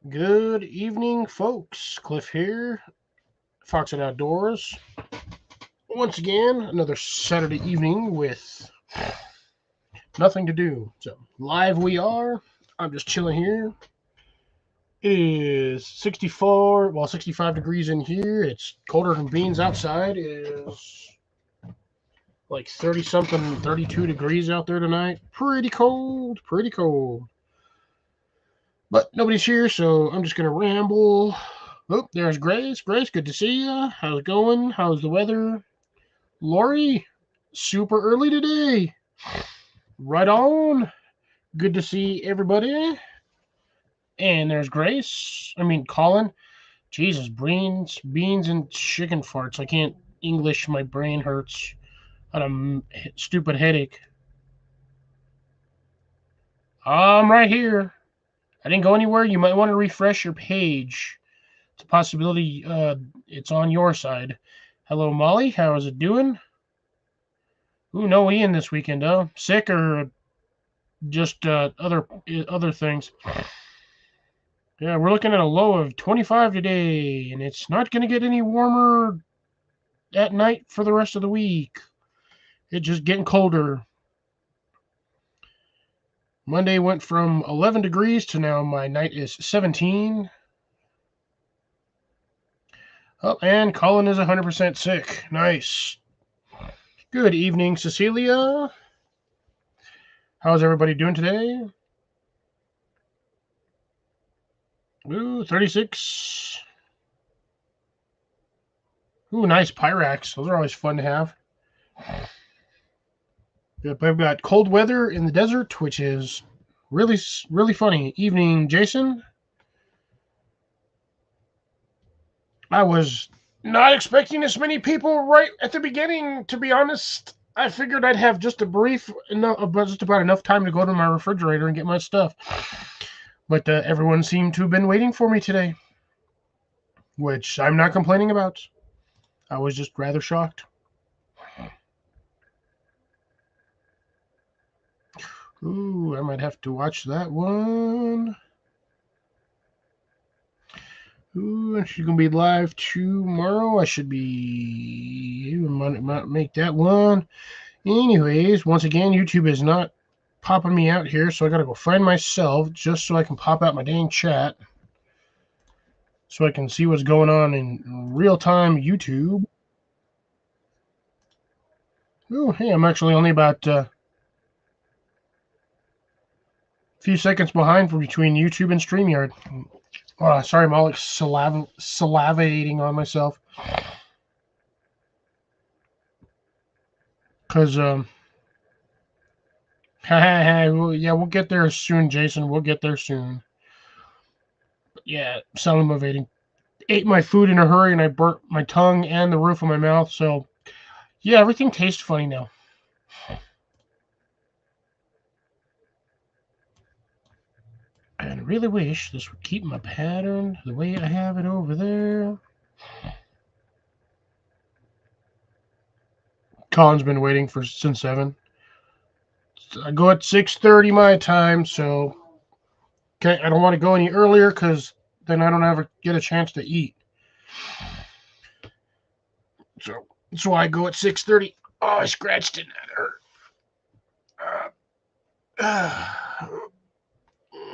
Good evening, folks. Cliff here, Fox and Outdoors. Once again, another Saturday evening with nothing to do. So, live we are. I'm just chilling here. It is 64, 65 degrees in here. It's colder than beans outside. It is like 30 something, 32 degrees out there tonight. Pretty cold, pretty cold. But nobody's here, so I'm just going to ramble. Oh, there's Grace. Grace, good to see you. How's it going? How's the weather? Lori, super early today. Right on. Good to see everybody. And there's Grace. Colin. Jesus, beans, and chicken farts. I can't English. My brain hurts. On a stupid headache. I'm right here. I didn't go anywhere. You might want to refresh your page. It's a possibility it's on your side. Hello, Molly. How is it doing? Ooh, no Ian this weekend, huh? Sick or just other things? Yeah, we're looking at a low of 25 today, and it's not going to get any warmer at night for the rest of the week. It's just getting colder. Monday went from 11 degrees to now my night is 17. Oh, and Colin is 100% sick. Nice. Good evening, Cecilia. How's everybody doing today? Ooh, 36. Ooh, nice Pyrax. Those are always fun to have. Yep, I've got cold weather in the desert, which is really, really funny. Evening, Jason. I was not expecting this many people right at the beginning, to be honest. I figured I'd have just just about enough time to go to my refrigerator and get my stuff. But everyone seemed to have been waiting for me today, which I'm not complaining about. I was just rather shocked. Ooh, I might have to watch that one. Ooh, she's gonna be live tomorrow. I should be might make that one. Anyways, once again, YouTube is not popping me out here, so I gotta go find myself just so I can pop out my dang chat, so I can see what's going on in real time YouTube. Oh, hey, I'm actually only about few seconds behind for between YouTube and StreamYard. Oh, sorry, I'm all like salivating on myself. Because, yeah, we'll get there soon, Jason. We'll get there soon. But yeah, salivating. Ate my food in a hurry and I burnt my tongue and the roof of my mouth. So, yeah, everything tastes funny now. And I really wish this would keep my pattern the way I have it over there. Colin's been waiting since 7. I go at 6:30 my time, so I don't want to go any earlier because then I don't ever get a chance to eat. So I go at 6:30. Oh, I scratched it. That hurt.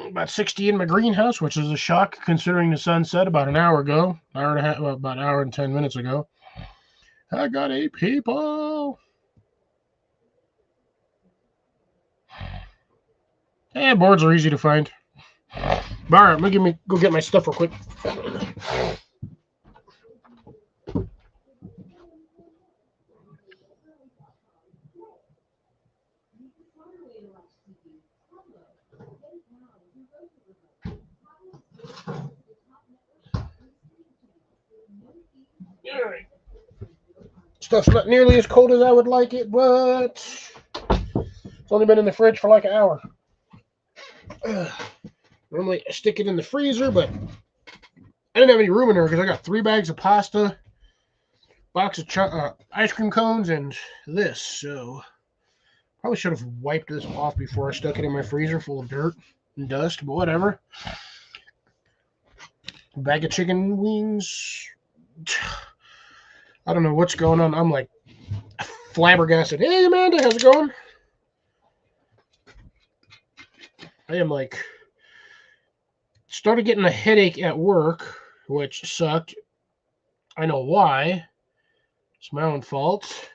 About 60 in my greenhouse, which is a shock considering the sun set about an hour ago, about an hour and 10 minutes ago. I got 8 people. Boards are easy to find. All right, let me go get my stuff real quick. All right. Stuff's not nearly as cold as I would like it, but it's only been in the fridge for like an hour. Normally I stick it in the freezer, but I didn't have any room in there because I got 3 bags of pasta, box of ice cream cones, and this. So probably should have wiped this off before I stuck it in my freezer full of dirt and dust, but whatever. bag of chicken wings. I don't know what's going on. I'm like flabbergasted. Hey, Amanda, how's it going? I am like, started getting a headache at work, which sucked. I know why. It's my own fault.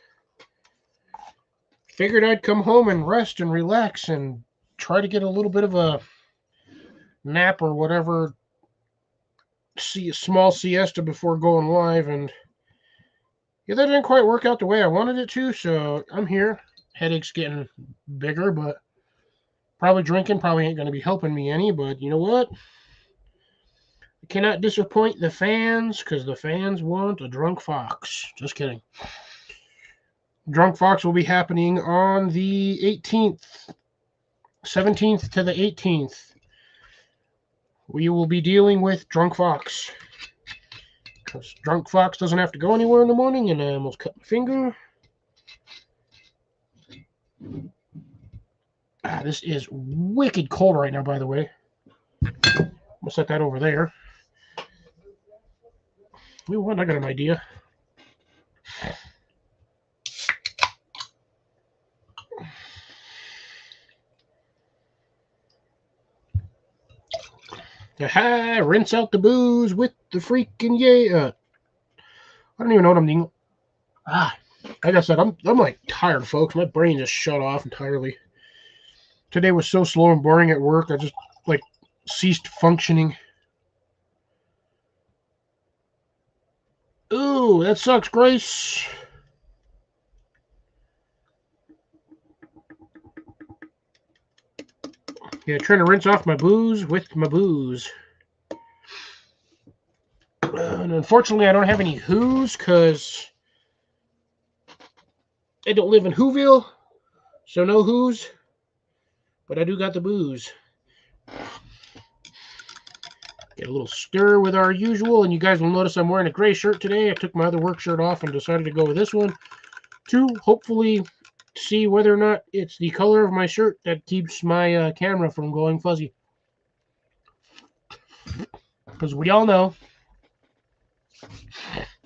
Figured I'd come home and rest and relax and try to get a little bit of a nap or whatever, see a small siesta before going live, and yeah, that didn't quite work out the way I wanted it to, so I'm here. Headache's getting bigger, but probably drinking probably ain't going to be helping me any, but you know what? I cannot disappoint the fans, because the fans want a Drunk Fox. Just kidding. Drunk Fox will be happening on the 18th, 17th to the 18th. We will be dealing with Drunk Fox. Because Drunk Fox doesn't have to go anywhere in the morning, and I almost cut my finger. This is wicked cold right now, by the way. I'm going to set that over there. You know what? I got an idea. Aha! Rinse out the booze with the freaking yeah. I don't even know what I'm doing. Like I said, I'm like tired, folks. My brain just shut off entirely. Today was so slow and boring at work. I just like ceased functioning. Ooh, that sucks, Grace. Yeah, trying to rinse off my booze with my booze. And unfortunately, I don't have any Who's because I don't live in Whoville, so no Who's. But I do got the booze. Get a little stir with our usual, and you guys will notice I'm wearing a gray shirt today. I took my other work shirt off and decided to go with this one to hopefully see whether or not it's the color of my shirt that keeps my camera from going fuzzy. Because we all know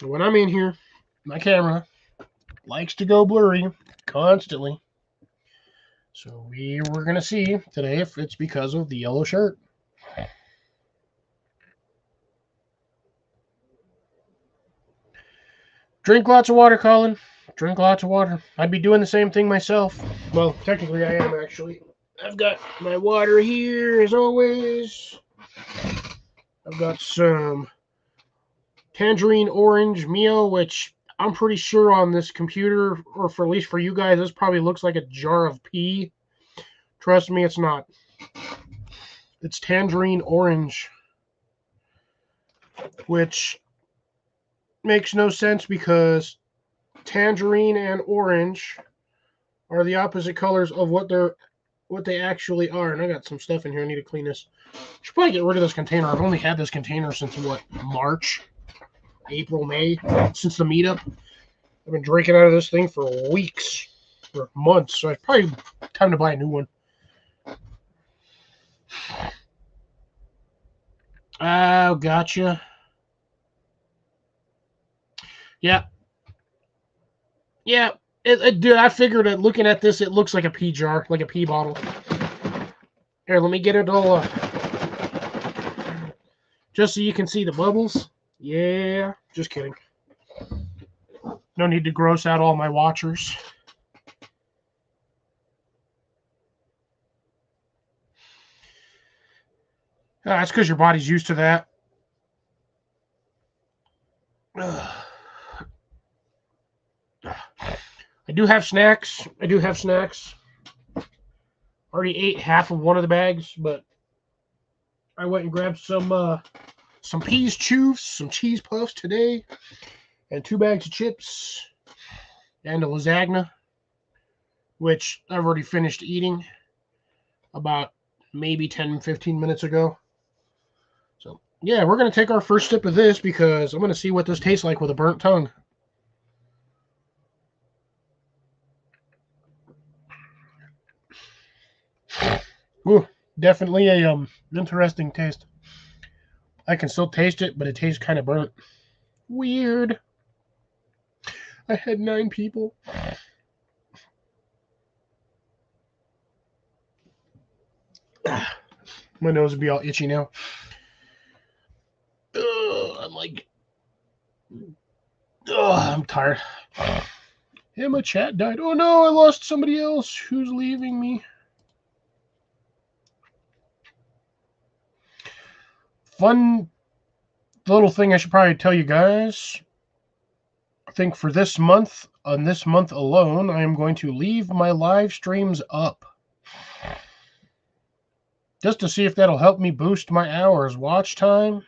when I'm in here, my camera likes to go blurry constantly. So we're going to see today if it's because of the yellow shirt. Drink lots of water, Colin. Drink lots of water. I'd be doing the same thing myself. Well, technically I am, actually. I've got my water here, as always. I've got some tangerine orange Mio, which I'm pretty sure on this computer, or for at least for you guys, this probably looks like a jar of pee. Trust me, it's not. It's tangerine orange, which makes no sense because tangerine and orange are the opposite colors of what they actually are. And I got some stuff in here. I need to clean this. Should probably get rid of this container. I've only had this container since what, March, April, May, since the meetup. I've been drinking out of this thing for weeks or months, so it's probably time to buy a new one. Oh, gotcha. Yeah. Yeah. Dude, I figured that looking at this, it looks like a pee jar, like a pee bottle. Here, let me get it all up. Just so you can see the bubbles. Yeah, just kidding. No need to gross out all my watchers. That's because your body's used to that. I do have snacks. Already ate half of one of the bags, but I went and grabbed some peas chews, some cheese puffs today, and 2 bags of chips, and a lasagna, which I've already finished eating about maybe 10-15 minutes ago. So, yeah, we're going to take our first sip of this because I'm going to see what this tastes like with a burnt tongue. Ooh, definitely a interesting taste. I can still taste it, but it tastes kind of burnt. Weird. I had 9 people. My nose would be all itchy now. I'm tired. Yeah, my chat died. Oh no, I lost somebody else who's leaving me. Fun little thing I should probably tell you guys. I think for this month, on this month alone, I am going to leave my live streams up. Just to see if that'll help me boost my hours watch time.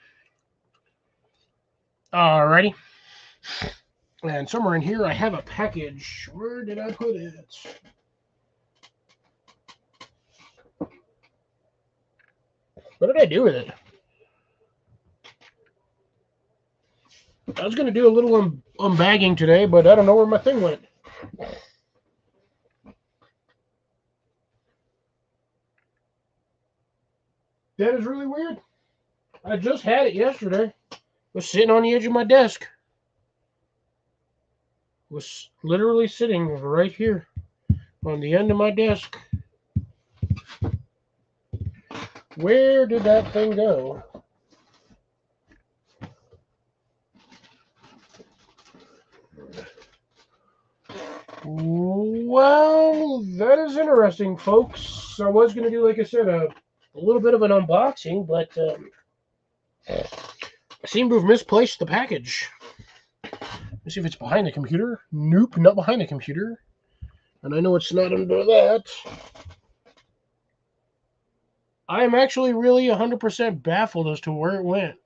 Alrighty. And somewhere in here I have a package. Where did I put it? What did I do with it? I was going to do a little unbagging today, but I don't know where my thing went. That is really weird. I just had it yesterday. It was sitting on the edge of my desk. It was literally sitting right here on the end of my desk. Where did that thing go? Well, that is interesting, folks. I was going to do, like I said, a little bit of an unboxing, but I seem to have misplaced the package. Let's see if it's behind the computer. Nope, not behind the computer. And I know it's not under that. I am actually really 100% baffled as to where it went.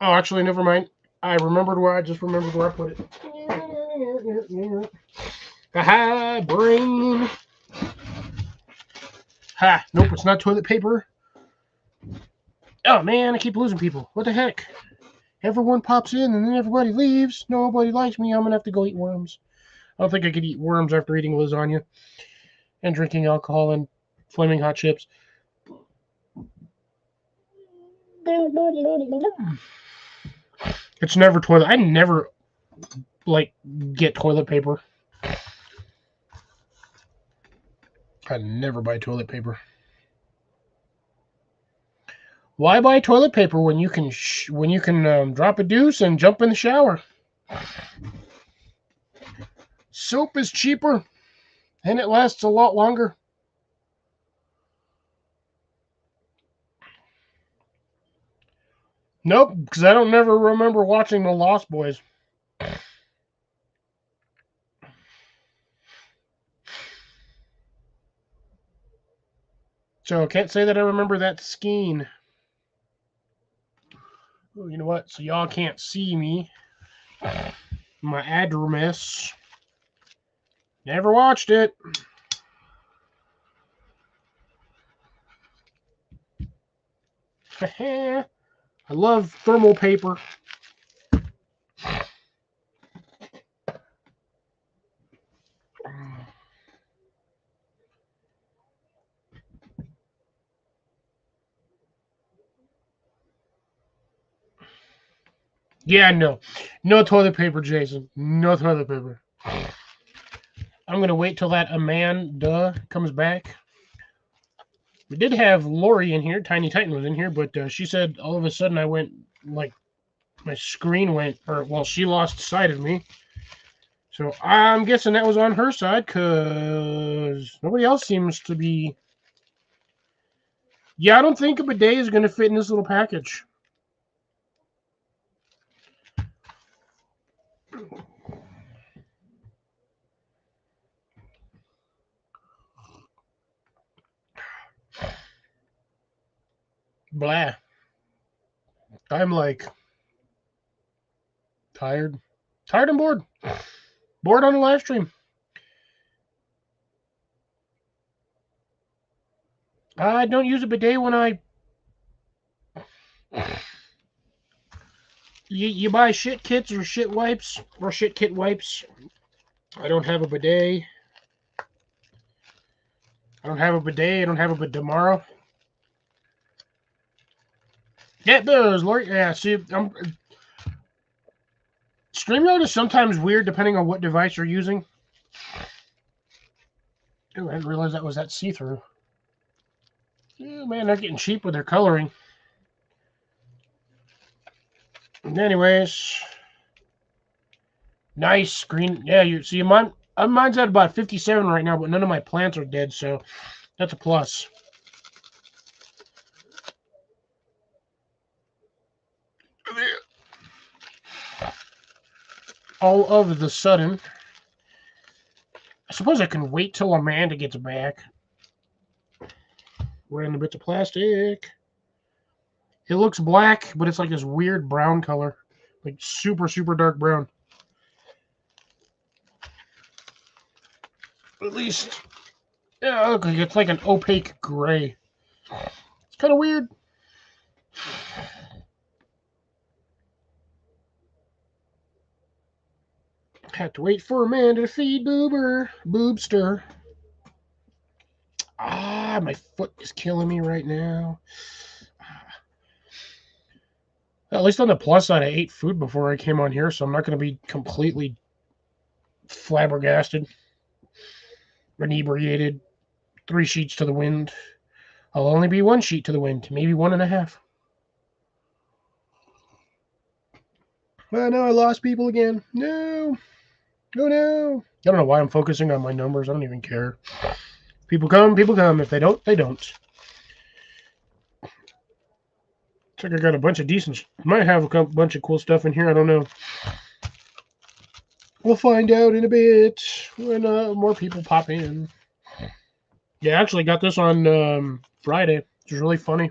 Oh, actually, never mind. I just remembered where I put it. Ha, brain. Ha, nope, it's not toilet paper. Oh, man, I keep losing people. What the heck? Everyone pops in and then everybody leaves. Nobody likes me. I'm going to have to go eat worms. I don't think I could eat worms after eating lasagna and drinking alcohol and flaming hot chips. It's never toilet. I never, get toilet paper. I never buy toilet paper. Why buy toilet paper when you can drop a deuce and jump in the shower? Soap is cheaper, and it lasts a lot longer. Nope, because I don't never remember watching The Lost Boys. So I can't say that I remember that skiing. Oh, you know what? So y'all can't see me. My address. Never watched it. I love thermal paper. Yeah, no. No toilet paper, Jason. No toilet paper. I'm going to wait till that Amanda comes back. We did have Lori in here. Tiny Titan was in here, but she said all of a sudden I went, my screen went, she lost sight of me. So I'm guessing that was on her side because nobody else seems to be. Yeah, I don't think a bidet is going to fit in this little package. Blah. I'm tired. Tired and bored. Bored on the live stream. I don't use a bidet when I. You buy shit kits or shit wipes or shit kit wipes. I don't have a bidet. I don't have a bidet tomorrow. Get those, Lord. Yeah, see, StreamYard is sometimes weird depending on what device you're using. Oh, I didn't realize that was that see-through. Oh, man, they're getting cheap with their coloring. Anyways, nice green. Yeah, you see, mine's at about 57 right now, but none of my plants are dead, so that's a plus. All of the sudden, I suppose I can wait till Amanda gets back. Random bits of plastic. It looks black, but it's like this weird brown color. Like super, super dark brown. At least, yeah, look, it's like an opaque gray. It's kind of weird. Had to wait for Amanda to feed Boobster. Ah, my foot is killing me right now. At least on the plus side, I ate food before I came on here, so I'm not going to be completely flabbergasted, inebriated, 3 sheets to the wind. I'll only be 1 sheet to the wind, maybe 1.5. Well, no, I lost people again. No. Oh, no. I don't know why I'm focusing on my numbers. I don't even care. People come, people come. If they don't, they don't. Looks like I got a bunch of decent... Might have a bunch of cool stuff in here. I don't know. We'll find out in a bit when more people pop in. Yeah, I actually got this on Friday, which was really funny.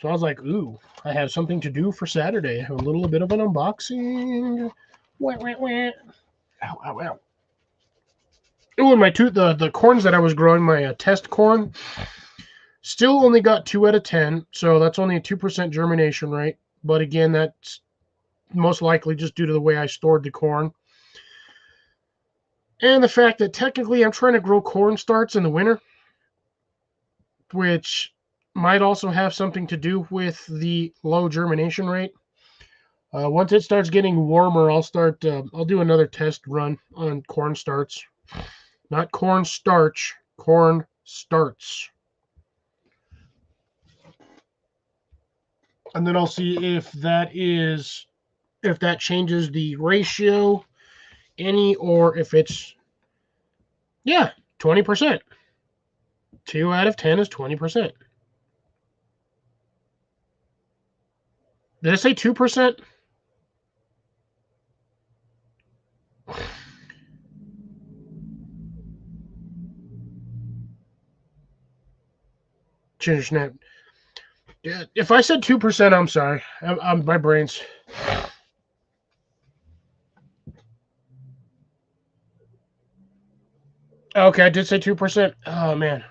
So I was like, ooh, I have something to do for Saturday. I have a little bit of an unboxing. Wah, wah, wah. Ow, ow, ow. Oh, and my the corns that I was growing, my test corn, still only got 2 out of 10. So that's only a 2% germination rate. But again, that's most likely just due to the way I stored the corn. And the fact that technically I'm trying to grow corn starts in the winter, which might also have something to do with the low germination rate. Once it starts getting warmer, I'll do another test run on corn starts. Not corn starch, corn starts. And then I'll see if that changes the ratio any, or if it's, yeah, 20%. 2 out of 10 is 20%. Did I say 2%? Ginger snap. Yeah, if I said 2%, I'm sorry. My brain's... Okay, I did say 2%. Oh, man.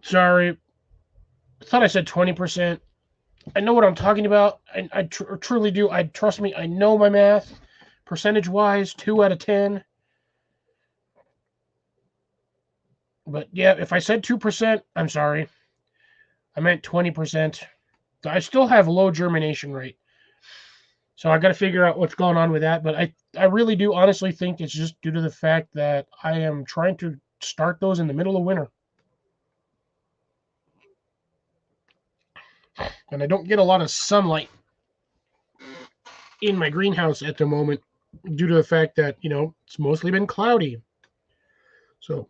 Sorry. I thought I said 20%. I know what I'm talking about. I truly do. Trust me, I know my math. Percentage-wise, 2 out of 10. But yeah, if I said 2%, I'm sorry. I meant 20%. I still have low germination rate. So I got to figure out what's going on with that. But I really do honestly think it's just due to the fact that I am trying to start those in the middle of winter. And I don't get a lot of sunlight in my greenhouse at the moment due to the fact that, it's mostly been cloudy. So,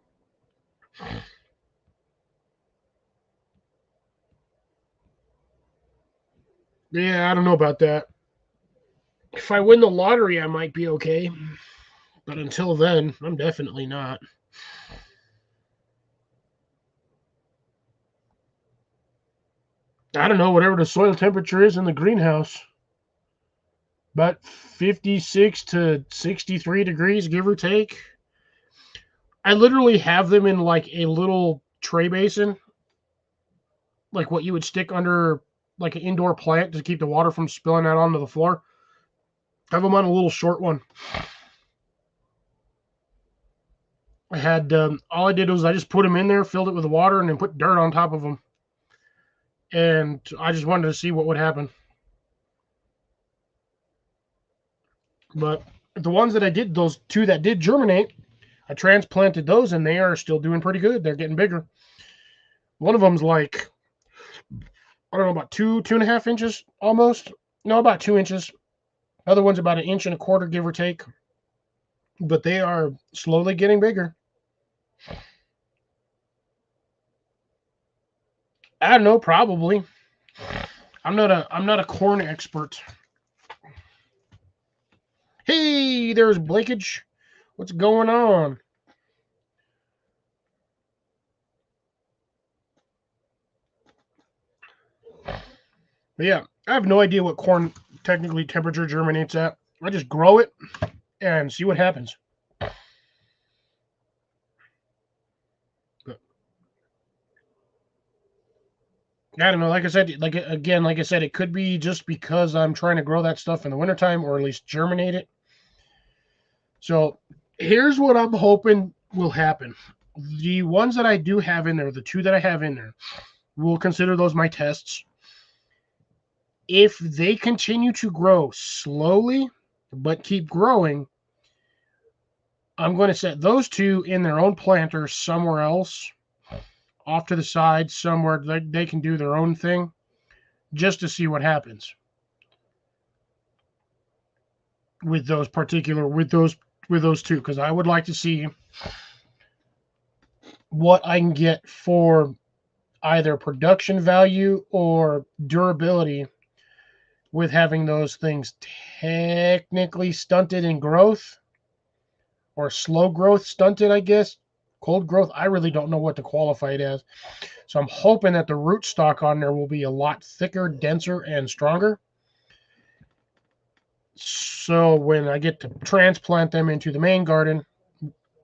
yeah, I don't know about that. If I win the lottery, I might be okay. But until then, I'm definitely not. I don't know, whatever the soil temperature is in the greenhouse. About 56 to 63 degrees, give or take. I literally have them in like a little tray basin, like what you would stick under like an indoor plant to keep the water from spilling out onto the floor. I have them on a little short one. I had all I did was I just put them in there, filled it with water, and then put dirt on top of them. and I just wanted to see what would happen. But the ones that I did, those 2 that did germinate, I transplanted those, and they are still doing pretty good. They're getting bigger. One of them's like, I don't know, about 2.5 inches almost. No, about 2 inches. Other one's about 1.25 inches, give or take. But they are slowly getting bigger. I don't know, probably. I'm not a corn expert. Hey, there's Blakeage. What's going on? But yeah, I have no idea what corn technically temperature germinates at. I just grow it and see what happens. I don't know. Like I said, like I said, it could be just because I'm trying to grow that stuff in the wintertime, or at least germinate it. So here's what I'm hoping will happen. The ones that I do have in there, the 2 that I have in there, we'll consider those my tests. If they continue to grow slowly, but keep growing, I'm going to set those 2 in their own planter somewhere else, off to the side, somewhere they can do their own thing, just to see what happens with those 2, because I would like to see what I can get for either production value or durability with having those things technically stunted in growth, or slow growth stunted, I guess. Cold growth, I really don't know what to qualify it as. So I'm hoping that the rootstock on there will be a lot thicker, denser, and stronger. So when I get to transplant them into the main garden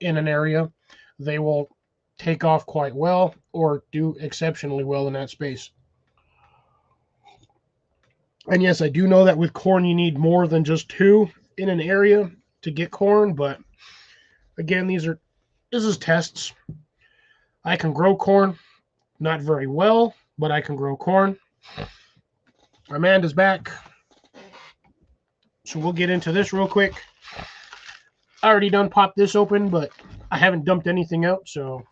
in an area, they will take off quite well, or do exceptionally well in that space. And yes, I do know that with corn you need more than just 2 in an area to get corn, but again, this is tests. I can grow corn, not very well, but I can grow corn. Amanda's back, so we'll get into this real quick. I already done popped this open, but I haven't dumped anything out, so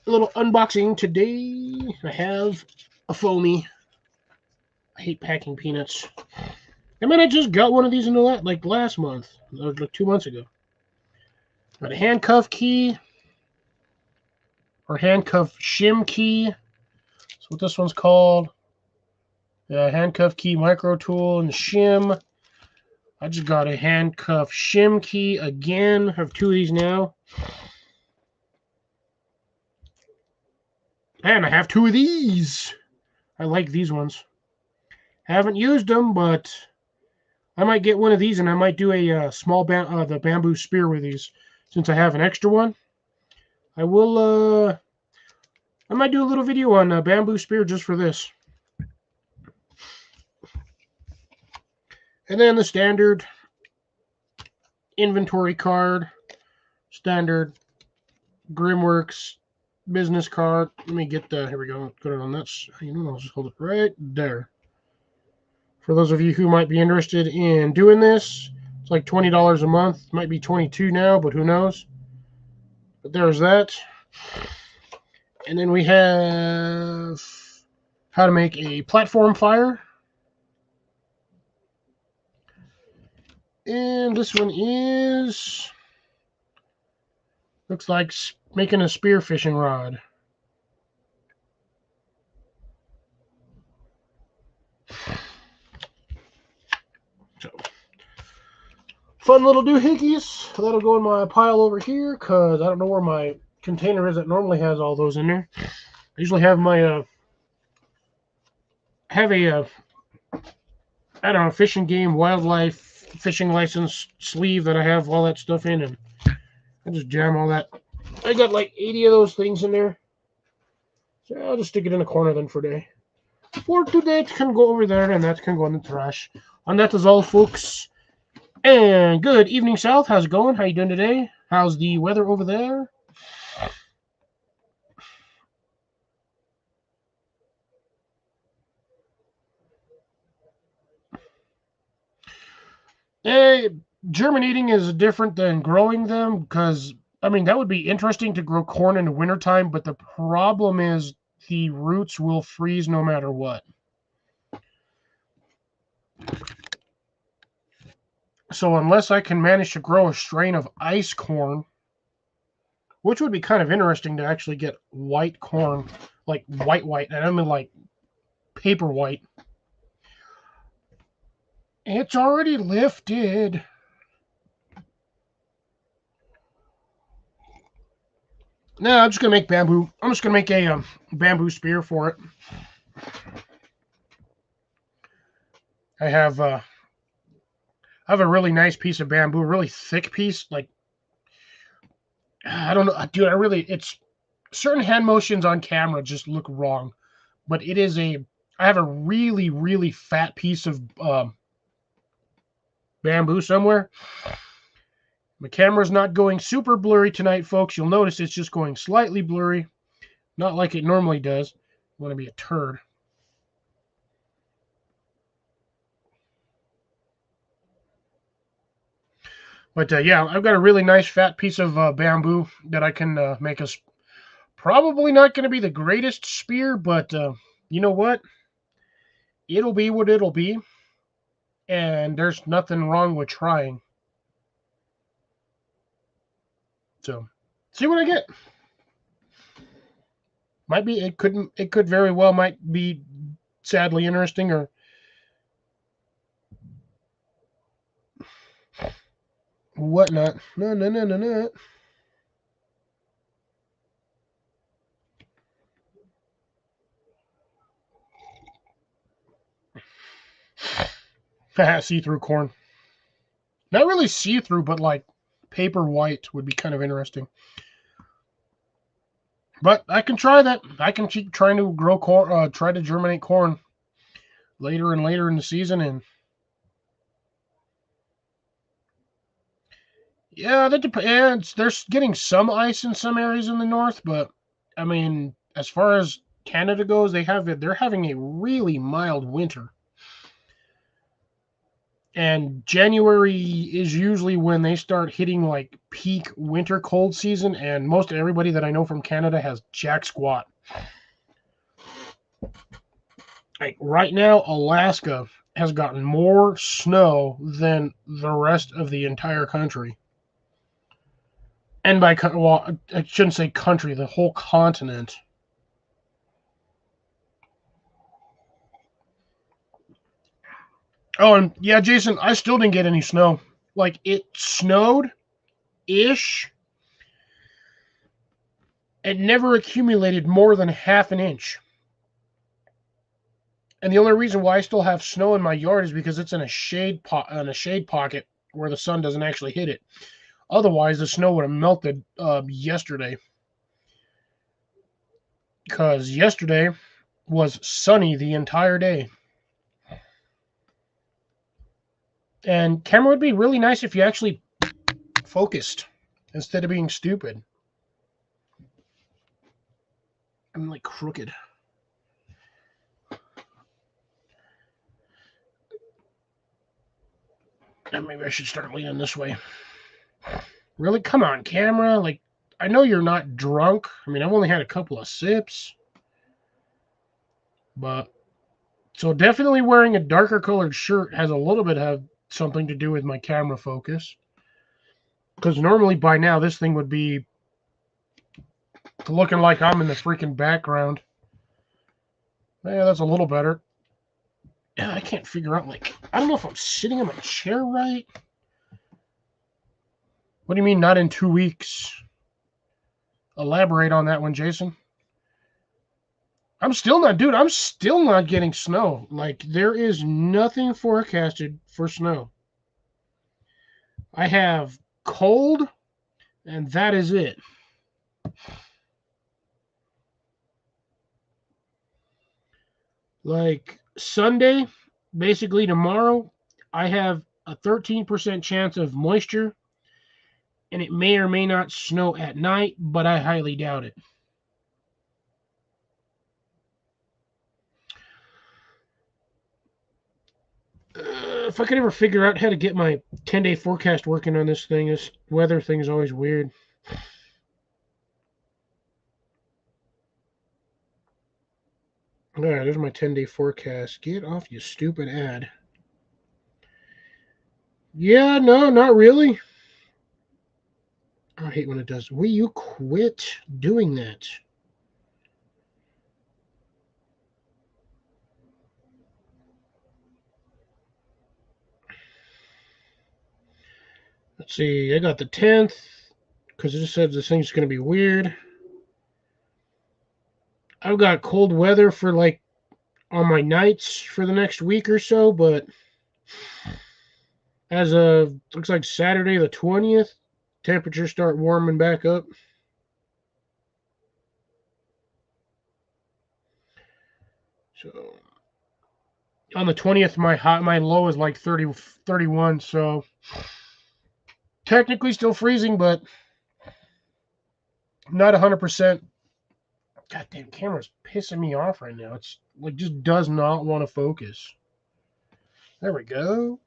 a little unboxing today. I have a foamy. I hate packing peanuts. I mean, I just got one of these in the last month, or like 2 months ago. Got a handcuff key, or handcuff shim key. That's what this one's called. Handcuff key micro tool and shim. I just got a handcuff shim key again. I have 2 of these now. And I have 2 of these. I like these ones. Haven't used them, but I might get one of these, and I might do a small the bamboo spear with these, since I have an extra one. I will. I might do a little video on bamboo spear just for this. And then the standard inventory card, standard Grimworks business card. Let me get the. Here we go. Put it on that. I'll just hold it right there. For those of you who might be interested in doing this, it's like $20 a month. It might be $22 now, but who knows? But there's that. And then we have how to make a platform fire. And this one looks like making a spear fishing rod. So, fun little doohickeys. That'll go in my pile over here, because I don't know where my container is that normally has all those in there. I usually have my I don't know, fishing game, wildlife, fishing license sleeve that I have all that stuff in, and I just jam all that. I got like 80 of those things in there. So I'll just stick it in a corner then for today. For today, it can go over there, and that can go in the trash. And that is all, folks. And good evening, South. How's it going? How you doing today? How's the weather over there? Germinating is different than growing them because, I mean, that would be interesting to grow corn in the wintertime, but the problem is the roots will freeze no matter what. So unless I can manage to grow a strain of ice corn, which would be kind of interesting to actually get white corn, like white, and I mean like paper white. It's already lifted. No, I'm just gonna make bamboo. I'm just gonna make a bamboo spear for it. I have a really nice piece of bamboo, a really thick piece. Like, I don't know, dude. It's certain hand motions on camera just look wrong, but it is a. I have a really fat piece of bamboo somewhere. My camera's not going super blurry tonight, folks. You'll notice it's just going slightly blurry, not like it normally does. I want to be a turd. But yeah, I've got a really nice fat piece of bamboo that I can make us. Probably not going to be the greatest spear, but you know what? It'll be what it'll be, and there's nothing wrong with trying. So, see what I get. Might be it could very well might be sadly interesting or whatnot. No. See-through corn. Not really see-through, but like paper white would be kind of interesting. But I can try that. I can keep trying to grow corn, try to germinate corn later and later in the season. And yeah, that depends. There's getting some ice in some areas in the north, but I mean, as far as Canada goes, they're having a really mild winter. And January is usually when they start hitting like peak winter cold season, and most everybody that I know from Canada has jack squat. Like right now, Alaska has gotten more snow than the rest of the entire country. And well, I shouldn't say country, the whole continent. Oh, and yeah, Jason, I still didn't get any snow. Like it snowed ish. It never accumulated more than half an inch. And the only reason why I still have snow in my yard is because it's in a shade pocket where the sun doesn't actually hit it. Otherwise, the snow would have melted yesterday. Because yesterday was sunny the entire day. And camera would be really nice if you actually focused instead of being stupid. I'm like crooked. And maybe I should start leaning this way. Really? Come on, camera. Like, I know you're not drunk. I mean, I've only had a couple of sips. But, so definitely wearing a darker colored shirt has a little bit of something to do with my camera focus. Because normally by now this thing would be looking like I'm in the freaking background. Yeah, that's a little better. Yeah, I can't figure out, like, I don't know if I'm sitting in my chair right. What do you mean not in 2 weeks? Elaborate on that one, Jason. I'm still not getting snow. Like, there is nothing forecasted for snow. I have cold, and that is it. Like, Sunday, basically tomorrow, I have a 13% chance of moisture, and it may or may not snow at night, but I highly doubt it. If I could ever figure out how to get my 10-day forecast working on this thing, this weather thing is always weird. All right, there's my 10-day forecast. Get off, you stupid ad. Yeah, no, not really. I hate when it does. Will you quit doing that? Let's see. I got the 10th because it just said this thing's going to be weird. I've got cold weather for like on my nights for the next week or so, but as of looks like Saturday the 20th, temperatures start warming back up. So on the 20th, my low is like 30, 31. So technically still freezing, but not 100%. Goddamn camera's pissing me off right now. It's like just does not want to focus. There we go.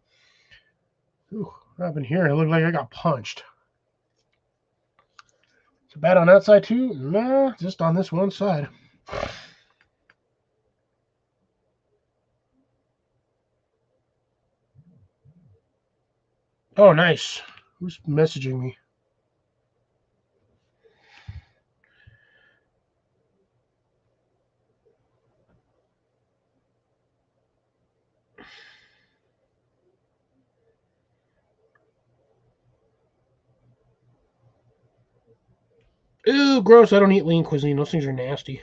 Ooh, what happened here? It looked like I got punched. Is it bad on that side too? Nah, just on this one side. Oh, nice. Who's messaging me? Ew, gross. I don't eat lean cuisine. Those things are nasty.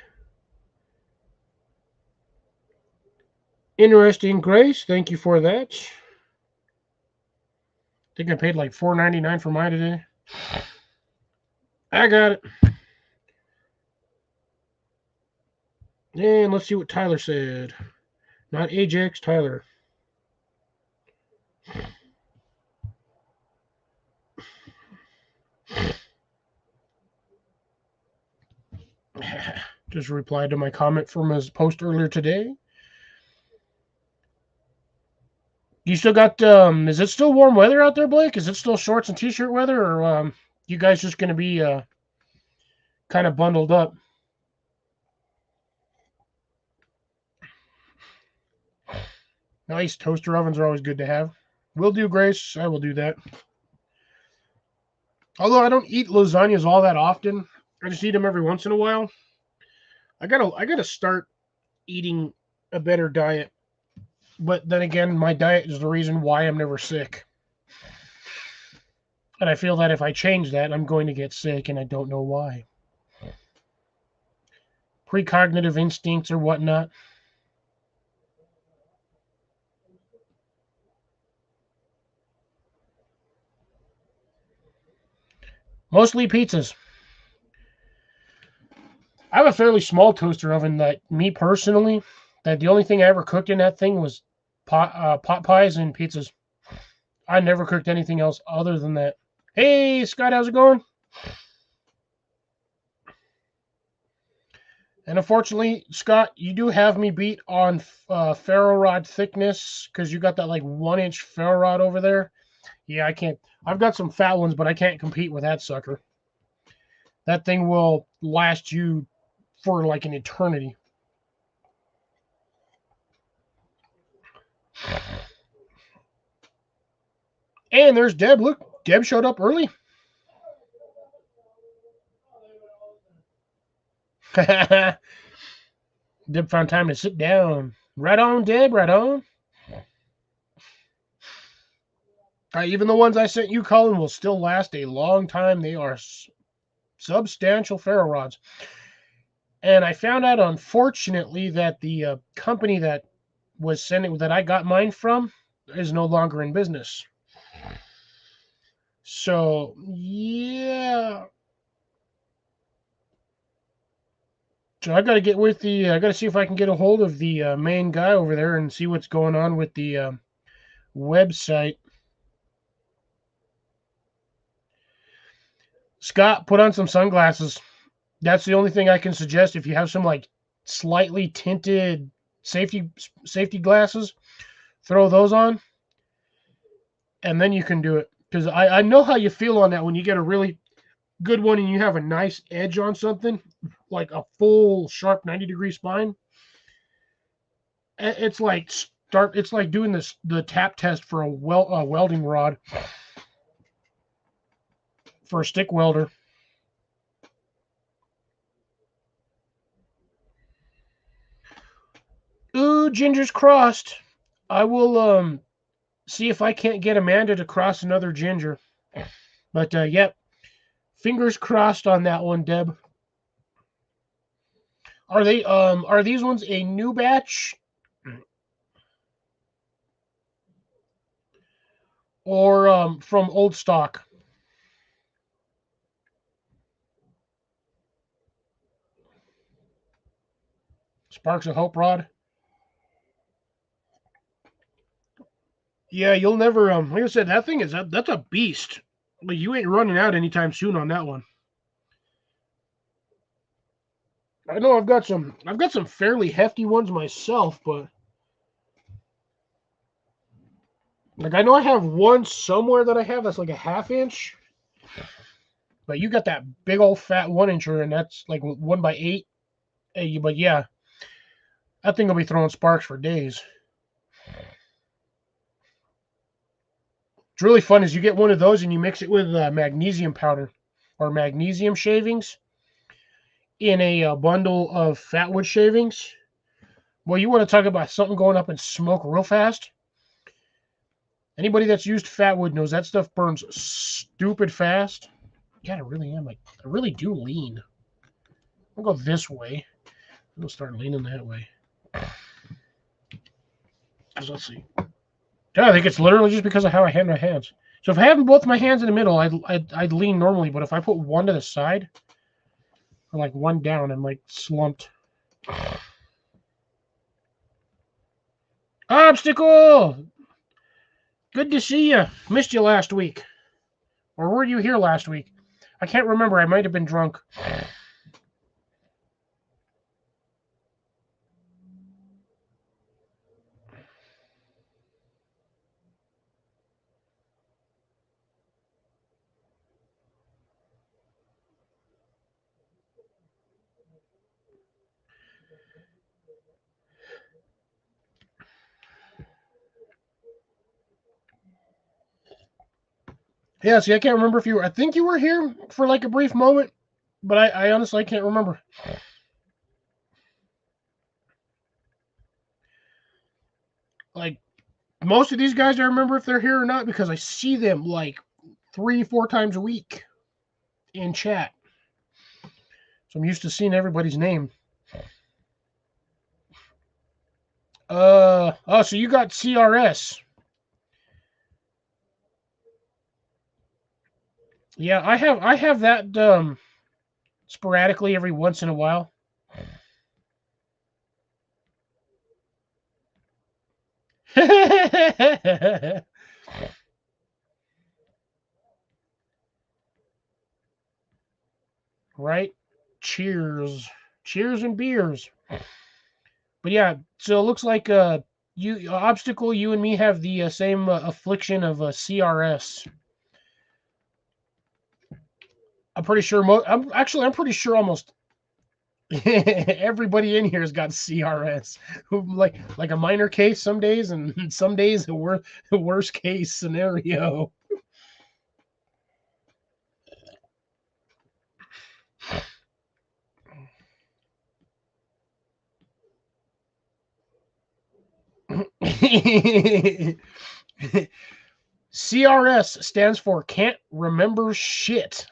Interesting, Grace. Thank you for that. I think I paid like $4.99 for mine today. I got it. And let's see what Tyler said. Not Ajax, Tyler. Just replied to my comment from his post earlier today. You still got, is it still warm weather out there, Blake? Is it still shorts and t-shirt weather, or you guys just going to be kind of bundled up? Nice. Toaster ovens are always good to have. Will do, Grace. I will do that. Although I don't eat lasagnas all that often. I just eat them every once in a while. I gotta start eating a better diet. But then again, my diet is the reason why I'm never sick. And I feel that if I change that, I'm going to get sick, and I don't know why. Precognitive instincts or whatnot. Mostly pizzas. I have a fairly small toaster oven that, me personally, that the only thing I ever cooked in that thing was pot pies and pizzas. I never cooked anything else other than that. Hey, Scott, how's it going? And unfortunately, Scott, you do have me beat on ferro rod thickness because you got that like 1-inch ferro rod over there. Yeah, I can't. I've got some fat ones, but I can't compete with that sucker. That thing will last you for like an eternity. And there's Deb. Look, Deb showed up early. Deb found time to sit down. Right on, Deb. Right on. Even the ones I sent you, Colin, will still last a long time. They are substantial ferro rods. And I found out, unfortunately, that the company that I got mine from is no longer in business. So yeah. So I got to get with I got to see if I can get a hold of the main guy over there and see what's going on with the website. Scott, put on some sunglasses. That's the only thing I can suggest. If you have some like slightly tinted safety glasses, throw those on. and then you can do it. Because I know how you feel on that when you get a really good one and you have a nice edge on something, like a full sharp 90-degree spine. It's like it's like doing the tap test for a welding rod for a stick welder. Ooh, Ginger's crossed. I will see if I can't get Amanda to cross another Ginger. But yep, fingers crossed on that one, Deb. Are these ones a new batch or from old stock? Sparks of Hope rod. Yeah, you'll never like I said, that thing is that's a beast. Like you ain't running out anytime soon on that one. I know I've got some fairly hefty ones myself, but like I know I have one somewhere that I have that's like a half inch. But you got that big old fat 1-incher, and that's like 1x8. But yeah, that thing will be throwing sparks for days. What's really fun is you get one of those and you mix it with magnesium powder or magnesium shavings in a bundle of fatwood shavings. Well, you want to talk about something going up in smoke real fast? Anybody that's used fatwood knows that stuff burns stupid fast. God, I really am. I really do lean. I'll go this way. I'll start leaning that way. Let's see. Yeah, I think it's literally just because of how I hand my hands. So if I have both my hands in the middle, I'd lean normally, but if I put one to the side, or like one down, I'm like slumped. Obstacle! Good to see you. Missed you last week. Or were you here last week? I can't remember. I might have been drunk. Yeah, see, I can't remember if you were. I think you were here for like a brief moment, but I honestly can't remember. Like, most of these guys, I remember if they're here or not because I see them like 3-4 times a week in chat. So I'm used to seeing everybody's name. So you got CRS. Yeah, I have that sporadically every once in a while. Right? Cheers. Cheers and beers. But yeah, so it looks like you obstacle you and me have the same affliction of CRS. I'm pretty sure I'm pretty sure almost everybody in here has got CRS. Like a minor case some days and some days a worst case scenario. CRS stands for can't remember shit.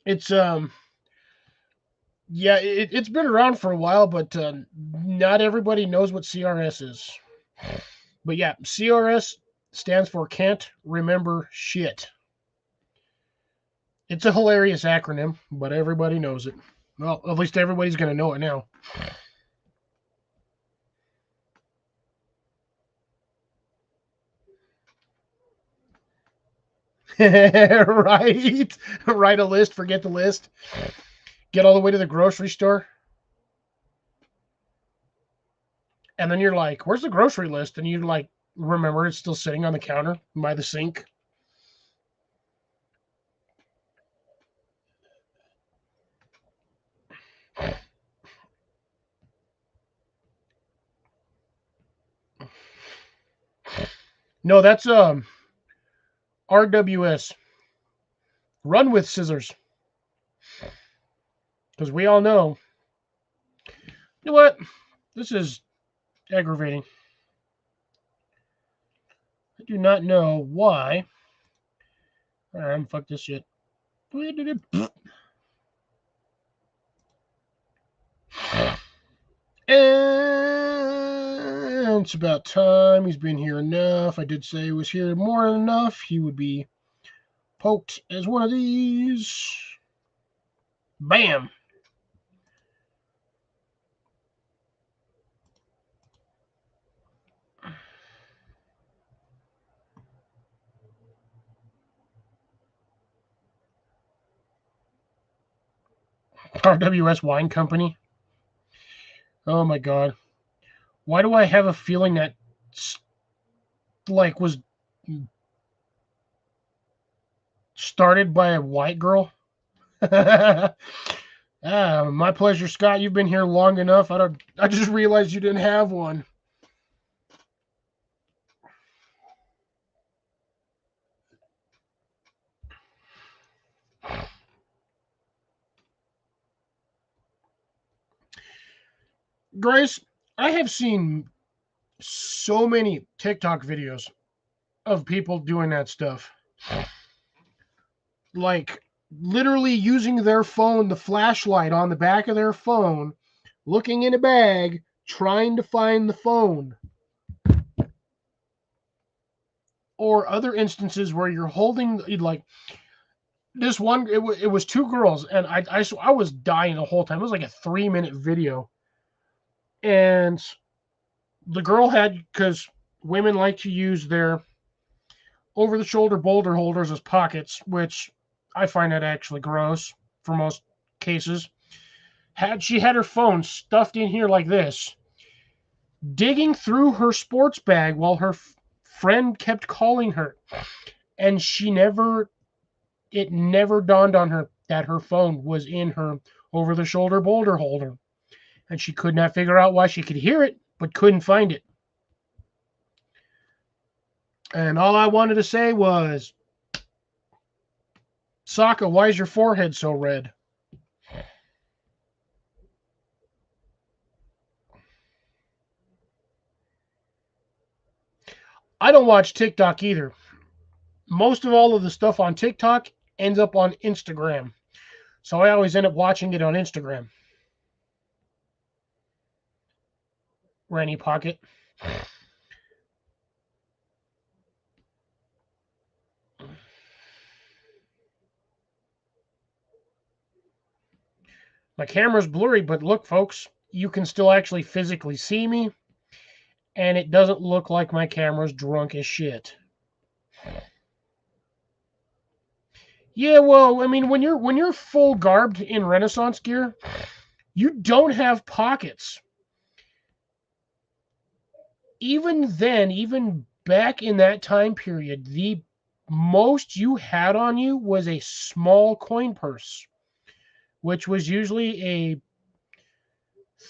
It's yeah, it's been around for a while, but not everybody knows what CRS is. But yeah, CRS stands for can't remember shit. It's a hilarious acronym, but everybody knows it. Well, at least everybody's going to know it now. Right? Write a list, forget the list. Get all the way to the grocery store. And then you're like, where's the grocery list? And you like remember it's still sitting on the counter by the sink. No, that's RWS. Run with scissors. Because we all know. You know what? This is aggravating. I do not know why. Alright, fuck this shit. And it's about time. He's been here enough. I did say he was here more than enough. He would be poked as one of these. Bam. RWS Wine Company. Oh my god. Why do I have a feeling that like was started by a white girl? My pleasure, Scott. You've been here long enough. I just realized you didn't have one. Grace, I have seen so many TikTok videos of people doing that stuff. Like literally using their phone, the flashlight on the back of their phone, looking in a bag, trying to find the phone. Or other instances where you're holding, like this one, it was two girls, and I was dying the whole time. It was like a 3-minute video. And the girl had, because women like to use their over-the-shoulder boulder holders as pockets, which I find that actually gross for most cases. She had her phone stuffed in here like this, digging through her sports bag while her friend kept calling her, and it never dawned on her that her phone was in her over-the-shoulder boulder holder, and she could not figure out why. She could hear it, but couldn't find it. And all I wanted to say was, Sokka, why is your forehead so red? I don't watch TikTok either. Most of all of the stuff on TikTok ends up on Instagram. So I always end up watching it on Instagram. Ranny Pocket. My camera's blurry, but look, folks, you can still actually physically see me, and it doesn't look like my camera's drunk as shit. Yeah, well, I mean, when you're full garbed in Renaissance gear, you don't have pockets. Even then, even back in that time period, the most you had on you was a small coin purse, which was usually a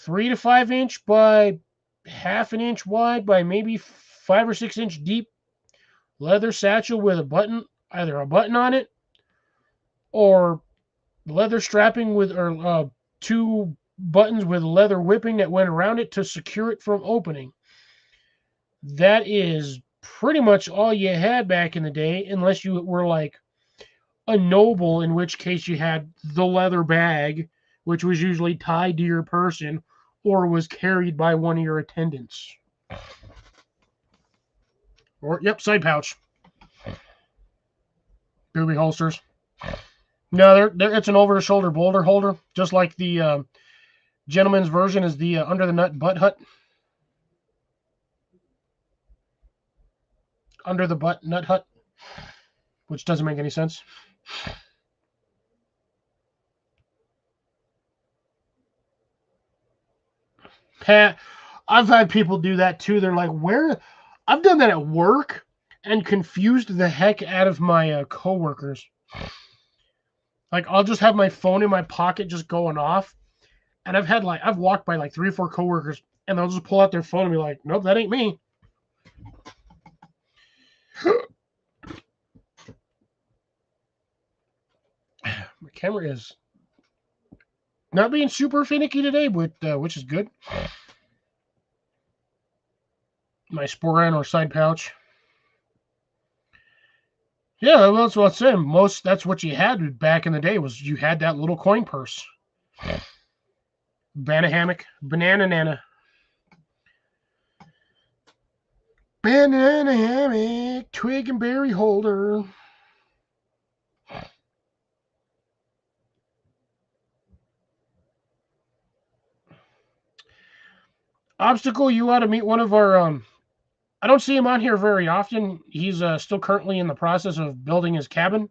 3 to 5 inch by half an inch wide by maybe 5 or 6 inch deep leather satchel with either a button on it or leather strapping with, or two buttons with leather whipping that went around it to secure it from opening. That is pretty much all you had back in the day, unless you were like a noble, in which case you had the leather bag, which was usually tied to your person or was carried by one of your attendants. Or, yep, side pouch. Booby holsters. No, it's an over-the-shoulder boulder holder, just like the gentleman's version is the under the nut butt hut. Under the butt nut hut, which doesn't make any sense. I've had people do that too. They're like, where? I've done that at work and confused the heck out of my coworkers. Like, I'll just have my phone in my pocket just going off. And I've walked by like 3 or 4 coworkers and they'll just pull out their phone and be like, nope, that ain't me. My camera is not being super finicky today, but which is good. My Sporan or side pouch. Yeah, well, that's what I'm saying. That's what you had back in the day was you had that little coin purse. Banana hammock, banana nana. Banana hammock, twig and berry holder. Obstacle, you ought to meet one of our I don't see him on here very often. He's still currently in the process of building his cabin,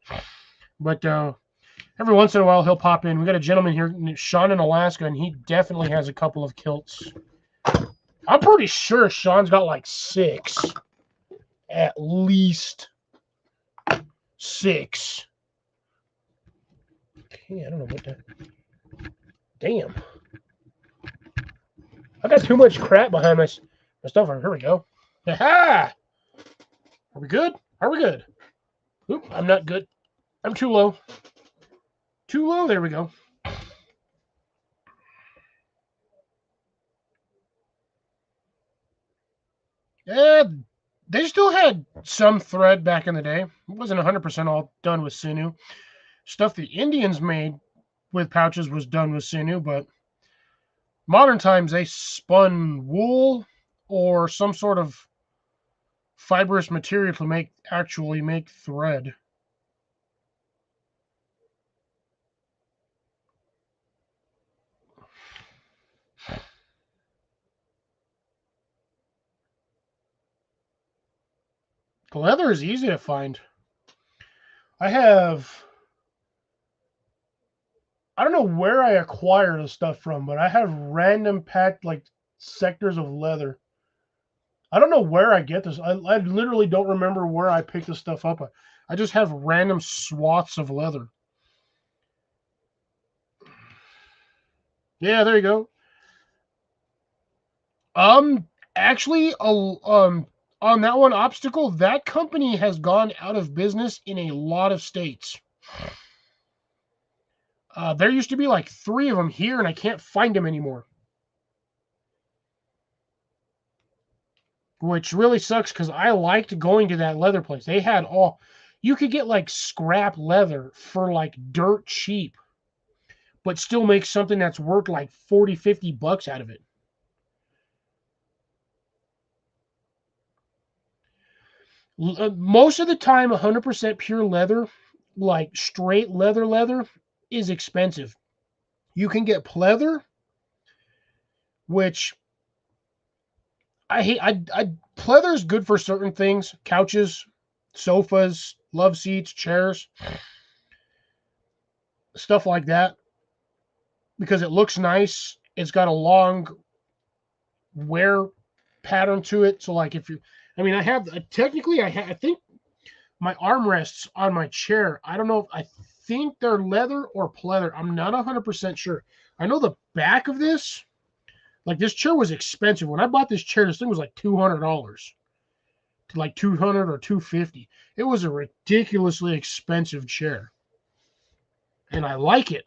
but every once in a while he'll pop in. We got a gentleman here, Sean in Alaska, and he definitely has a couple of kilts. I'm pretty sure Sean's got like 6, at least 6. Okay, I don't know what that. Damn, I got too much crap behind my stuff. Here we go. Aha! Are we good? Are we good? Oop, I'm not good. I'm too low. Too low. There we go. They still had some thread back in the day. It wasn't 100% all done with sinew. Stuff the Indians made with pouches was done with sinew, but modern times they spun wool or some sort of fibrous material to actually make thread. The leather is easy to find. I don't know where I acquire the stuff from, but I have random packed like sectors of leather. I don't know where I get this. I literally don't remember where I picked this stuff up. I just have random swaths of leather. Yeah, there you go. Actually, on that one obstacle, that company has gone out of business in a lot of states. There used to be like 3 of them here, and I can't find them anymore. Which really sucks because I liked going to that leather place. They had you could get like scrap leather for like dirt cheap, but still make something that's worth like 40, 50 bucks out of it. Most of the time, 100% pure leather, like straight leather, is expensive. You can get pleather, which I hate. Pleather is good for certain things: couches, sofas, love seats, chairs, stuff like that, because it looks nice. It's got a long wear pattern to it. So, like, I have technically, I think my armrests on my chair. I don't know if I think they're leather or pleather. I'm not 100% sure. I know the back of this. Like, this chair was expensive. When I bought this chair, this thing was like $200 to like 200 or 250. It was a ridiculously expensive chair. And I like it.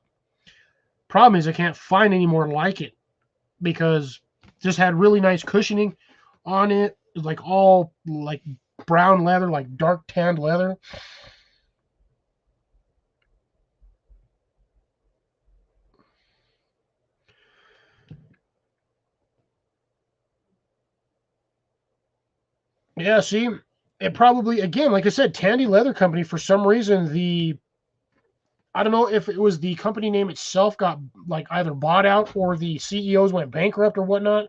Problem is I can't find any more like it because it just had really nice cushioning on it. It was like all like brown leather, like dark tanned leather. Yeah, see, it probably, again, like I said, Tandy Leather Company, for some reason, I don't know if it was the company name itself got like either bought out or the CEOs went bankrupt or whatnot.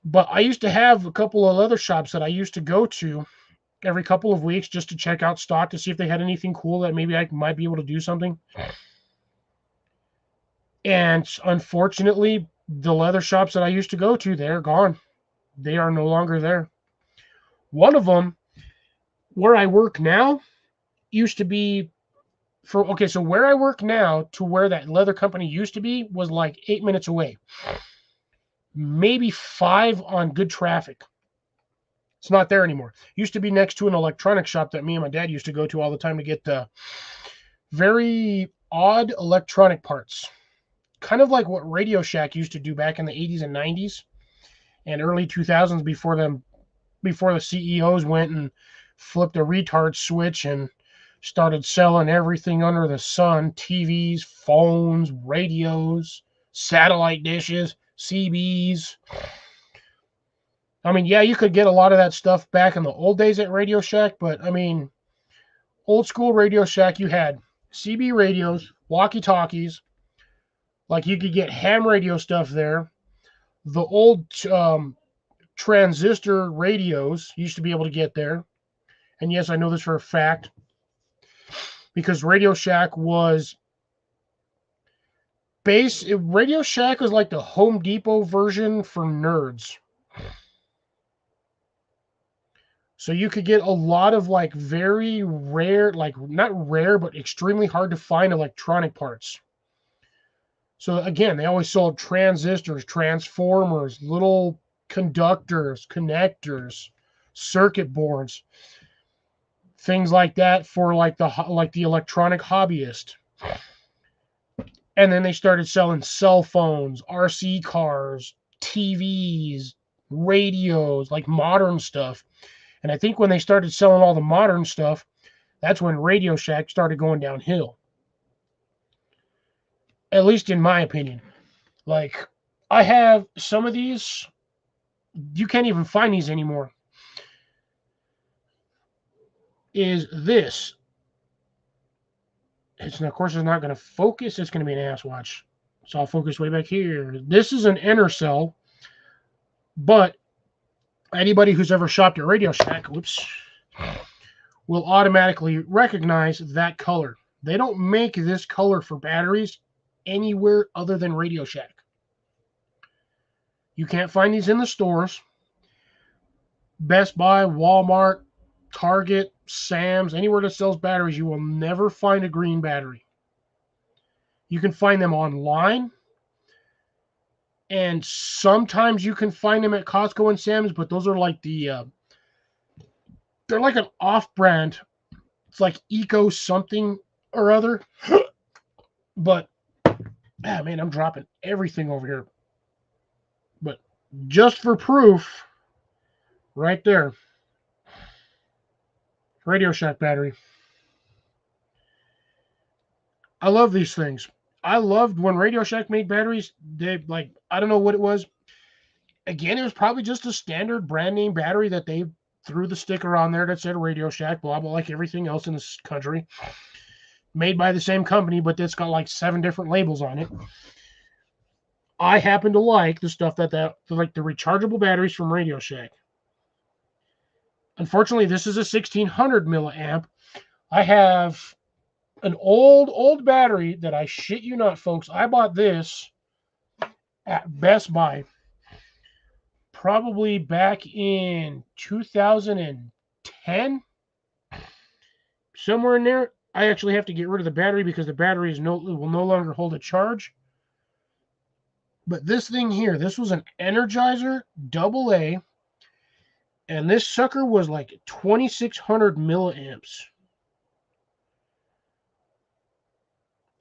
But I used to have a couple of leather shops that I used to go to every couple of weeks just to check out stock to see if they had anything cool that maybe I might be able to do something. And unfortunately, The leather shops that I used to go to, they're gone. They are no longer there. One of them, where I work now, used to be so where I work now to where that leather company used to be was like 8 minutes away. Maybe 5 on good traffic. It's not there anymore. Used to be next to an electronic shop that me and my dad used to go to all the time to get the very odd electronic parts. Kind of like what Radio Shack used to do back in the 80s and 90s and early 2000s before the CEOs went and flipped a retard switch and started selling everything under the sun: TVs, phones, radios, satellite dishes, CBs. I mean, yeah, you could get a lot of that stuff back in the old days at Radio Shack, but I mean, old school Radio Shack, you had CB radios, walkie-talkies, like you could get ham radio stuff there. The old transistor radios used to be able to get there. And yes, I know this for a fact because Radio Shack was like the Home Depot version for nerds. So you could get a lot of like very rare, like not rare, but extremely hard to find electronic parts. So again, they always sold transistors, transformers, little conductors, connectors, circuit boards, things like that for like the electronic hobbyist. And then they started selling cell phones, RC cars, TVs, radios, like modern stuff. And I think when they started selling all the modern stuff, that's when Radio Shack started going downhill. At least in my opinion. Like, I have some of these, you can't even find these anymore. Is this. Of course, it's not going to focus. It's going to be an ass watch. So I'll focus way back here. This is an Intercell, but anybody who's ever shopped at Radio Shack, will automatically recognize that color. They don't make this color for batteries anywhere other than Radio Shack. You can't find these in the stores. Best Buy, Walmart, Target, Sam's, anywhere that sells batteries, you will never find a green battery. You can find them online, and sometimes you can find them at Costco and Sam's, but those are like they're like an off-brand. It's like Eco something or other. But, man, I'm dropping everything over here. But just for proof, right there, Radio Shack battery. I love these things. I loved when Radio Shack made batteries. They, like, I don't know what it was. Again, it was probably just a standard brand name battery that they threw the sticker on there that said Radio Shack, blah, blah, like everything else in this country. Made by the same company, but it's got like 7 different labels on it. I happen to like the stuff like the rechargeable batteries from Radio Shack. Unfortunately, this is a 1600 milliamp. I have an old battery that I shit you not, folks. I bought this at Best Buy probably back in 2010, somewhere in there. I actually have to get rid of the battery because the battery will no longer hold a charge. But this thing here, this was an Energizer AA, and this sucker was like 2600 milliamps.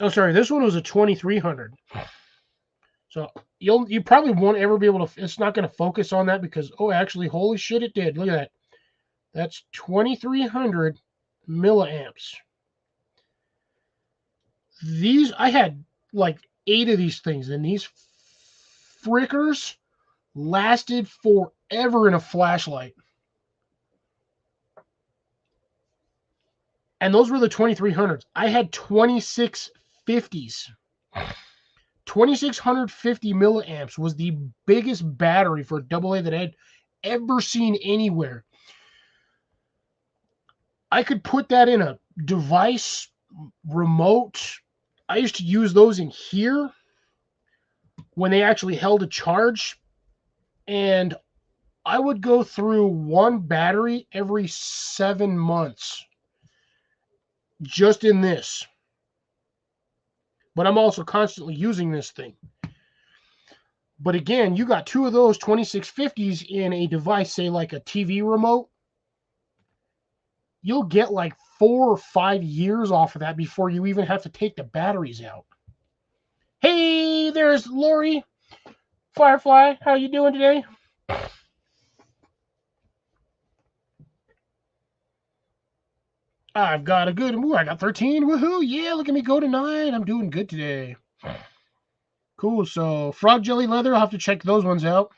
Oh, sorry, this one was a 2300. So you probably won't ever be able to. It's not going to focus on that because, oh, actually, holy shit, it did. Look at that. That's 2300 milliamps. These, I had like 8 of these things, and these frickers lasted forever in a flashlight. And those were the 2300s. I had 2650s. 2650 milliamps was the biggest battery for AA that I had ever seen anywhere. I could put that in a device, remote. I used to use those in here. when they actually held a charge, and I would go through one battery every 7 months just in this. But I'm also constantly using this thing. But again, you got two of those 2650s in a device, say like a TV remote, you'll get like 4 or 5 years off of that before you even have to take the batteries out. Hey, there's Lori. Firefly, how you doing today? I've got a good, I got 13. Woohoo, yeah, look at me go tonight. I'm doing good today. Cool, so frog jelly leather, I'll have to check those ones out.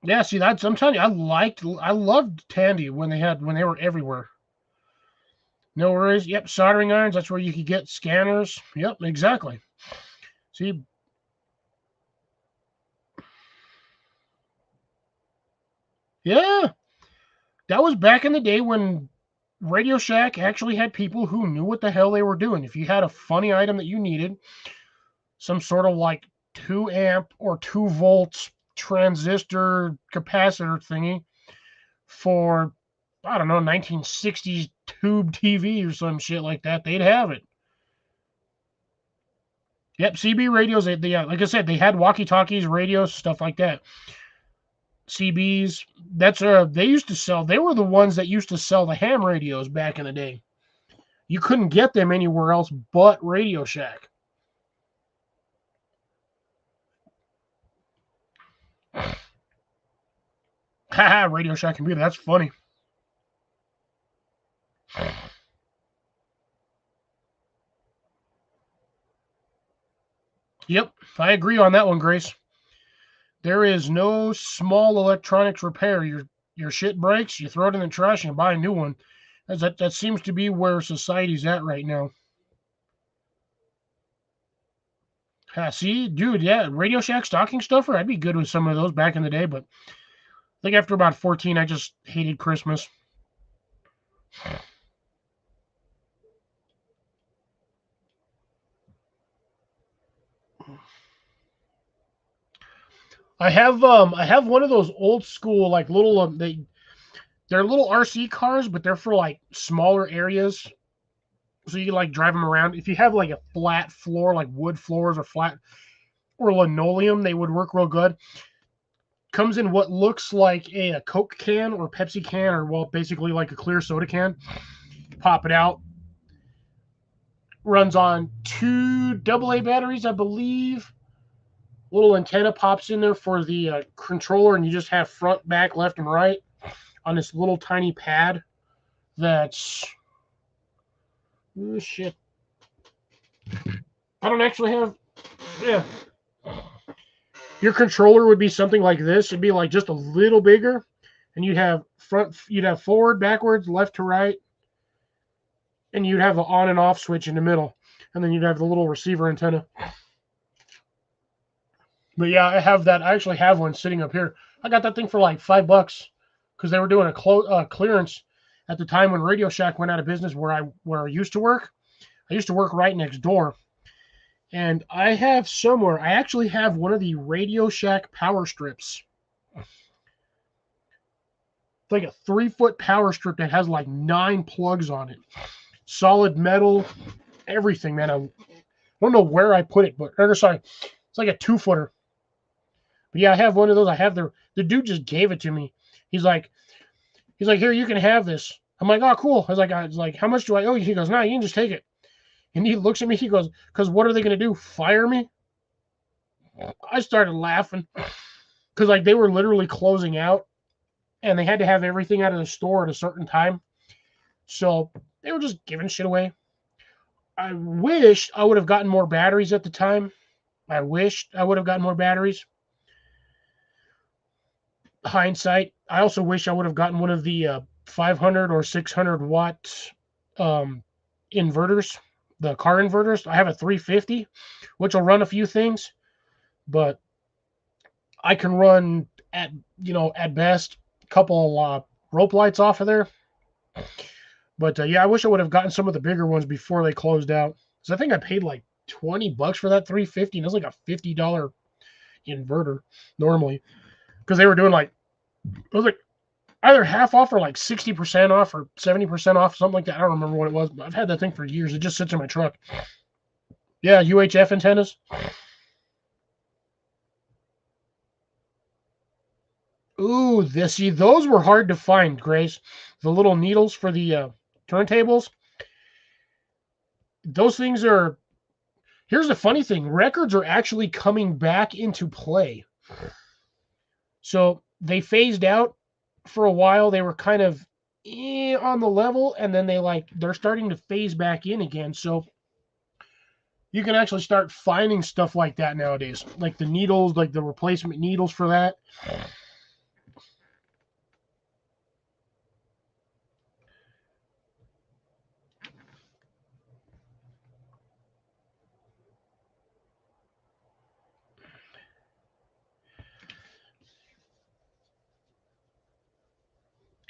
Yeah, see, I'm telling you, I loved Tandy when they were everywhere. No worries. Yep, soldering irons, that's where you could get scanners. Yep, exactly. See, yeah, that was back in the day when Radio Shack actually had people who knew what the hell they were doing. If you had a funny item that you needed, some sort of like 2 amp or 2 volts transistor capacitor thingy for, I don't know, 1960s tube TV or some shit like that, they'd have it. Yep, CB radios, like I said, they had walkie-talkies, radios, stuff like that. CBs, they used to sell, they were the ones that used to sell the ham radios back in the day. You couldn't get them anywhere else but Radio Shack. Haha, Radio Shack computer, that's funny. Yep, I agree on that one, Grace. There is no small electronics repair. Your shit breaks, you throw it in the trash and buy a new one. That seems to be where society's at right now. See, dude, yeah, Radio Shack stocking stuffer, I'd be good with some of those back in the day, but I think after about 14, I just hated Christmas. I have one of those old school like little they're little RC cars, but they're for like smaller areas. So you can like drive them around. If you have like a flat floor, like wood floors or flat or linoleum, they would work real good. Comes in what looks like a Coke can or Pepsi can, or well, basically like a clear soda can. Pop it out. Runs on 2 AA batteries, I believe. Little antenna pops in there for the controller, and you just have front, back, left, and right on this little tiny pad. That's oh, shit. I don't actually have. Yeah. Your controller would be something like this. It'd be like just a little bigger, and you'd have forward, backwards, left to right, and you'd have the on and off switch in the middle, and then you'd have the little receiver antenna. But yeah, I have that. I actually have one sitting up here. I got that thing for like $5 because they were doing a clearance at the time when Radio Shack went out of business where I used to work. I used to work right next door. And I actually have one of the Radio Shack power strips. It's like a 3-foot power strip that has like 9 plugs on it. Solid metal, everything, man. I don't know where I put it, but sorry, it's like a 2-footer. But yeah, I have one of those. I have the dude just gave it to me. He's like, here, you can have this. I'm like, oh, cool. I was like, how much do I owe you? He goes, nah, you can just take it. And he looks at me. He goes, because what are they going to do? Fire me? I started laughing because like they were literally closing out, and they had to have everything out of the store at a certain time. So they were just giving shit away. I wish I would have gotten more batteries at the time. I wished I would have gotten more batteries. Hindsight. I also wish I would have gotten one of the 500 or 600 watt inverters, the car inverters. I have a 350, which will run a few things, but I can run at best a couple rope lights off of there. But yeah, I wish I would have gotten some of the bigger ones before they closed out. Because I think I paid like $20 for that 350, and it was like a $50 inverter normally. Because they were doing like, it was like either half off or like 60% off or 70% off, something like that. I don't remember what it was, but I've had that thing for years. It just sits in my truck. Yeah, UHF antennas. Ooh, see, those were hard to find, Grace. The little needles for the turntables. Those things are. Here's the funny thing: records are actually coming back into play. So they phased out for a while. They were kind of on the level, and then they're starting to phase back in again. So you can actually start finding stuff like that nowadays, like the needles, like the replacement needles for that.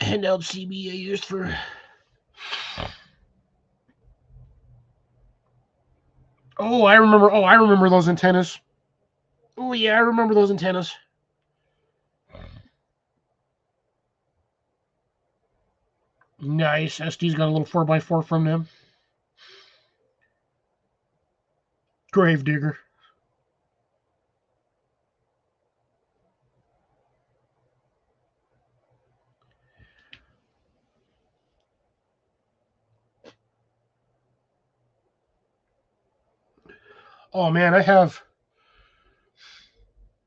Handheld CBA used for. Oh, I remember. Oh, I remember those antennas. Oh yeah, I remember those antennas. Nice. SD's got a little 4x4 from them. Gravedigger. Oh man, I have.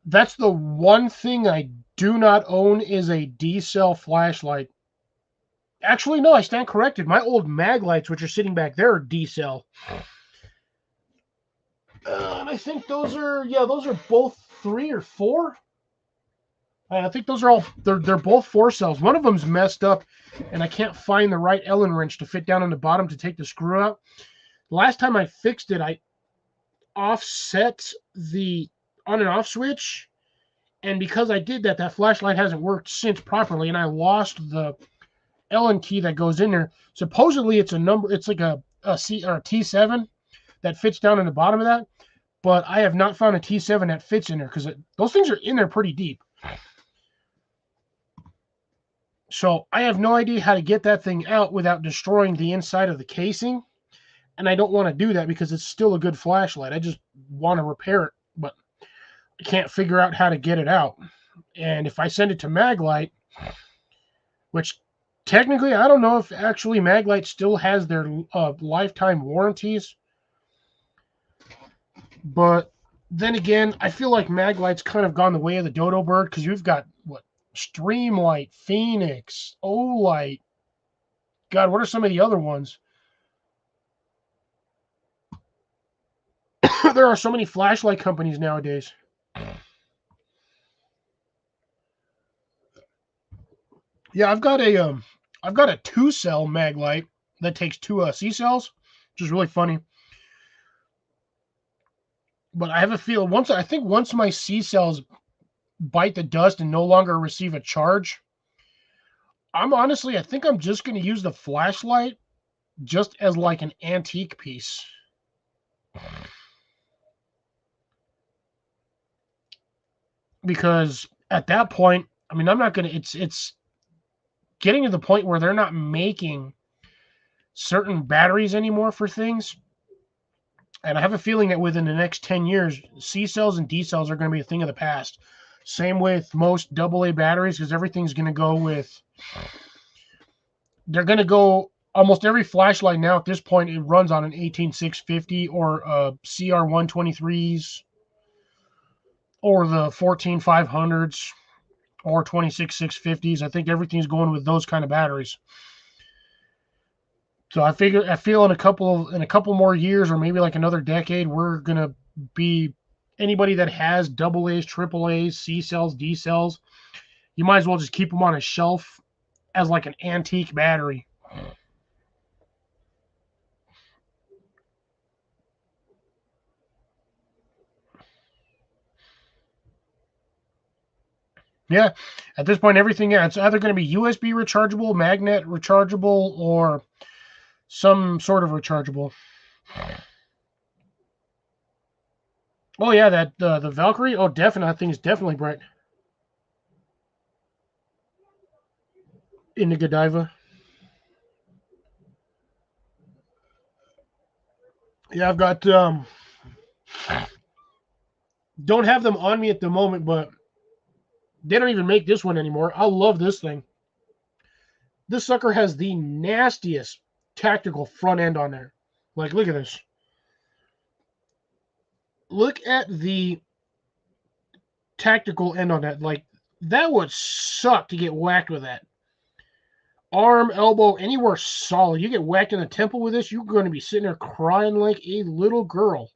That's the one thing I do not own is a D cell flashlight. Actually, no, I stand corrected. My old mag lights, which are sitting back there, are D cell. And I think those are both 3 or 4. I think those are all they're both 4 cells. One of them's messed up, and I can't find the right Allen wrench to fit down on the bottom to take the screw out. Last time I fixed it, I offset the on and off switch, and because I did that, that flashlight hasn't worked since properly, and I lost the Allen key that goes in there. Supposedly, it's a number. It's like a C or a T7 that fits down in the bottom of that, but I have not found a T7 that fits in there because those things are in there pretty deep. So I have no idea how to get that thing out without destroying the inside of the casing. And I don't want to do that because it's still a good flashlight. I just want to repair it, but I can't figure out how to get it out. And if I send it to Maglite, which technically I don't know if actually Maglite still has their lifetime warranties, but then again, I feel like Maglite's kind of gone the way of the dodo bird because you've got what Streamlight, Phoenix, Olight. God, what are some of the other ones? There are so many flashlight companies nowadays. Yeah, I've got a 2 cell Maglite that takes 2 C cells, which is really funny. But I have a feel once my C cells bite the dust and no longer receive a charge, I think I'm just going to use the flashlight just as like an antique piece. Because at that point, I mean, I'm not going to it's getting to the point where they're not making certain batteries anymore for things. And I have a feeling that within the next 10 years, C cells and D cells are going to be a thing of the past. Same with most AA batteries because everything's going to go with. They're going to go. Almost every flashlight now at this point, it runs on an 18650 or CR123s or the 14500s or 26650s. I think everything's going with those kind of batteries. So I feel in a couple more years or maybe like another decade, we're gonna be anybody that has double A's, triple A's, C cells, D cells. You might as well just keep them on a shelf as like an antique battery. Yeah, at this point, everything, yeah, it's either going to be USB rechargeable, magnet rechargeable, or some sort of rechargeable. Oh yeah, that the Valkyrie. Oh, definitely, that thing is definitely bright. In the Godiva. Yeah, I've got don't have them on me at the moment, but they don't even make this one anymore. I love this thing. This sucker has the nastiest tactical front end on there. Like, look at this. Look at the tactical end on that. Like, that would suck to get whacked with that. Arm, elbow, anywhere solid. You get whacked in the temple with this, you're going to be sitting there crying like a little girl.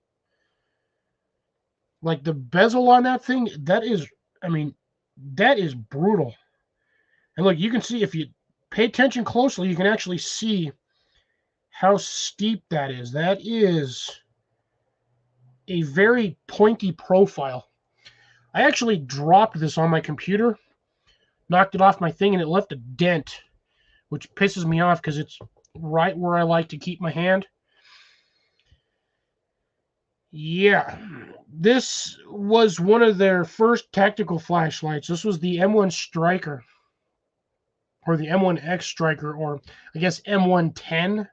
Like, the bezel on that thing, that is, I mean, that is brutal. And look, you can see if you pay attention closely, you can actually see how steep that is. That is a very pointy profile. I actually dropped this on my computer, knocked it off my thing, and it left a dent, which pisses me off because it's right where I like to keep my hand. Yeah, this was one of their first tactical flashlights. This was the M1 Striker, or the M1X Striker, or I guess M110.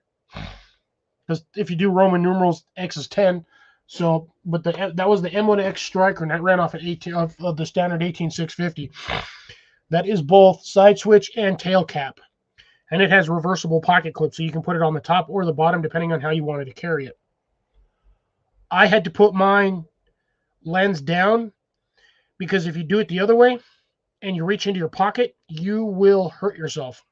Because if you do Roman numerals, X is 10. So, but that was the M1X Striker, and that ran off of the standard 18650. That is both side switch and tail cap, and it has reversible pocket clips, so you can put it on the top or the bottom depending on how you wanted to carry it. I had to put mine lens down because if you do it the other way and you reach into your pocket, you will hurt yourself.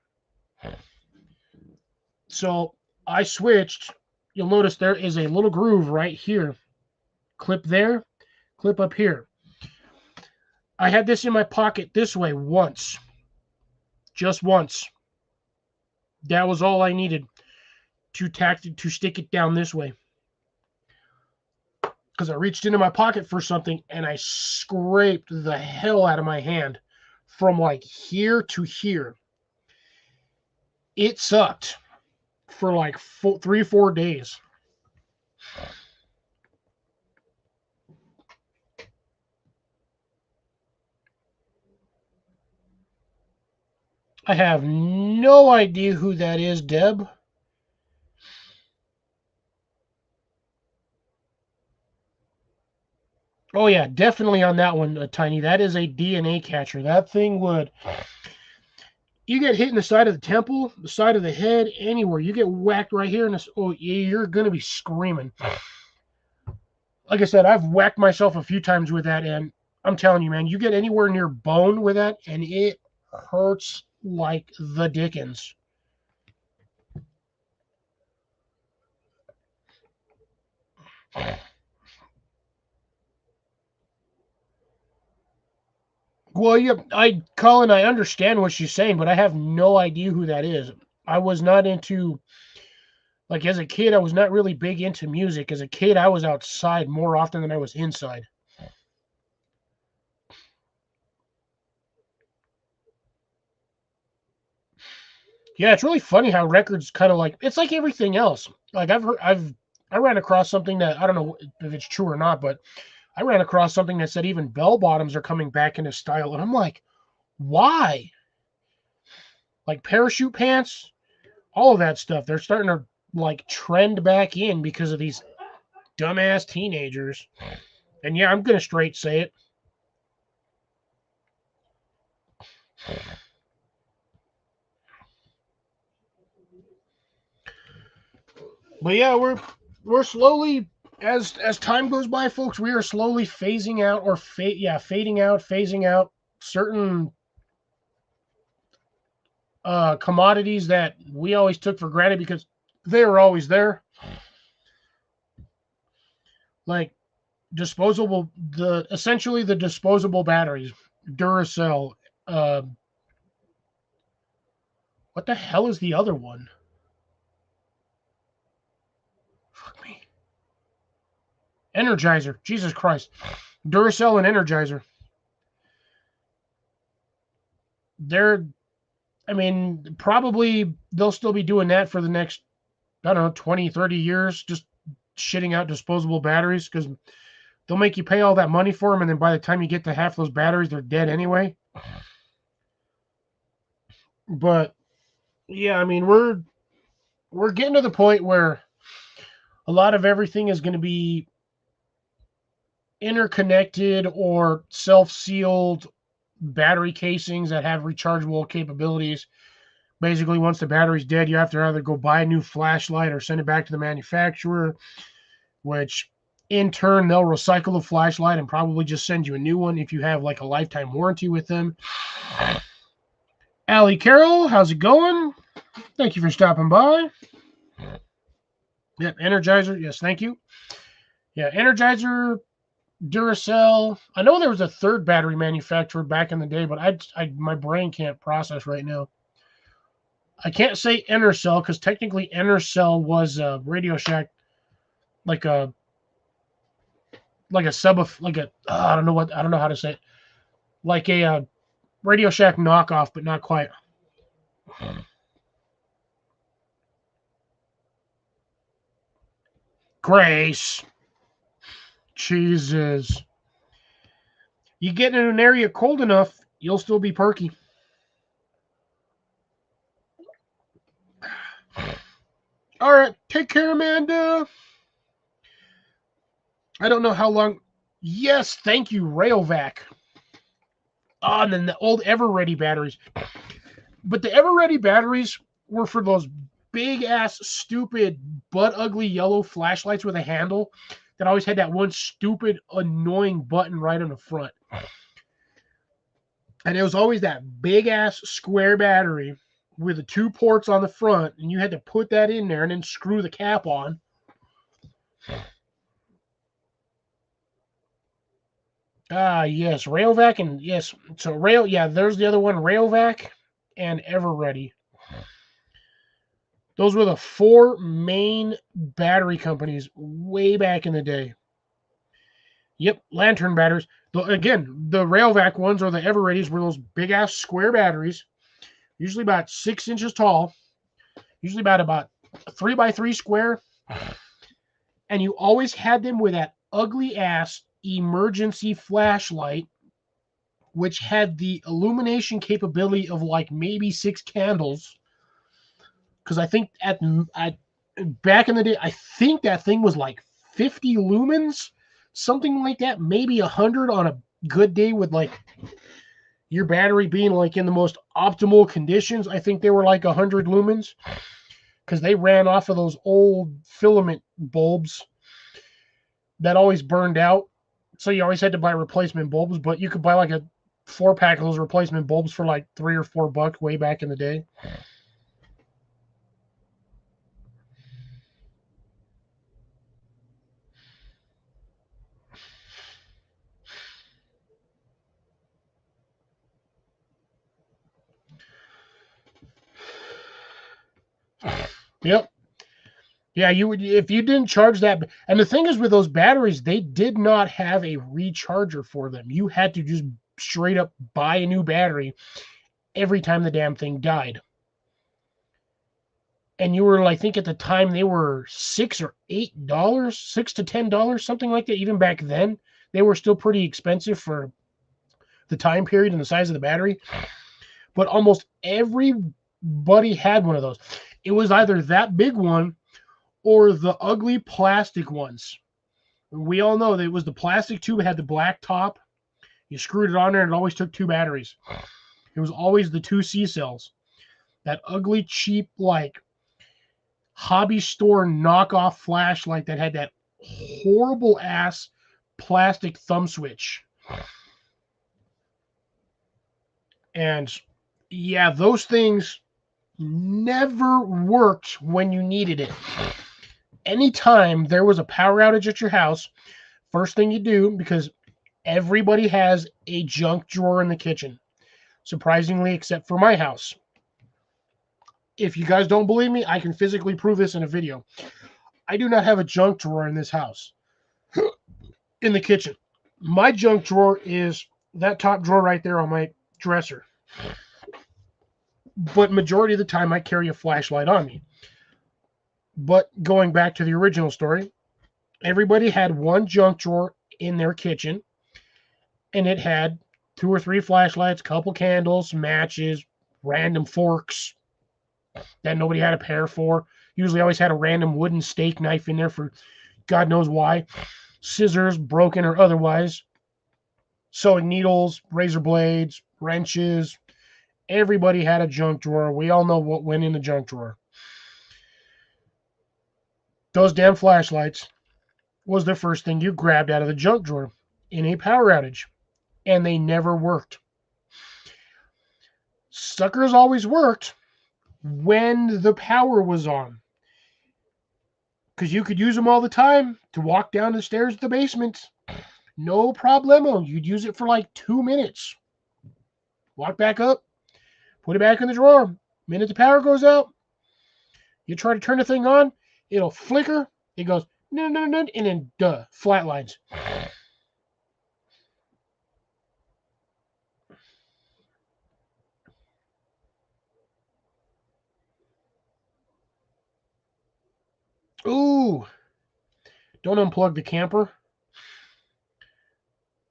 So I switched. You'll notice there is a little groove right here. Clip there, clip up here. I had this in my pocket this way once. Just once. That was all I needed to stick it down this way. Because I reached into my pocket for something and I scraped the hell out of my hand from like here to here. It sucked for like 3-4 days. I have no idea who that is, Deb. Oh yeah, definitely on that one, Tiny. That is a DNA catcher. That thing would. You get hit in the side of the temple, the side of the head, anywhere. You get whacked right here, and oh, you're gonna be screaming. Like I said, I've whacked myself a few times with that, and I'm telling you, man, you get anywhere near bone with that, and it hurts like the dickens. Well, yeah, Colin, I understand what she's saying, but I have no idea who that is. I was not into, like, as a kid, I was not really big into music. As a kid, I was outside more often than I was inside. Yeah, it's really funny how records kind of like it's like everything else. Like I ran across something that I don't know if it's true or not, but I ran across something that said even bell bottoms are coming back into style, and I'm like, why? Like parachute pants, all of that stuff. They're starting to like trend back in because of these dumbass teenagers. And yeah, I'm gonna straight say it. But yeah, we're slowly as time goes by, folks. We are slowly phasing out or fading out, phasing out certain commodities that we always took for granted because they were always there. Like essentially the disposable batteries, Duracell. Uh, what the hell is the other one? Fuck me. Energizer. Jesus Christ. Duracell and Energizer. I mean, probably they'll still be doing that for the next, I don't know, 20, 30 years, just shitting out disposable batteries, because they'll make you pay all that money for them, and then by the time you get to half those batteries, they're dead anyway. But yeah, I mean, we're getting to the point where a lot of everything is going to be interconnected or self-sealed battery casings that have rechargeable capabilities. Basically, once the battery's dead, you have to either go buy a new flashlight or send it back to the manufacturer, which in turn, they'll recycle the flashlight and probably just send you a new one if you have like a lifetime warranty with them. Allie Carroll, how's it going? Thank you for stopping by. Yep, Energizer. Yes, thank you. Yeah, Energizer, Duracell. I know there was a third battery manufacturer back in the day, but my brain can't process right now. I can't say Enercell because technically Enercell was a Radio Shack, like a sub of like a I don't know how to say it, like a Radio Shack knockoff, but not quite. Grace, Jesus, you get in an area cold enough, you'll still be perky. All right, take care, Amanda. I don't know how long. Yes, thank you, Rayovac. Oh, and then the old Everready batteries. But the Everready batteries were for those big ass, stupid, butt ugly yellow flashlights with a handle that always had that one stupid, annoying button right on the front. And it was always that big ass square battery with the 2 ports on the front, and you had to put that in there and then screw the cap on. Yes, Rayovac, and yes, so there's the other one, Rayovac and Everready. Those were the 4 main battery companies way back in the day. Yep, lantern batteries. Again, the Rayovac ones or the Everreadys were those big ass square batteries, usually about 6 inches tall, usually about 3x3 square, and you always had them with that ugly ass emergency flashlight, which had the illumination capability of like maybe 6 candles. Because I think at back in the day, I think that thing was like 50 lumens, something like that, maybe 100 on a good day with like your battery being like in the most optimal conditions. I think they were like 100 lumens because they ran off of those old filament bulbs that always burned out. So you always had to buy replacement bulbs, but you could buy like a 4-pack of those replacement bulbs for like $3 or $4 way back in the day. Yep. Yeah, you would if you didn't charge that. And the thing is with those batteries, they did not have a recharger for them. You had to just straight up buy a new battery every time the damn thing died. And you were, I think at the time they were $6 or $8, $6 to $10, something like that. Even back then, they were still pretty expensive for the time period and the size of the battery. But almost everybody had one of those. It was either that big one or the ugly plastic ones. We all know that it was the plastic tube, it had the black top. You screwed it on there and it always took 2 batteries. It was always the 2 C cells. That ugly, cheap, like hobby store knockoff flashlight that had that horrible ass plastic thumb switch. And yeah, those things never worked when you needed it. Anytime there was a power outage at your house, first thing you do, because everybody has a junk drawer in the kitchen, surprisingly, except for my house. If you guys don't believe me, I can physically prove this in a video. I do not have a junk drawer in this house. In the kitchen. My junk drawer is that top drawer right there on my dresser. but majority of the time I carry a flashlight on me. But going back to the original story, everybody had one junk drawer in their kitchen, and it had 2 or 3 flashlights, couple candles, matches, random forks that nobody had a pair for. Usually always had a random wooden steak knife in there for God knows why. Scissors, broken or otherwise. Sewing needles, razor blades, wrenches. Everybody had a junk drawer. We all know what went in the junk drawer. Those damn flashlights was the first thing you grabbed out of the junk drawer in a power outage. And they never worked. Suckers always worked when the power was on. Because you could use them all the time to walk down the stairs to the basement. No problemo. You'd use it for like 2 minutes. Walk back up. Put it back in the drawer. Minute the power goes out, you try to turn the thing on, it'll flicker. It goes, no, no, no, and then flatlines. Ooh, don't unplug the camper.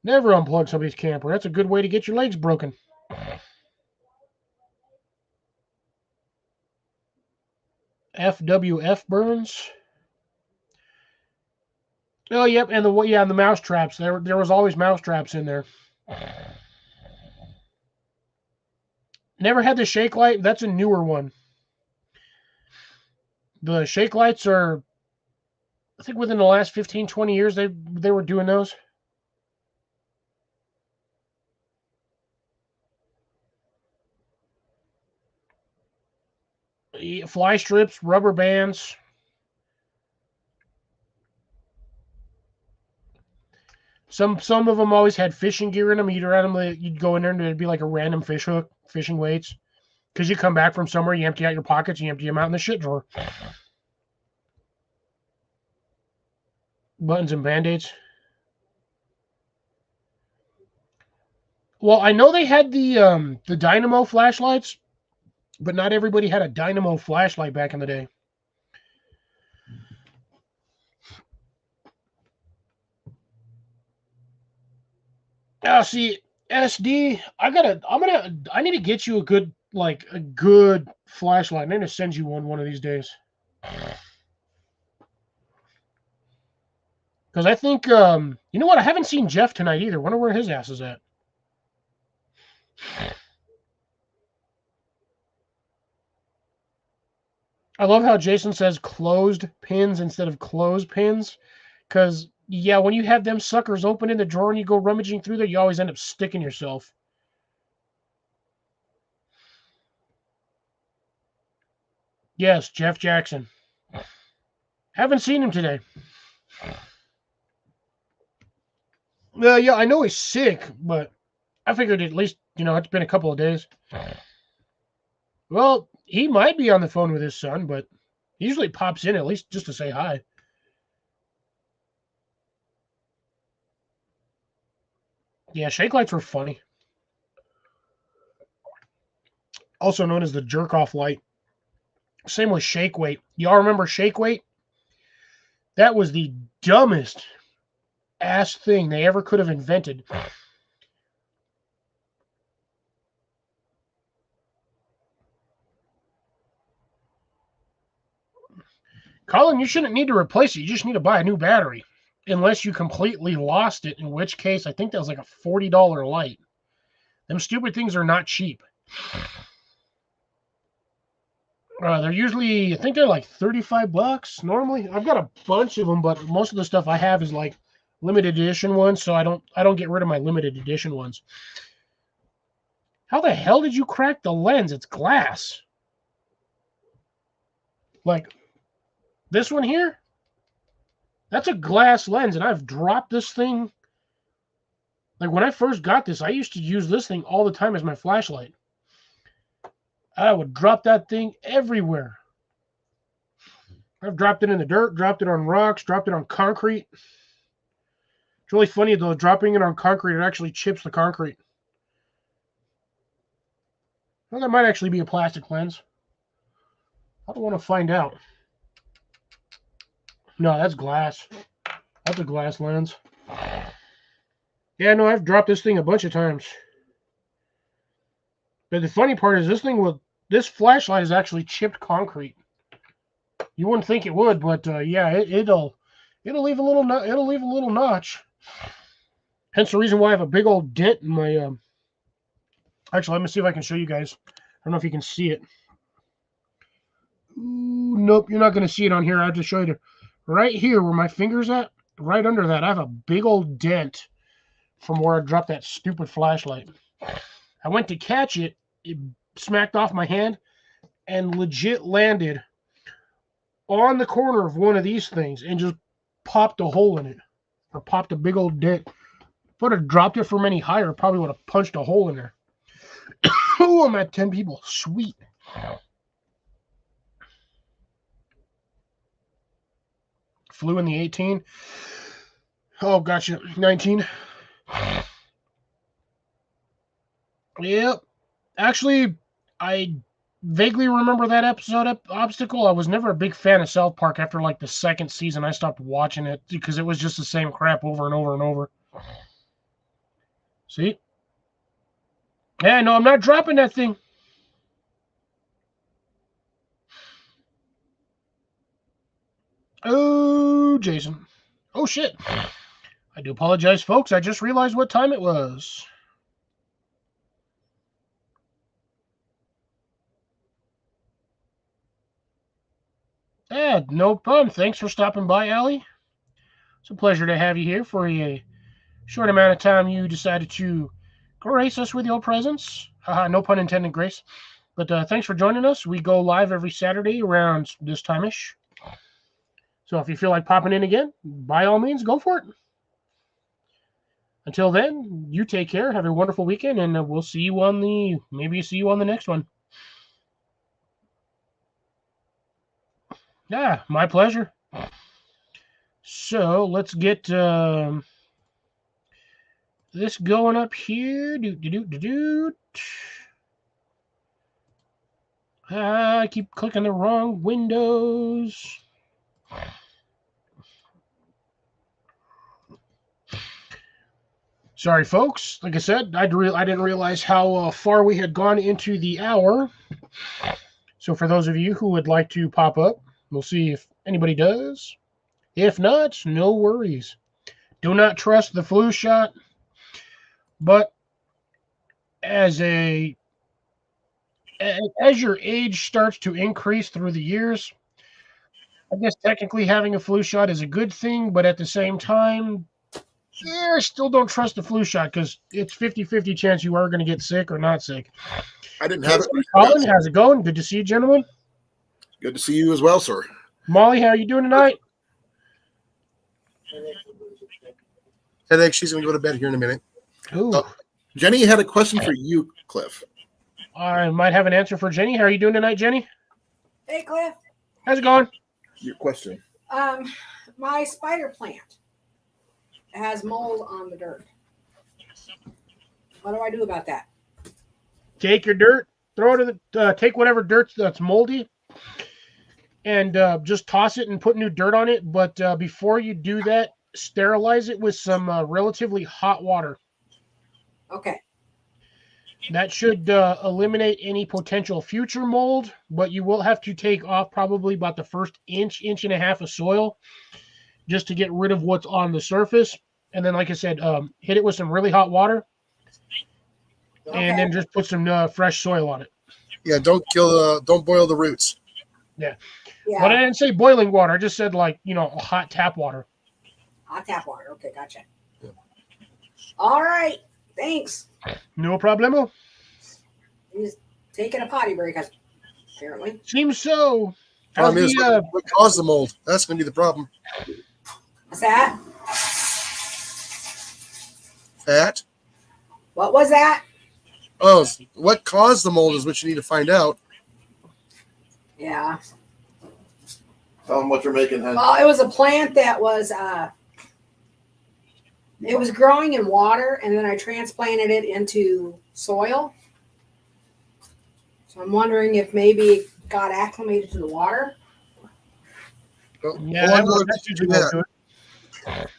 Never unplug somebody's camper. That's a good way to get your legs broken. FWF burns. Oh, yep, and the mouse traps. There was always mouse traps in there. Never had the shake light. That's a newer one. The shake lights are, I think within the last 15, 20 years, they were doing those. Fly strips, rubber bands. Some of them always had fishing gear in them. You'd go in there and it'd be like a random fish hook, fishing weights. Because you come back from somewhere, you empty out your pockets, you empty them out in the shit drawer. Buttons and band-aids. Well, I know they had the dynamo flashlights, but not everybody had a dynamo flashlight back in the day. See, SD, I need to get you a good flashlight. I'm gonna send you one of these days. Because I think, you know what? I haven't seen Jeff tonight either. Wonder where his ass is at. I love how Jason says closed pins instead of closed pins. Because, yeah, when you have them suckers open in the drawer and you go rummaging through there, you always end up sticking yourself. Yes, Jeff Jackson. Haven't seen him today. Yeah, I know he's sick, but I figured at least, it's been a couple of days. Well, he might be on the phone with his son, but he usually pops in at least just to say hi. Yeah, shake lights were funny. Also known as the jerk off light. Same with shake weight. Y'all remember shake weight? That was the dumbest ass thing they ever could have invented. Colin, you shouldn't need to replace it. You just need to buy a new battery. Unless you completely lost it, in which case I think that was like a $40 light. Them stupid things are not cheap. They're usually, I think they're like $35 normally. I've got a bunch of them, but most of the stuff I have is like limited edition ones, so I don't get rid of my limited edition ones. How the hell did you crack the lens? It's glass. Like this one here? That's a glass lens, and I've dropped this thing. Like when I first got this, I used to use this thing all the time as my flashlight. I would drop that thing everywhere. I've dropped it in the dirt, dropped it on rocks, dropped it on concrete. It's really funny though, dropping it on concrete, it actually chips the concrete. Well, that might actually be a plastic lens. I don't want to find out. No, that's glass. That's a glass lens. Yeah, no, I've dropped this thing a bunch of times. But the funny part is this flashlight is actually chipped concrete. You wouldn't think it would, but yeah, it'll leave a little notch. Hence the reason why I have a big old dent in my. Actually, let me see if I can show you guys. I don't know if you can see it. Ooh, nope, you're not going to see it on here. I have to show you right here where my finger's at. Right under that, I have a big old dent from where I dropped that stupid flashlight. I went to catch it. It smacked off my hand and legit landed on the corner of one of these things and just popped a hole in it. Or popped a big old dent. If I would have dropped it from any higher, probably would have punched a hole in there. Oh, I'm at 10 people. Sweet. Flew in the 18. Oh, gotcha. 19. Yep. Actually, I vaguely remember that episode obstacle. I was never a big fan of South Park after like the second season. I stopped watching it because it was just the same crap over and over and over. See? Yeah, no, I'm not dropping that thing. Oh, Jason. Oh, shit. I do apologize, folks. I just realized what time it was. Yeah, no problem. Thanks for stopping by, Allie. It's a pleasure to have you here for a short amount of time. You decided to grace us with your presence. Haha, no pun intended, Grace. But thanks for joining us. We go live every Saturday around this time-ish. So if you feel like popping in again, by all means, go for it. Until then, you take care. Have a wonderful weekend, and we'll see you on the next one. Yeah, my pleasure. So let's get this going up here. I keep clicking the wrong windows. Sorry, folks. Like I said, I didn't realize how far we had gone into the hour. So for those of you who would like to pop up, we'll see if anybody does. If not, no worries. Do not trust the flu shot. But as your age starts to increase through the years, I guess technically having a flu shot is a good thing, but at the same time, yeah, I still don't trust the flu shot because it's 50-50 chance you are going to get sick or not sick. I didn't have it. Colin, how's it going? Good to see you, gentlemen. Good to see you as well, sir. Molly, how are you doing tonight? I think she's going to go to bed here in a minute. Jenny had a question for you, Cliff. I might have an answer for Jenny. How are you doing tonight, Jenny? Hey, Cliff. How's it going? Your question. My spider plant has mold on the dirt. What do I do about that? Take your dirt, throw it in take whatever dirt that's moldy, and just toss it and put new dirt on it. But before you do that, sterilize it with some relatively hot water. Okay. That should eliminate any potential future mold, but you will have to take off probably about the first inch and a half of soil just to get rid of what's on the surface. And then, like I said, hit it with some really hot water, and then just put some fresh soil on it. Yeah, don't boil the roots. Yeah. But I didn't say boiling water. I just said hot tap water. Hot tap water. Okay, gotcha. Yeah. All right. Thanks. No problemo. He's taking a potty break, apparently. Seems so. What caused the mold? That's going to be the problem. What's that? Fat? What was that? Oh, what caused the mold is what you need to find out. Yeah. Tell them what you're making, Hen. Well, it was a plant that was it was growing in water, and then I transplanted it into soil. So I'm wondering if maybe it got acclimated to the water. Yeah, How long ago that's did you usually do what that? do it.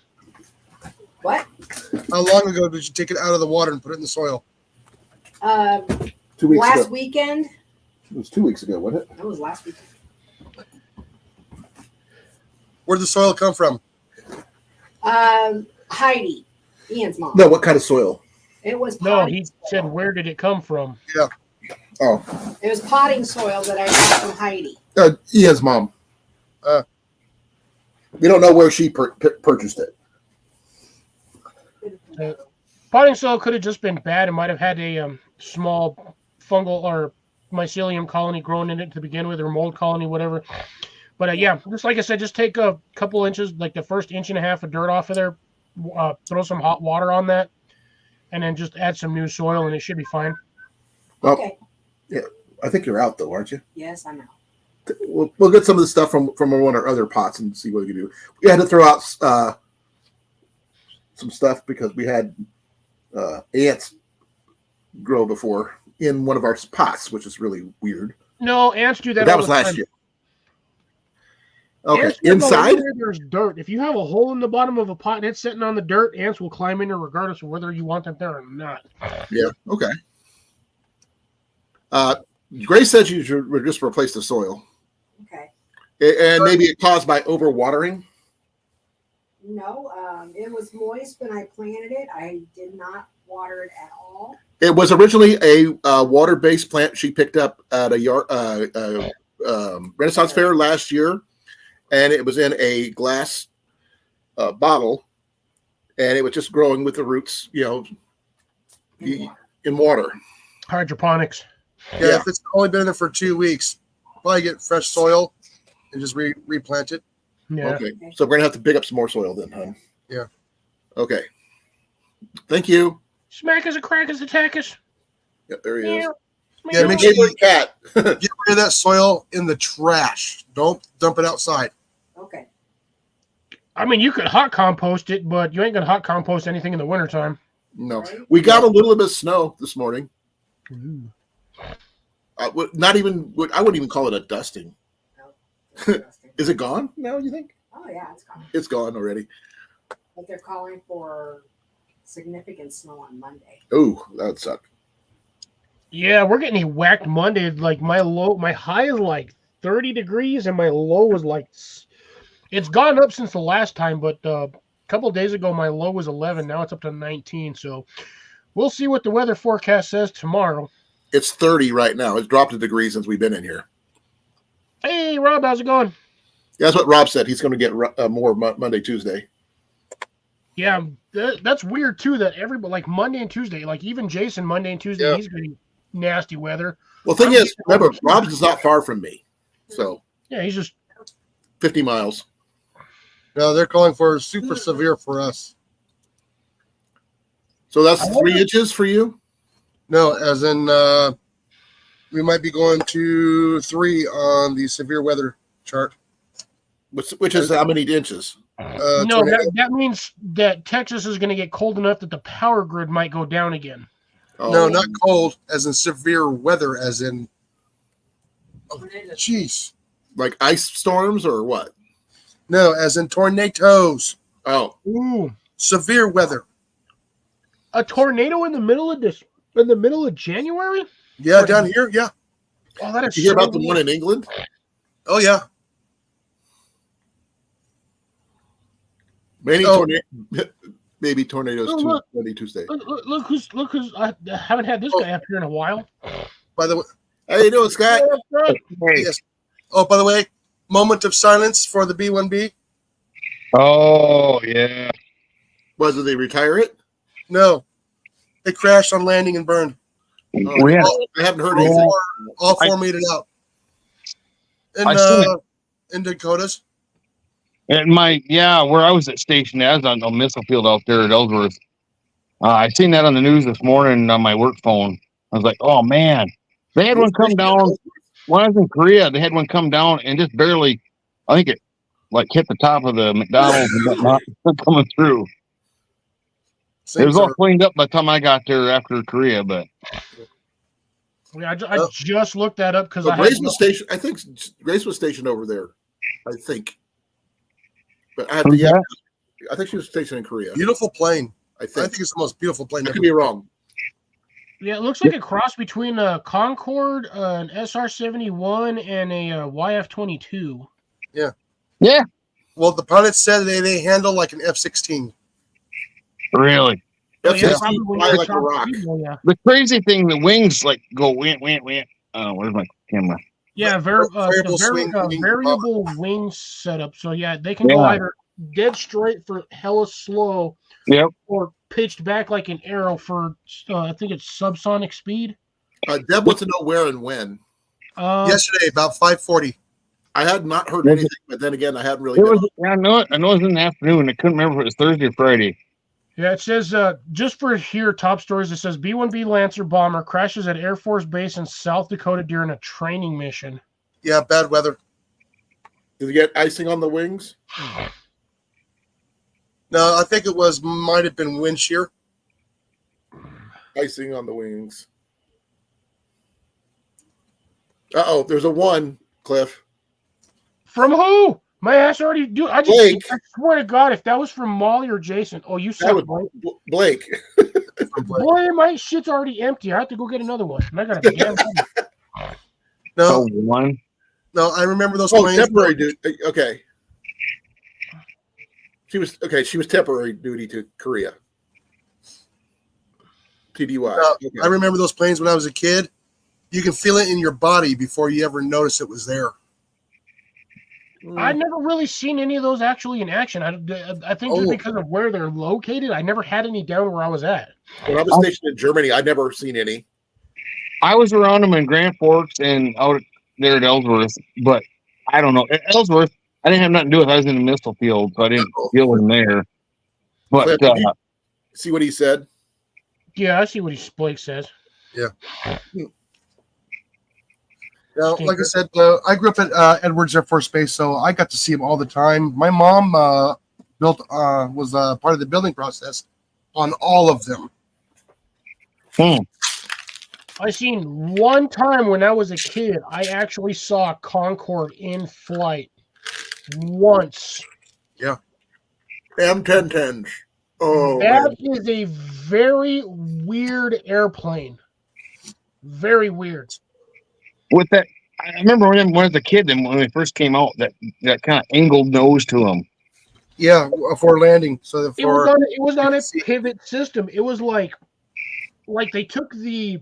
What? How long ago did you take it out of the water and put it in the soil? 2 weeks Last ago. weekend. It was 2 weeks ago, wasn't it? That was last weekend. Where'd the soil come from? Heidi, Ian's mom. No, what kind of soil? It was No, potting he soil. said, where did it come from? Oh, It was potting soil that I got from Heidi. Ian's mom. We don't know where she purchased it. Potting soil could have just been bad. It might have had a small fungal or mycelium colony growing in it to begin with, or mold colony, whatever. But yeah, just like I said, just take a couple inches, like the first inch and a half of dirt off of there, throw some hot water on that, and then just add some new soil, and it should be fine. Well, Okay. I think you're out though, aren't you? Yes, I know. We'll get some of the stuff from one of our other pots and see what we can do. We had to throw out some stuff because we had ants grow before in one of our pots, which is really weird. No, ants do that. But that all was the last time. year. Okay, Ants live inside. where there's dirt. If you have a hole in the bottom of a pot and it's sitting on the dirt, ants will climb in there regardless of whether you want them there or not. Yeah. Okay. Grace says you should just replace the soil, Okay. and maybe it caused by overwatering. No, it was moist when I planted it. I did not water it at all. It was originally a water-based plant she picked up at a yard Renaissance Fair last year, and it was in a glass bottle, and it was just growing with the roots, in water. Hydroponics. Yeah, if it's only been in there for 2 weeks, probably get fresh soil and just replant it. Yeah. Okay, so we're gonna have to pick up some more soil then, huh? Yeah. Okay. Thank you. Smack us a crack as attack us. Yep, there he is. Yeah, make sure Neighbor's cat. Get rid of that soil in the trash. Don't dump it outside. Okay. I mean, you could hot compost it, but you ain't gonna hot compost anything in the wintertime. No, Right? we got a little bit of snow this morning. Not even. I wouldn't even call it a dusting. Disgusting. Is it gone now? You think Oh yeah, it's gone. it's gone already? But they're calling for significant snow on Monday. Oh, that would suck. Yeah, we're getting whacked Monday. Like my high is like 30 degrees, and my low was like, it's gone up since the last time, but a couple of days ago my low was 11. Now it's up to 19. So we'll see what the weather forecast says tomorrow. It's 30 right now. It's dropped a degree since we've been in here. Hey, Rob, how's it going? That's what Rob said. He's going to get more Monday, Tuesday. Yeah, that's weird too. That everybody like Monday and Tuesday, like even Jason Monday and Tuesday, he's getting nasty weather. Well, thing is, remember, Rob's is not far from me, so Yeah, he's just 50 miles. No, they're calling for super severe for us. So that's 3 inches for you. No, as in we might be going to 3 on the severe weather chart. Which is how many inches? no. tornado. That means that Texas is going to get cold enough that the power grid might go down again. Oh, No, not cold, as in severe weather, as in. Oh, jeez. like ice storms or what? No, as in tornadoes. Oh, Ooh, Severe weather. a tornado in the middle of January? Yeah, down here. Yeah. Oh, that is. did you hear so about the weird. one in England? Oh, yeah. Maybe Oh. maybe tornadoes Oh, look. Monday, Tuesday. Look who's I haven't had this guy up here in a while. By the way, How you doing, Scott? yes. Oh, by the way, moment of silence for the B1B. Oh, yeah. Did they retire it? No, it crashed on landing and burned. Oh, We had, I haven't heard All anything. four, all four made it out. I seen In Dakotas. and where I was at station, I was on the missile field out there at Ellsworth. I seen that on the news this morning on my work phone. I was like, oh, man. They had one come down. When I was in Korea, they had one come down and just barely, I think it like hit the top of the McDonald's and whatnot coming through. It was all cleaned up by the time I got there after Korea, but Yeah, I just looked that up because So I Grace was stationed. I think Grace was stationed over there. I think, but I have to. Who's Yeah, that? I think she was stationed in Korea. Beautiful plane. I I think. think it's the most beautiful plane I ever. could be wrong. Yeah, it looks like a cross between a Concorde, an SR-71, and a YF-22. Yeah. Yeah, Well, the pilots said they handle like an F-16. really. Oh, yeah, F-16 probably when fly you're like a top rock. speed, well, yeah. The crazy thing, the wings like go went. Where's my camera? Yeah, Variable swing wing variable wing setup. So yeah, they can go Yeah. either dead straight for hella slow, Yep. or pitched back like an arrow for I think it's subsonic speed. Deb wants to know where and when. Yesterday, about 5:40. I had not heard Was anything, but then again, I hadn't really. It Been was. I know it. I know it was in the afternoon. I couldn't remember if it was Thursday or Friday. Yeah, it says just for here top stories. It says B-1B Lancer bomber crashes at Air Force Base in South Dakota during a training mission. Yeah, bad weather. Did you get icing on the wings? No, I think it might have been wind shear. Icing on the wings. Oh, there's a one, Cliff. From who? My ass already do. I Blake. swear to God, if that was from Molly or Jason. Oh, you That said was Blake. Blake. Boy, my shit's already empty. I have to go get another one. And I got a damn. No, Oh, one. no, I remember those Oh, planes. temporary duty. Okay. She was temporary duty to Korea. TDY. No, Okay. I remember those planes when I was a kid. You can feel it in your body before you ever notice it was there. I've never really seen any of those actually in action. I think just Oh. because of where they're located, I never had any down where I was at. When I was stationed in Germany, I'd never seen any. I was around them in Grand Forks and out there at Ellsworth, but I don't know. At Ellsworth, I didn't have nothing to do with it. I was in the missile field, so I didn't deal with them there. But Cliff, did you see what he said? Yeah, I see what Blake says. Now, like I said, I grew up at Edwards Air Force Base, so I got to see them all the time. My mom was part of the building process on all of them. I seen one time when I was a kid, I actually saw a Concorde in flight once. M1010s. Oh, That man. is a very weird airplane. Very weird. with that, I remember when I was a kid, then when they first came out, that kind of angled nose to them. Yeah, for landing. So It was on a see. pivot system. It was like they took the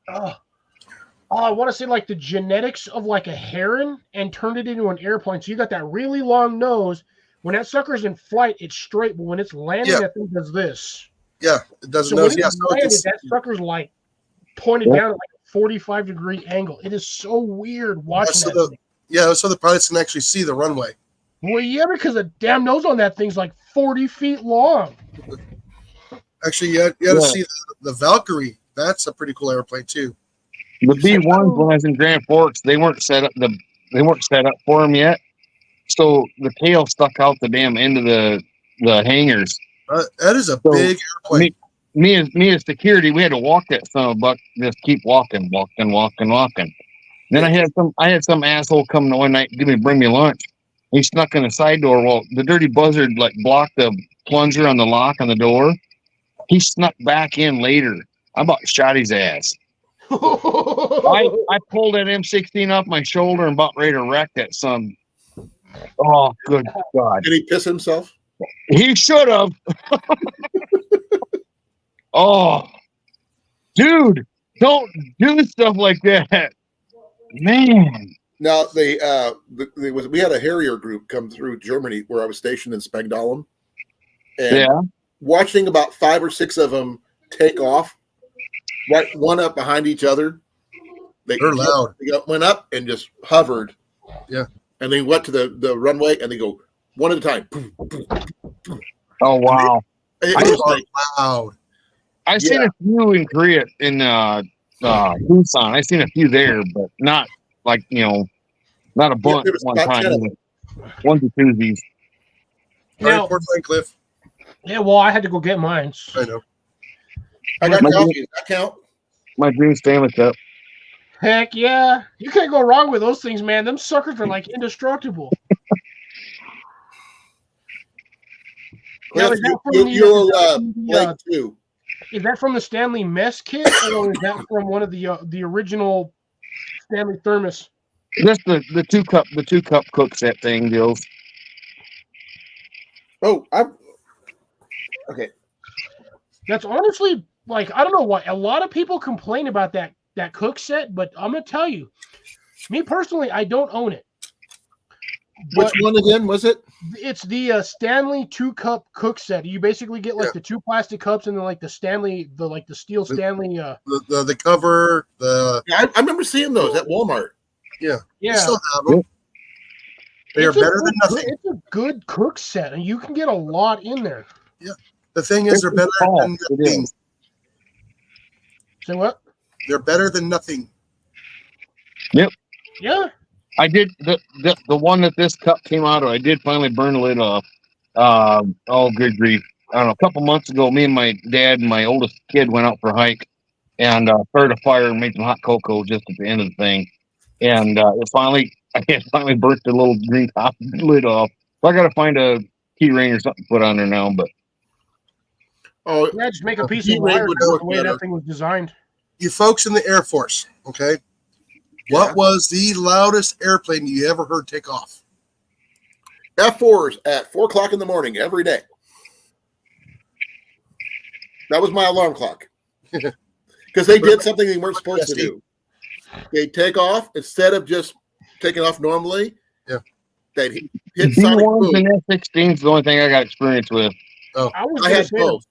I want to say like the genetics of like a heron and turned it into an airplane. So you got that really long nose. When that sucker's in flight, it's straight, but when it's landing, Yeah. that thing does this. Yeah, it doesn't So know. when Yeah, it's so it landed, can, that sucker's like pointed down at like a 45-degree angle. It is so weird watching so that thing. so the pilots can actually see the runway. Well, yeah, because the damn nose on that thing's like 40 feet long. Actually, you got to Yeah. see the Valkyrie. That's a pretty cool airplane too. The B1s when I was in Grand Forks, they weren't set up for them yet. So the tail stuck out the damn end of the hangars. That is a So, big airplane. Me as security, we had to walk that son of a buck, just keep walking. Then I had some asshole come one night and bring me lunch. He snuck in the side door. Well, the dirty buzzard like blocked the plunger on the lock on the door. He snuck back in later. I about shot his ass. I pulled that M16 off my shoulder and about ready to wreck that son. Oh, good God. Did he piss himself? He should have. Oh, dude, don't do stuff like that. Man. Now we had a Harrier group come through Germany where I was stationed in Spangdahlem, and Yeah. watching about 5 or 6 of them take off, right one up behind each other. They're loud. They went up and just hovered. Yeah. And they went to the runway and they go one at a time. Oh, wow. It They was are like, loud. I've seen a few in Korea in Busan. I've seen a few there, but not like, not a bunch there at was one about 10 time. of them. Ones and twosies. All right, Now, Port Cliff. yeah, well, I had to go get mine. I know. I got coffee. Does that count? my dream Stanley Cup. Heck yeah. You can't go wrong with those things, man. Them suckers are like indestructible. Now, is that from You'll the, Blake too. is that from the Stanley Mess kit, or is that from one of the original Stanley Thermos? Just the two cup cook set thing deals. Oh, okay. That's honestly, like, I don't know why. A lot of people complain about that cook set, but I'm going to tell you, me personally, I don't own it. Which one again was it? It's the Stanley 2-cup cook set. You basically get like the 2 plastic cups and then like the Stanley, the steel Stanley. The cover, I remember seeing those at Walmart. Yeah. Yeah. You still have them. They are better than nothing. It's a good cook set, and you can get a lot in there. Yeah. The thing is, they're better than nothing. Say what? They're better than nothing. Yep. Yeah. I did the one that this cup came out of. I did finally burn the lid off. Oh, good grief! I don't know. A couple months ago, me and my dad and my oldest kid went out for a hike and started a fire and made some hot cocoa just at the end of the thing. And I finally burnt the little green top lid off. So I got to find a key ring or something to put on there now. But yeah, just make a piece of wire the way that thing was designed. You folks in the Air Force, okay? Yeah. What was the loudest airplane you ever heard take off? F4s at 4 o'clock in the morning every day. That was my alarm clock. Because they did something they weren't supposed to do. They take off instead of just taking off normally. Yeah. They'd hit sonic boom. And F-16 is the only thing I got experience with. Oh, I had both.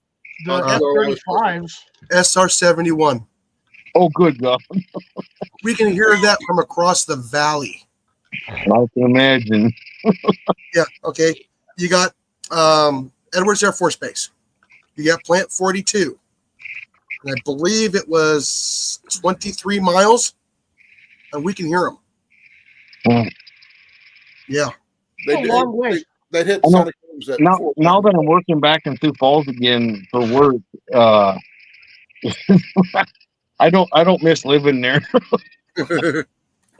The F-35s. SR-71. Oh, good God. We can hear that from across the valley. I can imagine. Yeah, okay. You got Edwards Air Force Base. You got Plant 42. And I believe it was 23 miles, and we can hear them. Mm. Yeah. They did. Long way. They hit sonic booms at now that I'm working back in Sioux Falls again for work, I don't miss living there.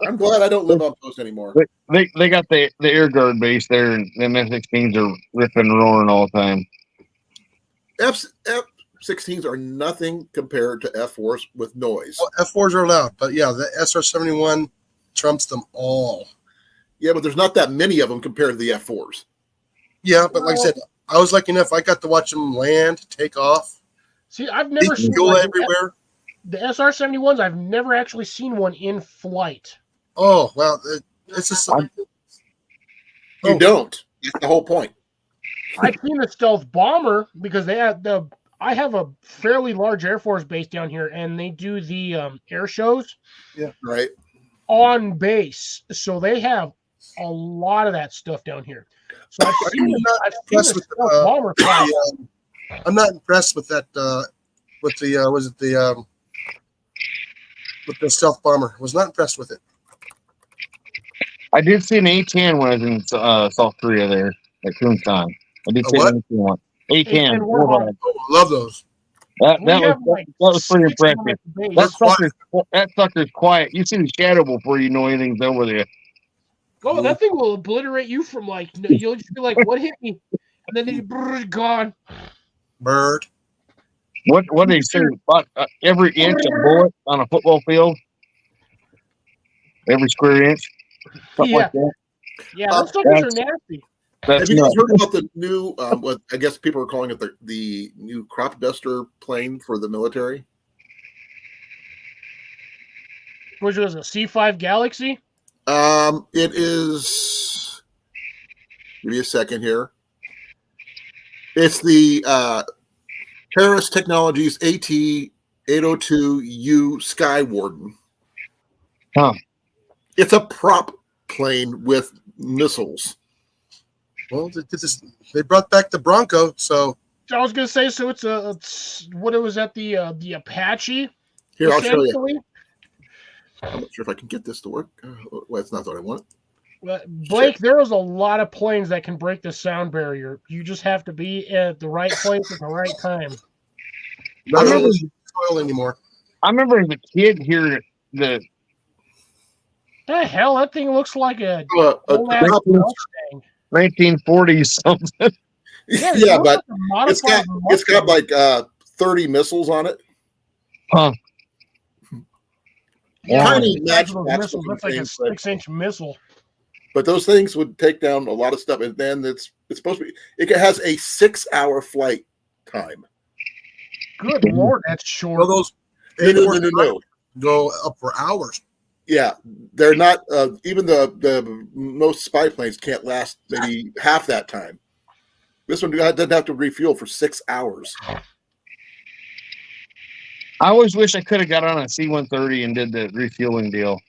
I'm glad I don't live on post anymore. They got the air guard base there, and them F-16s are ripping and roaring all the time. F-16s are nothing compared to F-4s with noise. Well, F-4s are loud, but yeah, the SR-71 trumps them all. Yeah, but there's not that many of them compared to the F-4s. Yeah, but like I said, I was lucky enough. I got to watch them land, take off. See, I've never seen go everywhere. The SR-71s. I've never actually seen one in flight. Oh well, it's just you don't. That's the whole point. I've seen the stealth bomber because they had I have a fairly large Air Force base down here, and they do the air shows. Yeah, right. On base, so they have a lot of that stuff down here. So I've seen the stealth bomber fly. I'm not impressed with that. With the stealth bomber. Was not impressed with it. I did see an A-10 when I was in South Korea there at Kunsan. I did see an A-10. A-10. Oh, I love those. That was pretty impressive. That sucker's quiet. You see the shadow before you know anything's over there. Oh, that thing will obliterate you from you'll just be like, what hit me? And then it's gone. Bird. What do they say? About every inch a bullet on a football field? Every square inch? Something like that. Yeah, those suckers are nasty. Have you guys heard about the new, what I guess people are calling it the new crop duster plane for the military? Which was a C-5 Galaxy? It is, give me a second here. It's the Harris Technologies AT-802U Skywarden. Huh. It's a prop plane with missiles. Well, they brought back the Bronco, so I was gonna say, so it's what it was at the Apache. Here, I'll show you. I'm not sure if I can get this to work. Well, it's not what I want. Blake, there was a lot of planes that can break the sound barrier. You just have to be at the right place at the right time. not in soil anymore. I remember as a kid here the hell, that thing looks like a old ass prop- Mustang. 1940s something. Yeah, yeah, it looks but like a it's got modified like Mustang. 30 missiles on it. Huh. Yeah, Tiny the size of those matchbox missiles, looking that's like a things, but- 6-inch missile. But those things would take down a lot of stuff, and then it's supposed to be. It has a 6-hour flight time. Good lord, that's short. Well, those No. go up for hours. Yeah, they're not. Even the most spy planes can't last maybe half that time. This one doesn't have to refuel for 6 hours. I always wish I could have got on a C-130 and did the refueling deal.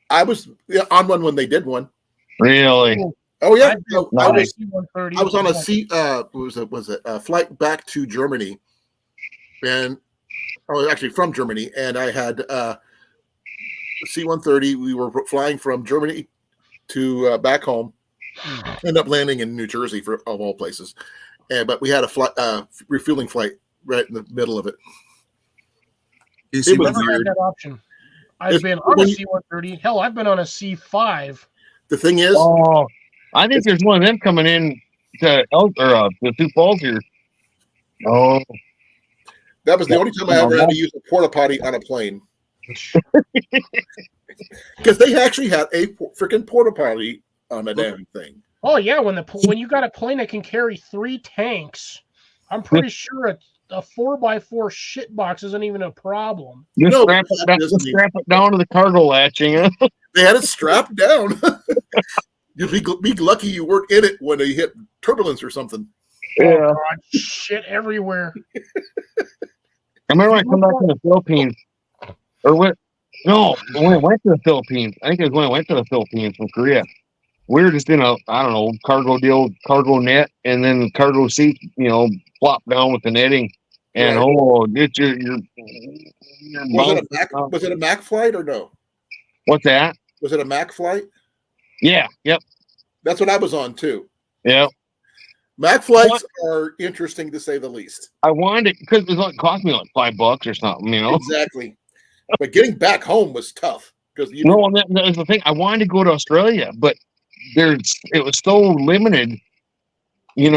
I was on one when they did one. Really? Oh yeah, I was on a flight back to Germany, and I was actually from Germany, and I had C-130. We were flying from Germany to back home. Ended up landing in New Jersey of all places, but we had a refueling flight right in the middle of it. You It see, was never had weird. that option. I've been on a C-130. Hell, I've been on a C-5. The thing is, Oh, I think there's one of them coming in to the Sioux Falls here. Oh, that was the only time I ever had to use a porta potty on a plane. Because they actually had a freaking porta potty on the damn thing. Oh yeah, when you got a plane that can carry 3 tanks, I'm pretty sure a 4x4 shit box isn't even a problem. just No, strap it down to the cargo latching. They had it strapped down. You'd be lucky you weren't in it when they hit turbulence or something. Oh, Yeah. God, shit everywhere. I remember when I come back from the Philippines, or what? No, when I went to the Philippines, I think it was when I went to the Philippines from Korea. We were just in a, I don't know, cargo deal, cargo net, and then the cargo seat, plop down with the netting, and Right. it's your Was it a Mac flight or no? What's that? Was it a Mac flight? Yeah, yep, That's what I was on too. yep. Mac flights are interesting to say the least. I wanted it because it cost me like $5 or something, Exactly. But getting back home was tough because No, and that was the thing. I wanted to go to Australia, but it was so limited. You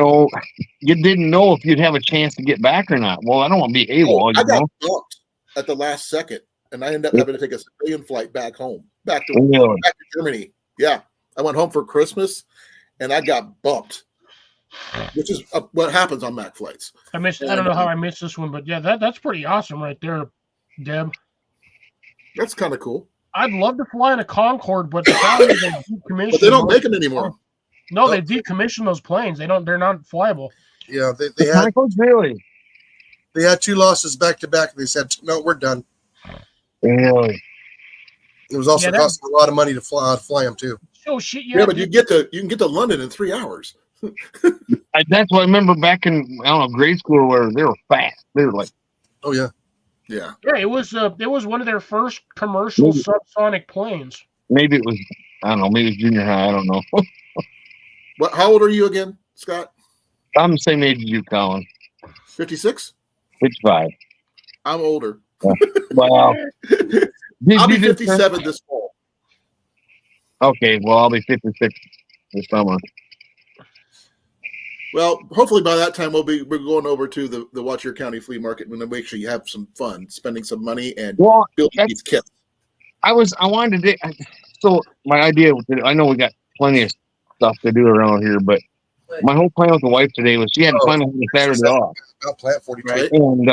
didn't know if you'd have a chance to get back or not. Well, I don't want to be AWOL. I got bumped at the last second, and I ended up having to take a civilian flight back home, back to Germany. Yeah, I went home for Christmas, and I got bumped, which is what happens on Mac flights. I don't know how I missed this one, but yeah, that's pretty awesome right there, Deb. That's kind of cool. I'd love to fly in a Concorde, but the problem is they decommissioned. But they don't make them anymore. No, they decommissioned those planes. They're not flyable. Yeah, they had Really? they had 2 losses back to back. They said, "No, we're done." Really? It was also costing a lot of money to fly them too. Oh shit! Yeah, but you can get to London in 3 hours. That's what I remember back in, I don't know, grade school where they were fast. They were like, Oh yeah, Yeah. Yeah, it was one of their first commercial subsonic planes. maybe it was, I don't know, maybe it's junior high. I don't know. How old are you again, Scott? I'm the same age as you, Colin. 56? 55. I'm older. Wow. I'll be 57 this fall. Okay, well, I'll be 56 this summer. Well, hopefully by that time we're going over to the Watch Your County Flea Market and then make sure you have some fun, spending some money and building these kits. I wanted to so my idea was I know we got plenty of stuff to do around here, but my whole plan with the wife today was she had to find a Saturday off. about Plant 42. Right? And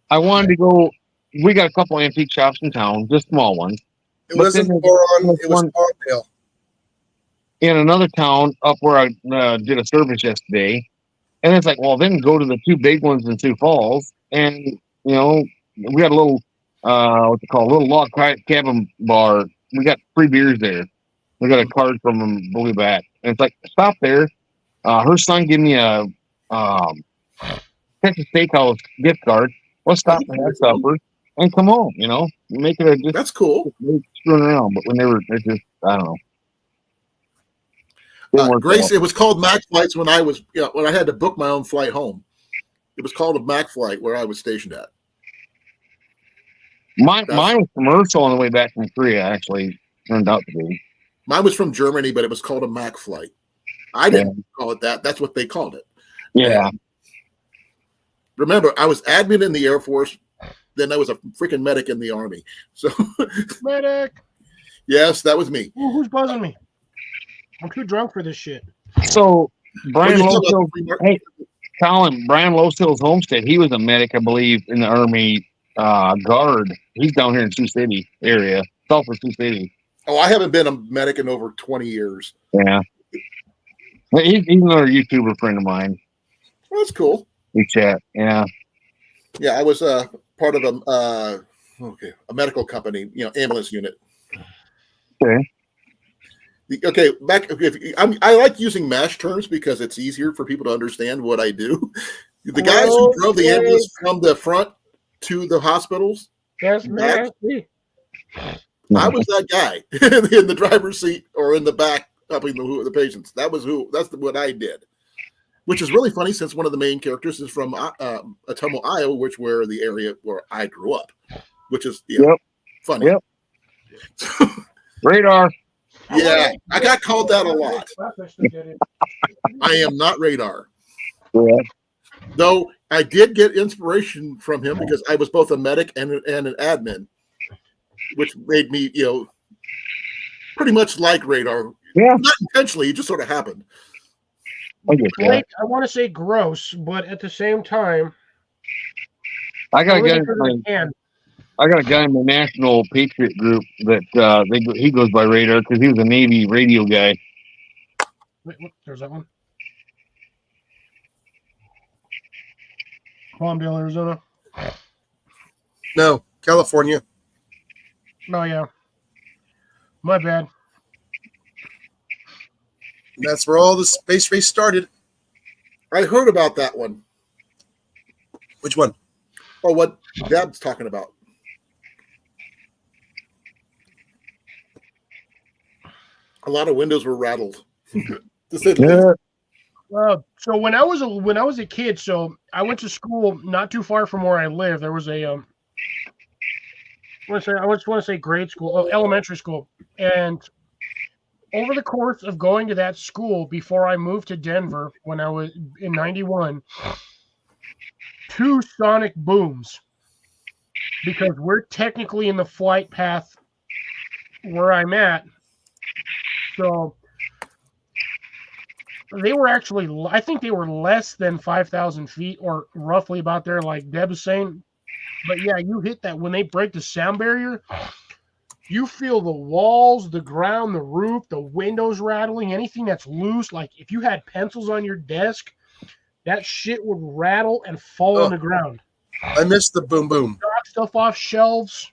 I wanted to go. We got a couple antique shops in town, just small ones. It wasn't Boron, it was Palmdale. In another town up where I did a service yesterday, and it's like, well, then go to the 2 big ones in Sioux Falls, and we got a little what they call a little log cabin bar. We got free beers there. We got a card from them, we'll be back, and it's like, stop there. Her son gave me a Texas Steakhouse gift card. Let's stop and have supper and come home. Make it just That's cool. screwing around, but it's just, I don't know. Grace, it was called Mac Flights when I had to book my own flight home. It was called a Mac Flight where I was stationed at. Mine was commercial on the way back from Korea. Actually, turned out to be. Mine was from Germany, but it was called a Mac flight. I didn't call it that. That's what they called it. Yeah. And remember, I was admin in the Air Force. Then I was a freaking medic in the Army. So, Medic. yes, that was me. Ooh, who's buzzing me? I'm too drunk for this shit. So Brian Well, you Lowe's, still got- hey, Colin, Brian Lowhill's homestead. He was a medic, I believe, in the Army Guard. He's down here in Sioux City area, south of Sioux City. Oh, I haven't been a medic in over 20 years. Yeah. He's another YouTuber friend of mine. Well, that's cool. We chat. Yeah. Yeah, I was part of a medical company, ambulance unit. Okay. Okay, I like using MASH terms because it's easier for people to understand what I do. The guys who drove the ambulance from the front to the hospitals, That's nasty. I was that guy in the driver's seat or in the back helping the patients. That's what I did, which is really funny since one of the main characters is from Atomo, Iowa, where the area where I grew up, which is funny. Yep. Radar. Yeah, I got called that a lot. I am not Radar. Yeah. Though I did get inspiration from him because I was both a medic and an admin, which made me, pretty much like Radar. Yeah. Not intentionally, it just sort of happened. I get that. Like, I want to say gross, but at the same time, I got a guy. and I got a guy in the National Patriot Group that he goes by Radar because he was a Navy radio guy. wait, there's that one. Palmdale, Arizona. No, California. Oh yeah, my bad. That's where all the space race started. I heard about that one. Which one? Oh, what Deb's talking about. A lot of windows were rattled. To say the least. So when I was a kid, so I went to school not too far from where I live. There was a I just want to say grade school, elementary school, and over the course of going to that school before I moved to Denver when I was in '91, 2 sonic booms, because we're technically in the flight path where I'm at. So they were actually, I think they were less than 5,000 feet or roughly about there, like Deb was saying. But yeah, you hit that when they break the sound barrier, you feel the walls, the ground, the roof, the windows rattling, anything that's loose. Like if you had pencils on your desk, that shit would rattle and fall on the ground. I missed the boom boom. Knock stuff off shelves.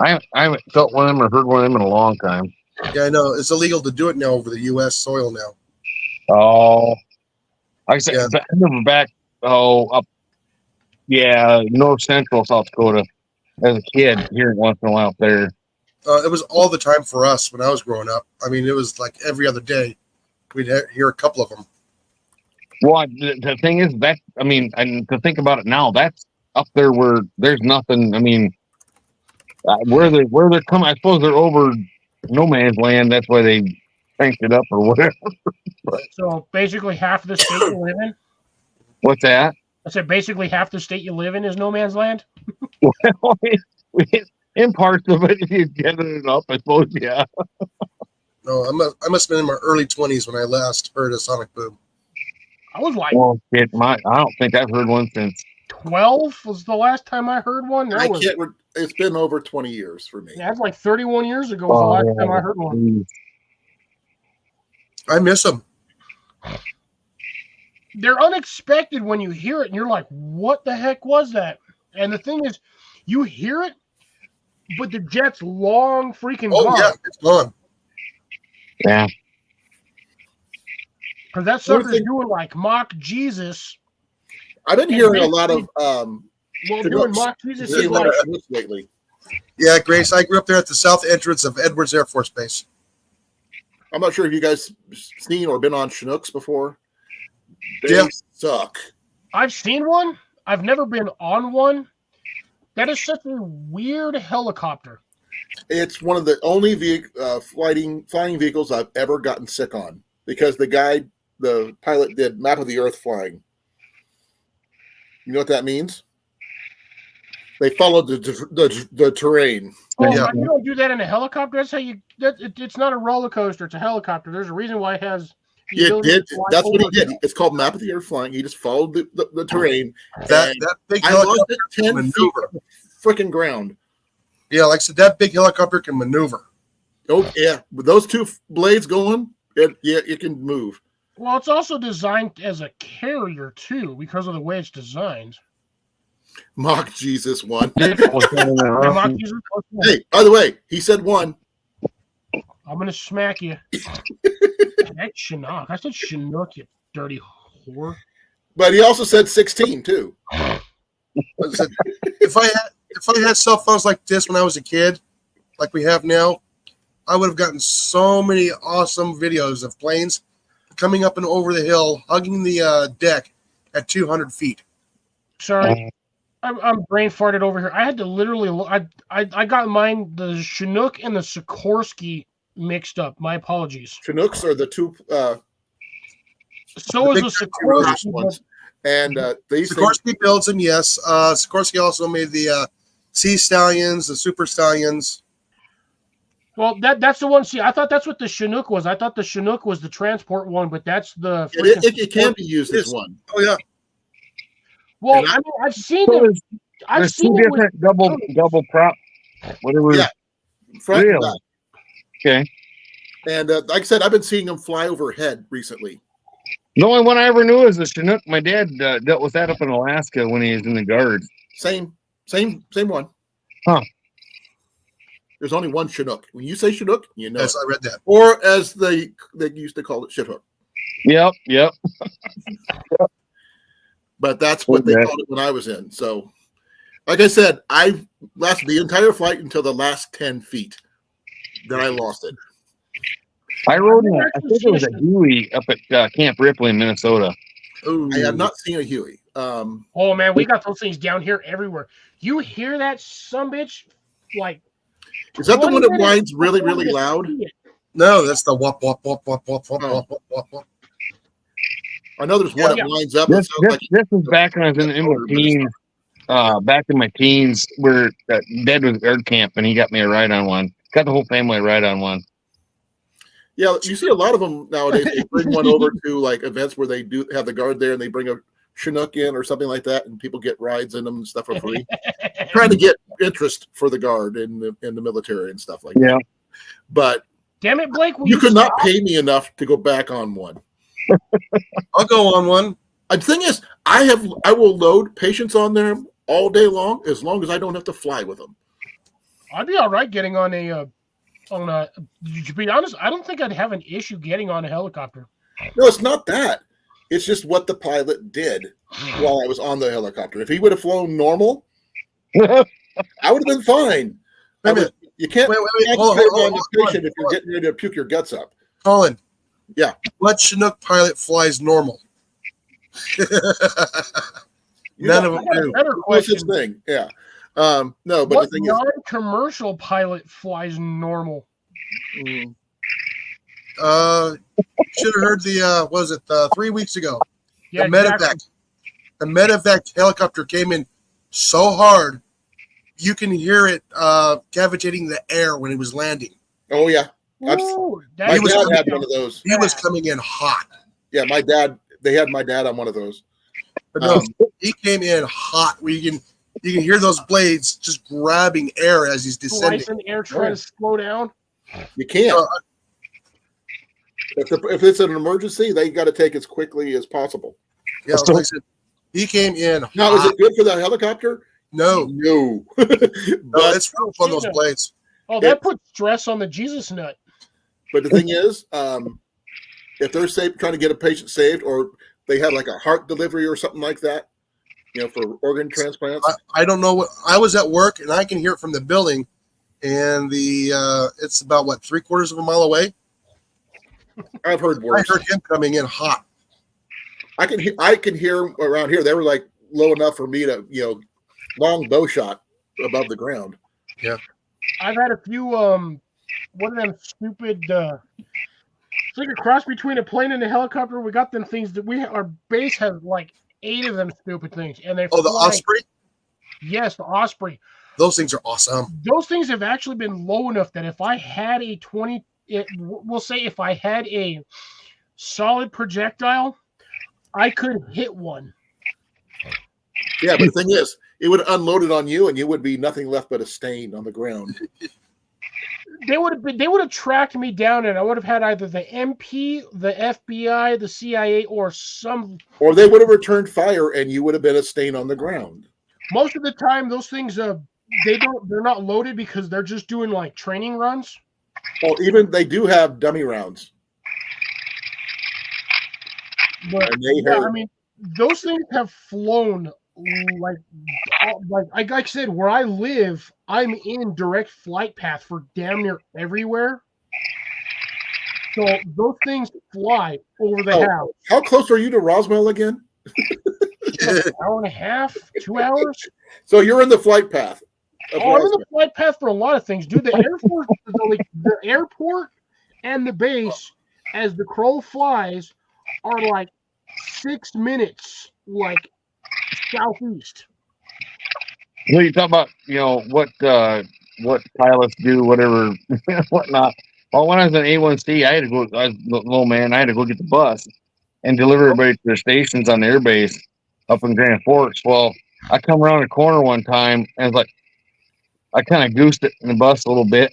I haven't felt one of them or heard one of them in a long time. Yeah, I know. It's illegal to do it now over the U.S. soil now. Oh, like I said, Yeah. I remember back, up, north central South Dakota as a kid, hearing once in a while up there. It was all the time for us when I was growing up. I mean, it was like every other day. We'd hear a couple of them. Well, the thing is that, I mean, and to think about it now, that's up there where there's nothing. I mean, where they're coming, I suppose they're over no man's land. That's why they cranked it up or whatever. So basically half of the state you live in. What's that? I said basically half the state you live in is no man's land. Well, in parts of it, if you get it up, I suppose, yeah. No, I must have been in my early 20s when I last heard a sonic boom. I was like Well, I don't think I've heard one since. 12 was the last time I heard one. It's been over 20 years for me. That's like 31 years ago was the last time I heard one. I miss them. They're unexpected when you hear it, and you're like, what the heck was that? And the thing is, you hear it, but the jet's long freaking Oh, gone. yeah, it's gone. Yeah. Because that sucker's doing like mock Jesus. I've been hearing a lot of Well, doing mock Jesus is like, lately. Yeah, Grace, I grew up there at the south entrance of Edwards Air Force Base. I'm not sure if you guys seen or been on Chinooks before. They Yeah. suck. I've seen one. I've never been on one. That is such a weird helicopter. It's one of the only flying vehicles I've ever gotten sick on because the pilot did map of the Earth flying. You know what that means? They followed the terrain. Oh, Yeah. you don't do that in a helicopter. That's how you. It's not a roller coaster. It's a helicopter. There's a reason why it has. the It ability did. to fly That's what he over did. the- It's called map of the Earth flying. He just followed the terrain. That and that big I lost helicopter it can 10 feet maneuver. from the freaking ground. Yeah, like I said, that big helicopter can maneuver. Oh yeah, with those two blades going, it can move. Well, it's also designed as a carrier too, because of the way it's designed. Mock Jesus one. I'm not using- Hey, by the way, he said one. I'm gonna smack you. That Chinook. I said Chinook, you dirty whore. But he also said 16 too. I said, if I had cell phones like this when I was a kid, like we have now, I would have gotten so many awesome videos of planes coming up and over the hill, hugging the deck at 200 feet. Sorry, I'm brain farted over here. I had to literally. I got mine, the Chinook and the Sikorsky, mixed up. My apologies. Chinooks are the two So is the first Sikorsky. ones, and these things, Sikorsky builds them, yes. Sikorsky also made the Sea Stallions, the Super Stallions. Well, that's the one. See, I thought that's what the Chinook was. I thought the Chinook was the transport one, but that's the. it can be used as one. Oh yeah, Well, and I mean, I've seen So them. I've There's two seen it with. different double prop, whatever. Yeah. Front and Really? back. Okay. And like I said, I've been seeing them fly overhead recently. The only one I ever knew is the Chinook. My dad dealt with that up in Alaska when he was in the Guards. Same one. Huh. There's only one Chinook. When you say Chinook, you know. yes, it. I read that. Or as they used to call it, shithook. Yep. But that's what they Okay. called it when I was in. So, like I said, I lasted the entire flight until the last 10 feet. Then I lost it. I rode in I think it was a Huey up at Camp Ripley in Minnesota. Ooh. I have not seen a Huey. Oh man, we got those things down here everywhere. You hear that sumbitch like? Is that the 20 one that minutes whines really, before really you loud? see it. No, that's the wop wop wop wop wop wop Oh. wop wop wop wop. I know there's one Yeah. that winds up. And This sounds like was back when I was in my teens. Back in my teens, where Dad was guard camp, and he got me a ride on one. Got the whole family a ride on one. yeah, you see a lot of them nowadays. They bring one over to like events where they do have the guard there, and they bring a Chinook in or something like that, and people get rides in them and stuff for free. Trying to get interest for the guard in the military and stuff like Yeah. that. But Damn it, Blake! Will you could not stop? pay me enough to go back on one. I'll go on one. The thing is, I will load patients on them all day long as I don't have to fly with them. I'd be all right getting on a. To be honest, I don't think I'd have an issue getting on a helicopter. No, it's not that. It's just what the pilot did while I was on the helicopter. If he would have flown normal, I would have been fine. Wait a minute. You can't Wait, concentrate hold on on, the patient if you're getting ready to puke your guts up. Colin. Yeah. What Chinook pilot flies normal? You None know, of them I got a do. better no question. such thing. Yeah. No, but What the thing non-commercial pilot flies normal? is, Should have heard the what was it 3 weeks ago? Yeah, the medevac. exactly. The medevac helicopter came in so hard, you can hear it cavitating the air when it was landing. oh yeah, Ooh, that my He was dad coming had down. one of those. He was coming in hot. Yeah, my dad. They had my dad on one of those. But no, he came in hot. Where you can hear those blades just grabbing air as he's descending. Slicing air trying to slow down. You can't. Uh, If it's an emergency, they got to take as quickly as possible. Yeah, like I said, he came in Now, is hot. it good for the helicopter? No, No. no, but it's rough on those blades. Oh, that puts stress on the Jesus nut. but the thing is, if they're trying to get a patient saved, or they had like a heart delivery or something like that, for organ transplants. I don't know what I was at work and I can hear it from the building, and it's about 3/4 of a mile away. I've heard I worse. heard him coming in hot. I can hear around here. They were like low enough for me to long bow shot above the ground. I've had a few one of them stupid it's like a cross between a plane and a helicopter. We got them things that our base has like 8 of them stupid things, and they Oh, the fly. Osprey. Yes, the Osprey. Those things are awesome. Those things have actually been low enough that if I had we'll say if I had a solid projectile, I could hit one. Yeah, but the thing is, it would have unloaded on you, and you would be nothing left but a stain on the ground. They would have tracked me down, and I would have had either the MP, the FBI, the CIA, or some. Or they would have returned fire, and you would have been a stain on the ground. Most of the time, those things they're not loaded because they're just doing like training runs. Well, even they do have dummy rounds. But And they yeah, have- I mean, those things have flown like I said, where I live, I'm in direct flight path for damn near everywhere. So those things fly over the house. How close are you to Roswell again? An hour and a half, 2 hours. So you're in the flight path. Of Oh, I'm in Roswell. the flight path for a lot of things, dude. The airport, the airport and the base, as the crow flies, are like 6 minutes, like southeast. So you talk about, what pilots do, whatever, whatnot. Well, when I was in A1C, I had to go. I was a little man. I had to go get the bus and deliver everybody to their stations on the airbase up in Grand Forks. Well, I come around the corner one time and it's like I kind of goosed it in the bus a little bit.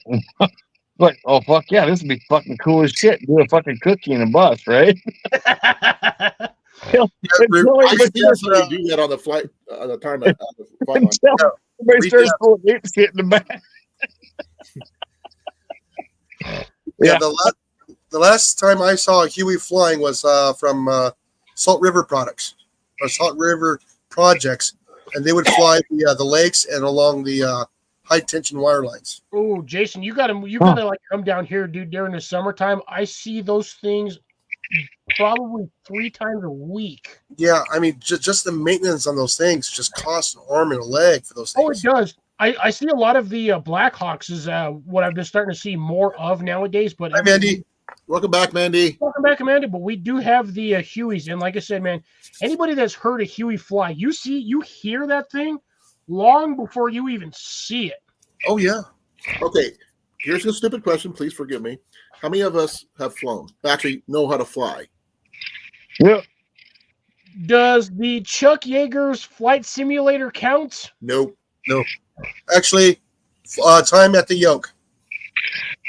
Like, oh fuck yeah, this would be fucking cool as shit. Do a fucking cookie in a bus, right? I see somebody do that on the flight on the time on the flight line. Everybody starts pulling shit in the back. Yeah, the last time I saw a Huey flying was from Salt River Products or Salt River Projects, and they would fly the lakes and along the high tension wire lines. Oh, Jason, you gotta like come down here, dude. During the summertime, I see those things probably 3 times a week. Yeah, I mean, just the maintenance on those things just costs an arm and a leg for those things. Oh, it does. I see a lot of the Blackhawks is what I've been starting to see more of nowadays. But Hi, Mandy. Welcome back, Mandy. Welcome back, Amanda. But we do have the Hueys, and like I said, man, anybody that's heard a Huey fly, you hear that thing long before you even see it. Oh yeah. Okay, here's a stupid question. Please forgive me. How many of us have flown? Actually, know how to fly? Yeah. Does the Chuck Yeager's flight simulator count? Nope. Actually, time at the yoke.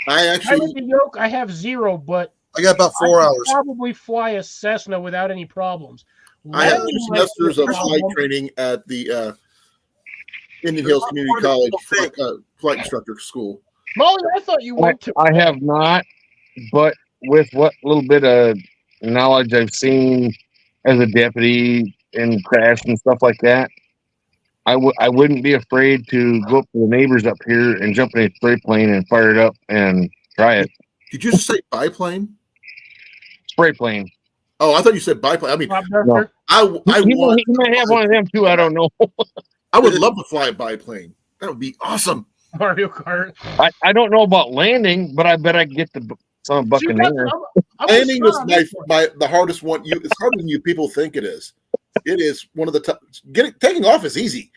I I actually, with the yoke, I have 0, but I got about 4 I could hours. probably fly a Cessna without any problems. I have 2 Landing might be a semesters of flight problem. training at the Indian Hills Community College flight instructor school. Molly, I thought you went to. I have not, but with what little bit of knowledge I've seen as a deputy in crash and stuff like that, I wouldn't be afraid to go up to the neighbors up here and jump in a spray plane and fire it up and try it. Did you just say biplane? Spray plane. Oh, I thought you said biplane. I mean, Bob Duster? He might have one of them too. I don't know. I would love to fly a biplane. That would be awesome. Mario Kart. I don't know about landing, but I bet I could get some Buccaneer. Landing was the hardest one. It's harder than you people think it is. It is one of the tough. Taking off is easy.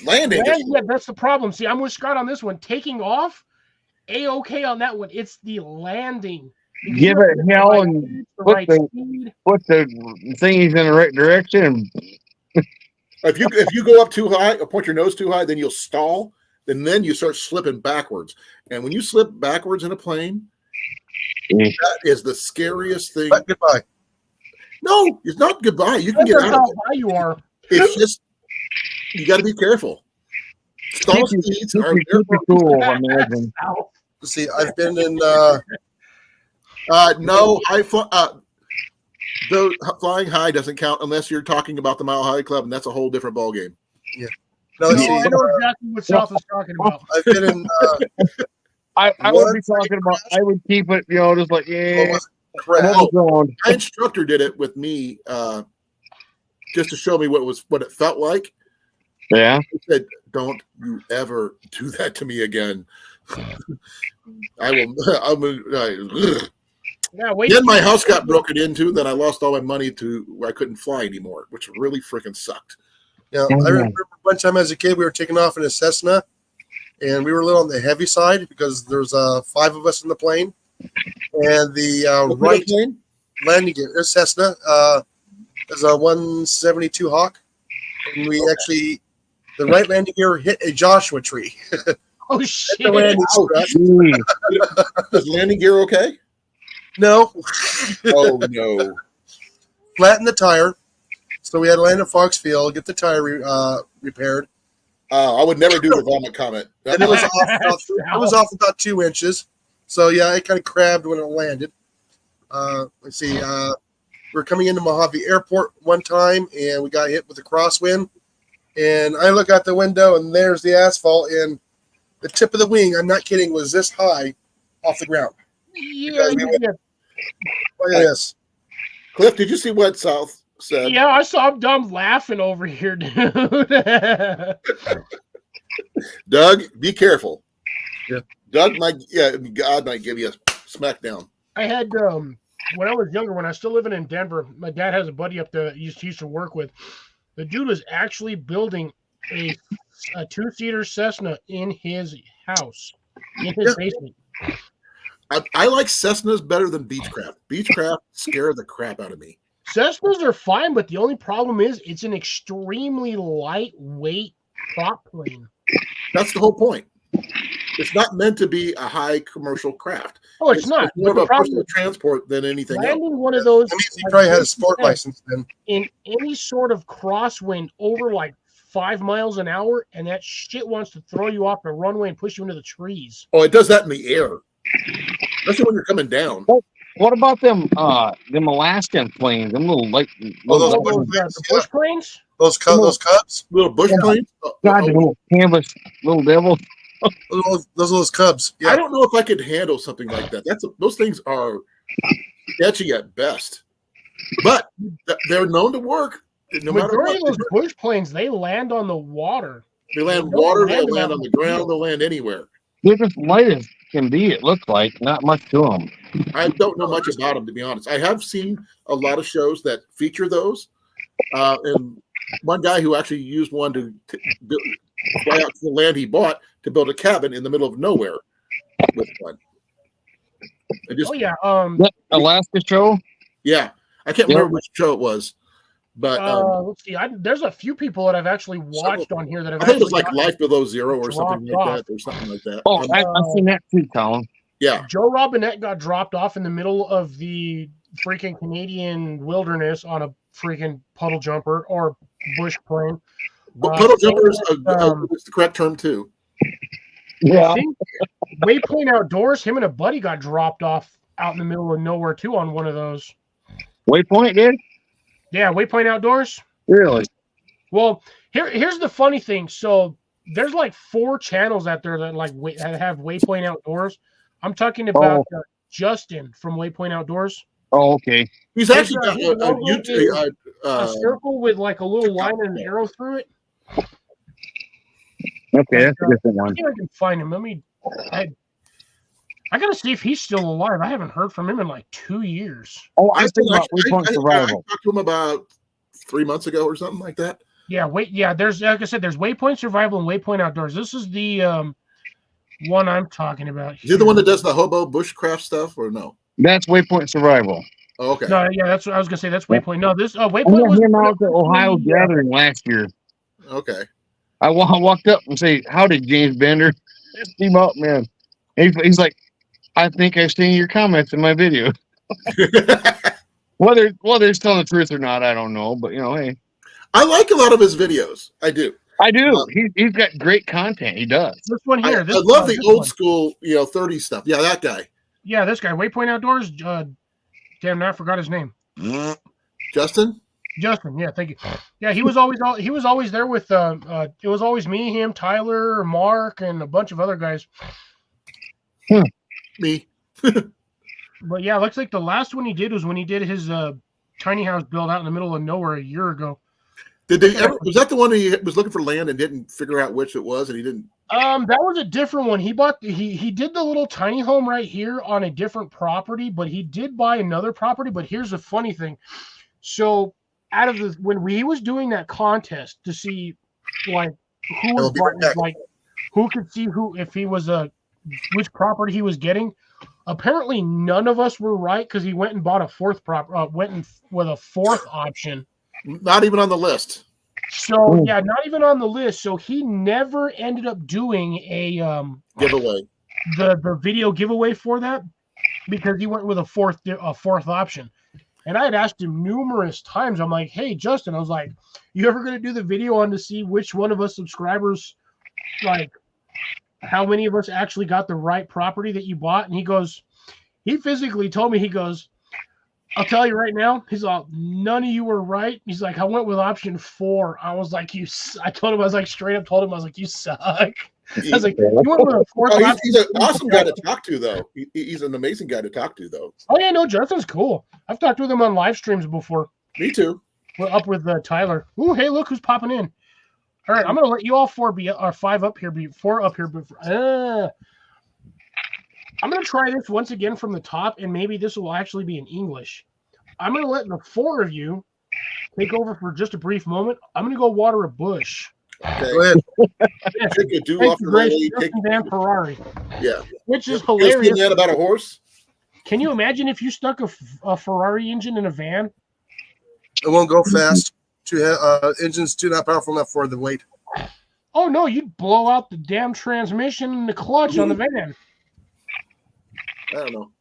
Landing. Yeah, that's the problem. See, I'm with Scott on this one. Taking off, A-okay on that one. It's the landing. Give it hell and put the thingies in the right direction. If you go up too high or point your nose too high, then you'll stall. And then you start slipping backwards. And when you slip backwards in a plane, that is the scariest thing. But goodbye. No, it's not goodbye. You can get That's out how of it. high you are. It's just you got to be careful. Stall speeds are Super cool, I imagine. Let's see, I've been in. No, the flying high doesn't count unless you're talking about the Mile High Club, and that's a whole different ballgame. No, let's see. I know exactly what South is talking about. I've been in. I would be talking about. I would keep it, just like Crap. hold it on. My instructor did it with me just to show me what it felt like. Yeah. He said, don't you ever do that to me again. I will. Yeah, wait. Then my house got broken into. Then I lost all my money to where I couldn't fly anymore, which really freaking sucked. Yeah, I remember one time as a kid, we were taking off in a Cessna, and we were a little on the heavy side because there's 5 of us in the plane, and the right landing gear, there's Cessna, is a 172 Hawk, and we actually, the right landing gear hit a Joshua tree. Oh shit! The landing strut. Is landing gear okay? No, Oh no! flattened the tire, so we had to land in Foxfield, get the tire repaired. I would never do the vomit comment. And it was off about 2 inches. So yeah, it kind of crabbed when it landed. Let's see. We're coming into Mojave Airport one time, and we got hit with a crosswind. And I look out the window, and there's the asphalt, and the tip of the wing, I'm not kidding, was this high off the ground. Yeah, Look at this. Cliff, did you see what South said? yeah, I saw Dumb laughing over here, dude. Doug, be careful. Yeah. God might give you a smackdown. I had when I was younger, when I was still living in Denver, my dad has a buddy up there that he used to work with. The dude was actually building a 2-seater Cessna in his house, in his basement. I like Cessnas better than Beechcraft. Beechcraft scare the crap out of me. Cessnas are fine, but the only problem is it's an extremely lightweight prop plane. That's the whole point. It's not meant to be a high commercial craft. Oh, it's not. more But of the a problem personal transport than anything else. landing one of those That means he probably had a sport license then. in any sort of crosswind over like 5 miles an hour, and that shit wants to throw you off the runway and push you into the trees. Oh, it does that in the air. Especially when you're coming down. What about them Alaskan planes? Them little like those The bush planes? Those cubs. Little bush planes. God, the little canvas little devil. Those are those cubs. I Yeah. don't know if I could handle something like that. Those things are sketchy at best, but they're known to work. No matter Majority what, of those bush planes, they land on the water. they land they don't water, they land land on on the the ground, field. they'll land anywhere. They're just light as can be. It looks like not much to them. I don't know much about them, to be honest. I have seen a lot of shows that feature those, and one guy who actually used one to fly out to the land he bought to build a cabin in the middle of nowhere with one. Oh yeah. That Alaska show. Yeah, I can't remember which show it was, but Let's see. There's a few people that I've actually watched on here that have I think it actually was like gotten Life Below Zero or something dropped like off. that, or something like that. Oh, I've seen that too, Colin. Yeah, Joe Robinette got dropped off in the middle of the freaking Canadian wilderness on a freaking puddle jumper or bush plane. but puddle jumper is um, the correct term too. I think Waypoint Outdoors, him and a buddy got dropped off out in the middle of nowhere too on one of those. Waypoint did? Yeah, Waypoint Outdoors. Really? Well, here's the funny thing. So there's like 4 channels out there that that have Waypoint Outdoors. I'm talking about Justin from Waypoint Outdoors. Oh, okay. He's actually got his a logo YouTube. A circle with like a little line and an arrow through it. Okay, that's a different I one. think I can find him. I gotta see if he's still alive. I haven't heard from him in like 2 years. Oh, I think about Waypoint I Survival. talked to him about 3 months ago or something like that. Yeah, there's like I said, there's Waypoint Survival and Waypoint Outdoors. This is the one I'm talking about. Is he the one that does the hobo bushcraft stuff or no? That's Waypoint Survival. Oh, okay. No, yeah, that's what I was gonna say. That's Waypoint. No, this I Waypoint met was him out at the Ohio Gathering last year. Okay. I walked up and say, "Howdy, James Bender." Team up, man. He's like, "I think I've seen your comments in my video." Whether it's telling the truth or not, I don't know. But hey, I like a lot of his videos. I do. I do. He's got great content. He does. This one I here. love the old school, 30s stuff. Yeah, that guy. Yeah, this guy, Waypoint Outdoors. Damn, now I forgot his name. Justin? Justin, yeah, thank you. Yeah, he was always there with it was always me, him, Tyler, Mark, and a bunch of other guys. Me. But yeah, looks like the last one he did was when he did his tiny house build out in the middle of nowhere a year ago. Did they ever? Was that the one he was looking for land and didn't figure out which it was, and he didn't? That was a different one. He bought he did the little tiny home right here on a different property, but he did buy another property. But here's the funny thing. So out of when he was doing that contest to see like who was like who could see if he was which property he was getting, apparently none of us were right because he went and bought a fourth with a fourth option. Not even on the list. So yeah, not even on the list. So he never ended up doing a giveaway, the video giveaway for that because he went with a fourth option. And I had asked him numerous times. I'm like, hey Justin, I was like, you ever gonna do the video on to see which one of us subscribers, like, how many of us actually got the right property that you bought? And he physically told me, he goes, I'll tell you right now, he's like, none of you were right. He's like, I went with option 4. I was like, I told him, I was like, straight up told him, I was like, you suck. I was like, you went with a fourth option. He's an awesome guy to talk to, though. He's an amazing guy to talk to, though. Oh, yeah, no, Justin's cool. I've talked with him on live streams before. Me too. We're up with Tyler. Ooh, hey, look who's popping in. All right, I'm going to let you all 4 up here. I'm going to try this once again from the top, and maybe this will actually be in English. I'm going to let the 4 of you take over for just a brief moment. I'm going to go water a bush. Okay. Go ahead. Yeah. Take a do off Justin Van Ferrari. Yeah. Which is hilarious. That about a horse? Can you imagine if you stuck a Ferrari engine in a van? It won't go fast. Engine's too not powerful enough for the weight. Oh, no, you'd blow out the damn transmission and the clutch on the van. I don't know.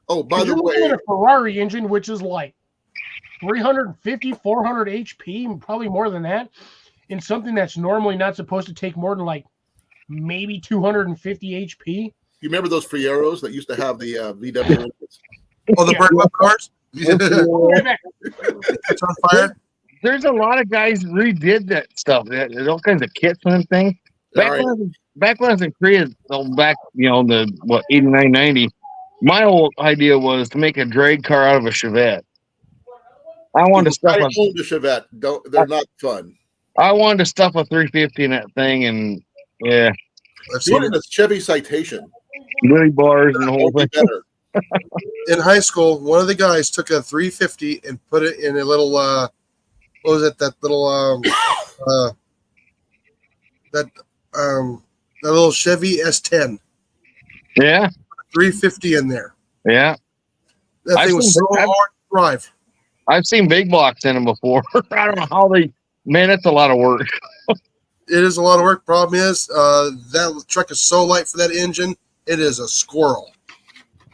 Oh, by the way, a Ferrari engine, which is like 350, 400 HP, and probably more than that, in something that's normally not supposed to take more than like maybe 250 HP. You remember those Fieros that used to have the VW engines? Oh, the burn up cars? It's on fire. There's a lot of guys redid that stuff. There's all kinds of kits and things. Back when I was in Korea, back, the 89, 90, my whole idea was to make a drag car out of a Chevette. I wanted to stuff a Chevette. They're not fun. I wanted to stuff a 350 in that thing, and yeah. I've seen it as Chevy Citation. Lily bars and the whole thing. In high school, one of the guys took a 350 and put it in a little what was it? That little that little Chevy S10. Yeah. 350 in there. Yeah. That thing was so hard to drive. I've seen big blocks in them before. I don't know how man, it's a lot of work. It is a lot of work. Problem is, that truck is so light for that engine, it is a squirrel.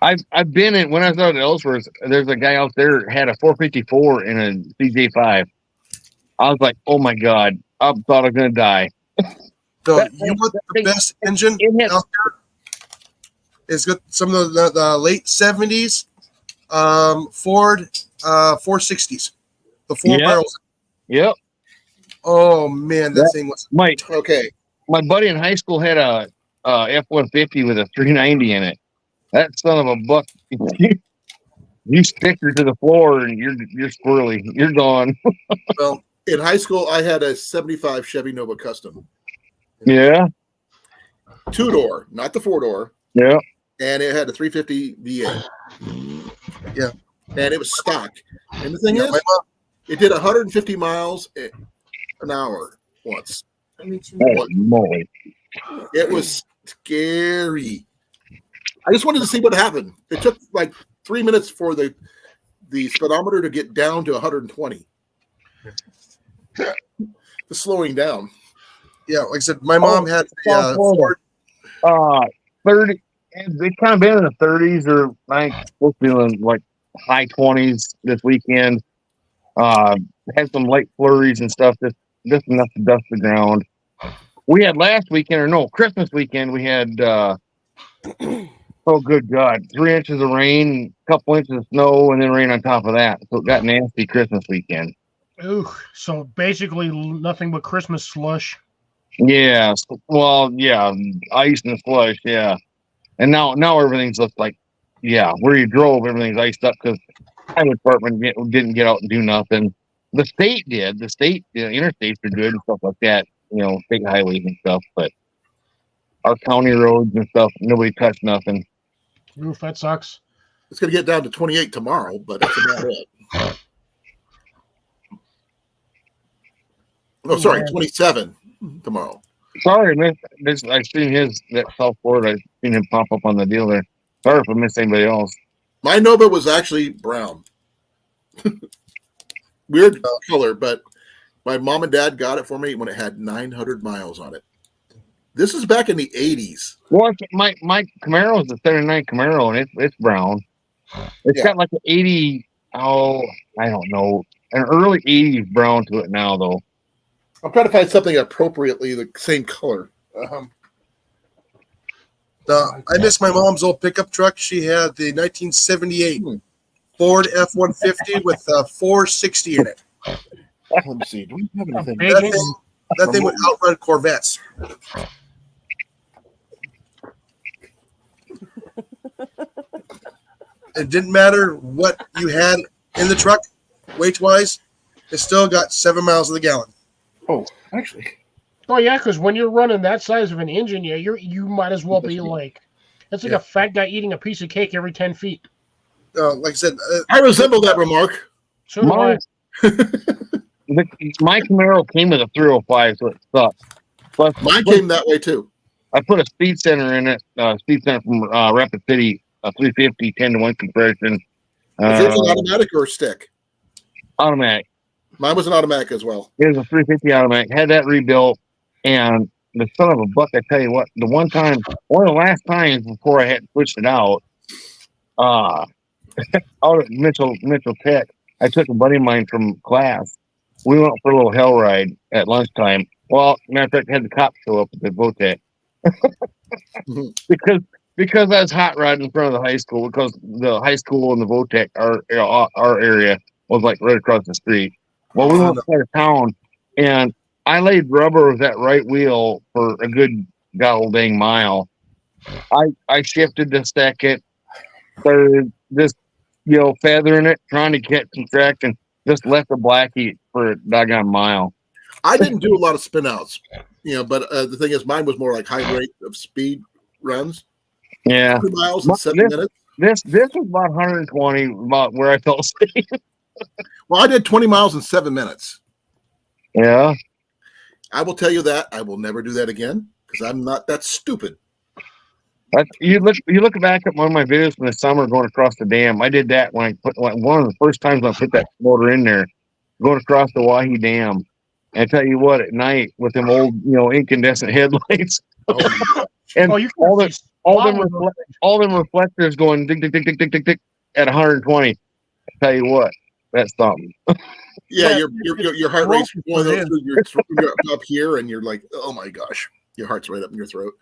I've been in, when I was out at Ellsworth, there's a guy out there had a 454 in a CJ5. I was like, oh my God, I thought I was going to die. So you want the best engine out there? It's got some of the late 70s Ford 460s. The 4 barrels. Yep. Oh man, that thing was okay. My buddy in high school had a F-150 with a 390 in it. That son of a buck, you stick her to the floor and you're squirrely. You're gone. Well, in high school, I had a 75 Chevy Nova Custom. Yeah. 2-door, not the 4-door. Yeah. And it had a 350 V8. Yeah. And it was stock. And the thing is, it did 150 miles an hour once. Holy moly. It was scary. I just wanted to see what happened. It took like 3 minutes for the speedometer to get down to 120. The slowing down. Yeah, like I said, my mom had a Ford. 30. They kind of been in the 30s or like supposed to be in like high 20s this weekend. Had some light flurries and stuff. Just enough to dust the ground. We had Christmas weekend. We had oh good God, 3 inches of rain, a couple inches of snow, and then rain on top of that. So it got nasty Christmas weekend. Ooh, so basically nothing but Christmas slush. Yeah, well, yeah, ice and slush, yeah. And now everything's looked like, yeah, where you drove, everything's iced up because the highway department didn't get out and do nothing. The state did. The state, interstates are good and stuff like that. State highways and stuff. But our county roads and stuff, nobody touched nothing. Oof, that sucks. It's going to get down to 28 tomorrow, but that's about it. Oh, sorry, 27 tomorrow. Sorry, man. I seen that South Florida. I seen him pop up on the deal there. Sorry if I missed anybody else. My Nova was actually brown. Weird color, but my mom and dad got it for me when it had 900 miles on it. This is back in the 80s. Well, my Camaro is a 79 Camaro, and it's brown. It's got like an 80. Oh, I don't know, an early 80s brown to it now, though. I'm trying to find something appropriately the same color. I miss my mom's old pickup truck. She had the 1978 Ford F-150 with 460 in it. Let me see. Do we have anything? That thing would outrun Corvettes. It didn't matter what you had in the truck, weight-wise, it still got 7 miles to the gallon. Oh, actually. Oh yeah, because when you're running that size of an engine, yeah, you might as well be like, it's like a fat guy eating a piece of cake every 10 feet. Like I said, I resemble that remark. So do I. My Camaro came with a 305, so it sucks. But Mine came that way too. I put a speed center in it. Speed center from Rapid City, a 350 10-to-1 compression. Is yours an automatic or a stick? Automatic. Mine was an automatic as well. It was a 350 automatic. Had that rebuilt, and the son of a buck, I tell you what, one of the last times before I had switched it out at Mitchell Tech, I took a buddy of mine from class. We went for a little hell ride at lunchtime. Well, matter of fact, had the cops show up at the VOTEC because I was hot rodding in front of the high school, because the high school and the VOTEC, our area, was like right across the street. Well, we went out of town, and I laid rubber with that right wheel for a good god dang mile. I shifted to second, third, just feathering it, trying to get some traction. Just left the blackie for a doggone mile. I didn't do a lot of spin outs, but the thing is, mine was more like high rate of speed runs. Yeah, 2 miles in 7 minutes. This was about 120, about where I felt safe. Well, I did 20 miles in 7 minutes. Yeah. I will tell you that I will never do that again because I'm not that stupid. You look back at one of my videos from the summer going across the dam. I did that when I put one of the first times I put that motor in there, going across the Wahi Dam. And I tell you what, at night with them old, incandescent headlights, and all them reflectors going tick tick tick tick tick tick tick at 120. I tell you what, that's something. Yeah, your heart rate's going through your up here, and you're like, oh my gosh, your heart's right up in your throat.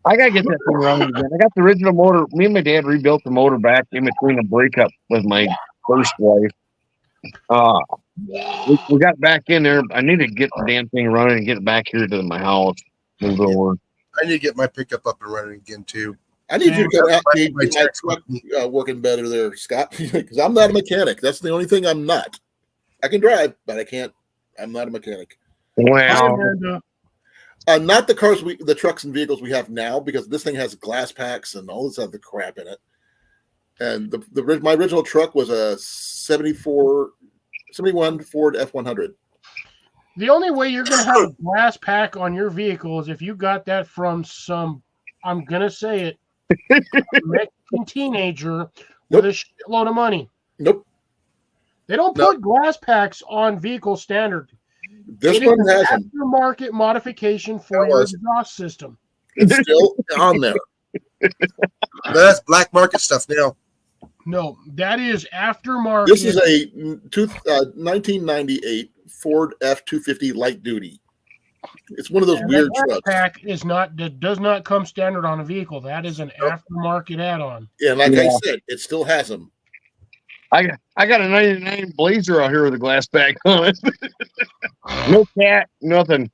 I gotta get that thing running again. I got the original motor. Me and my dad rebuilt the motor back in between a breakup with my first wife. We got back in there. I need to get the damn thing running and get it back here to my house. Move over. I need to get my pickup up and running again too. I need you to get out my truck working better there, Scott, because I'm not a mechanic. That's the only thing I'm not. I can drive, but I can't. I'm not a mechanic. Wow. Not the cars, the trucks and vehicles we have now, because this thing has glass packs and all this other crap in it. And my original truck was a 71 Ford F-100. The only way you're going to have a glass pack on your vehicle is if you got that from some, I'm going to say it, Mexican teenager with a shitload of money. Nope. They don't put glass packs on vehicle standard. This one has an aftermarket modification for your exhaust system. It's still on there. That's black market stuff now. No, that is aftermarket. This is a 1998 Ford F-250 light duty. It's one of those weird trucks. Pack is not, that does not come standard on a vehicle. That is an aftermarket add-on. Yeah, like I said, it still has them. I got a 99 Blazer out here with a glass pack on it. No cat, nothing.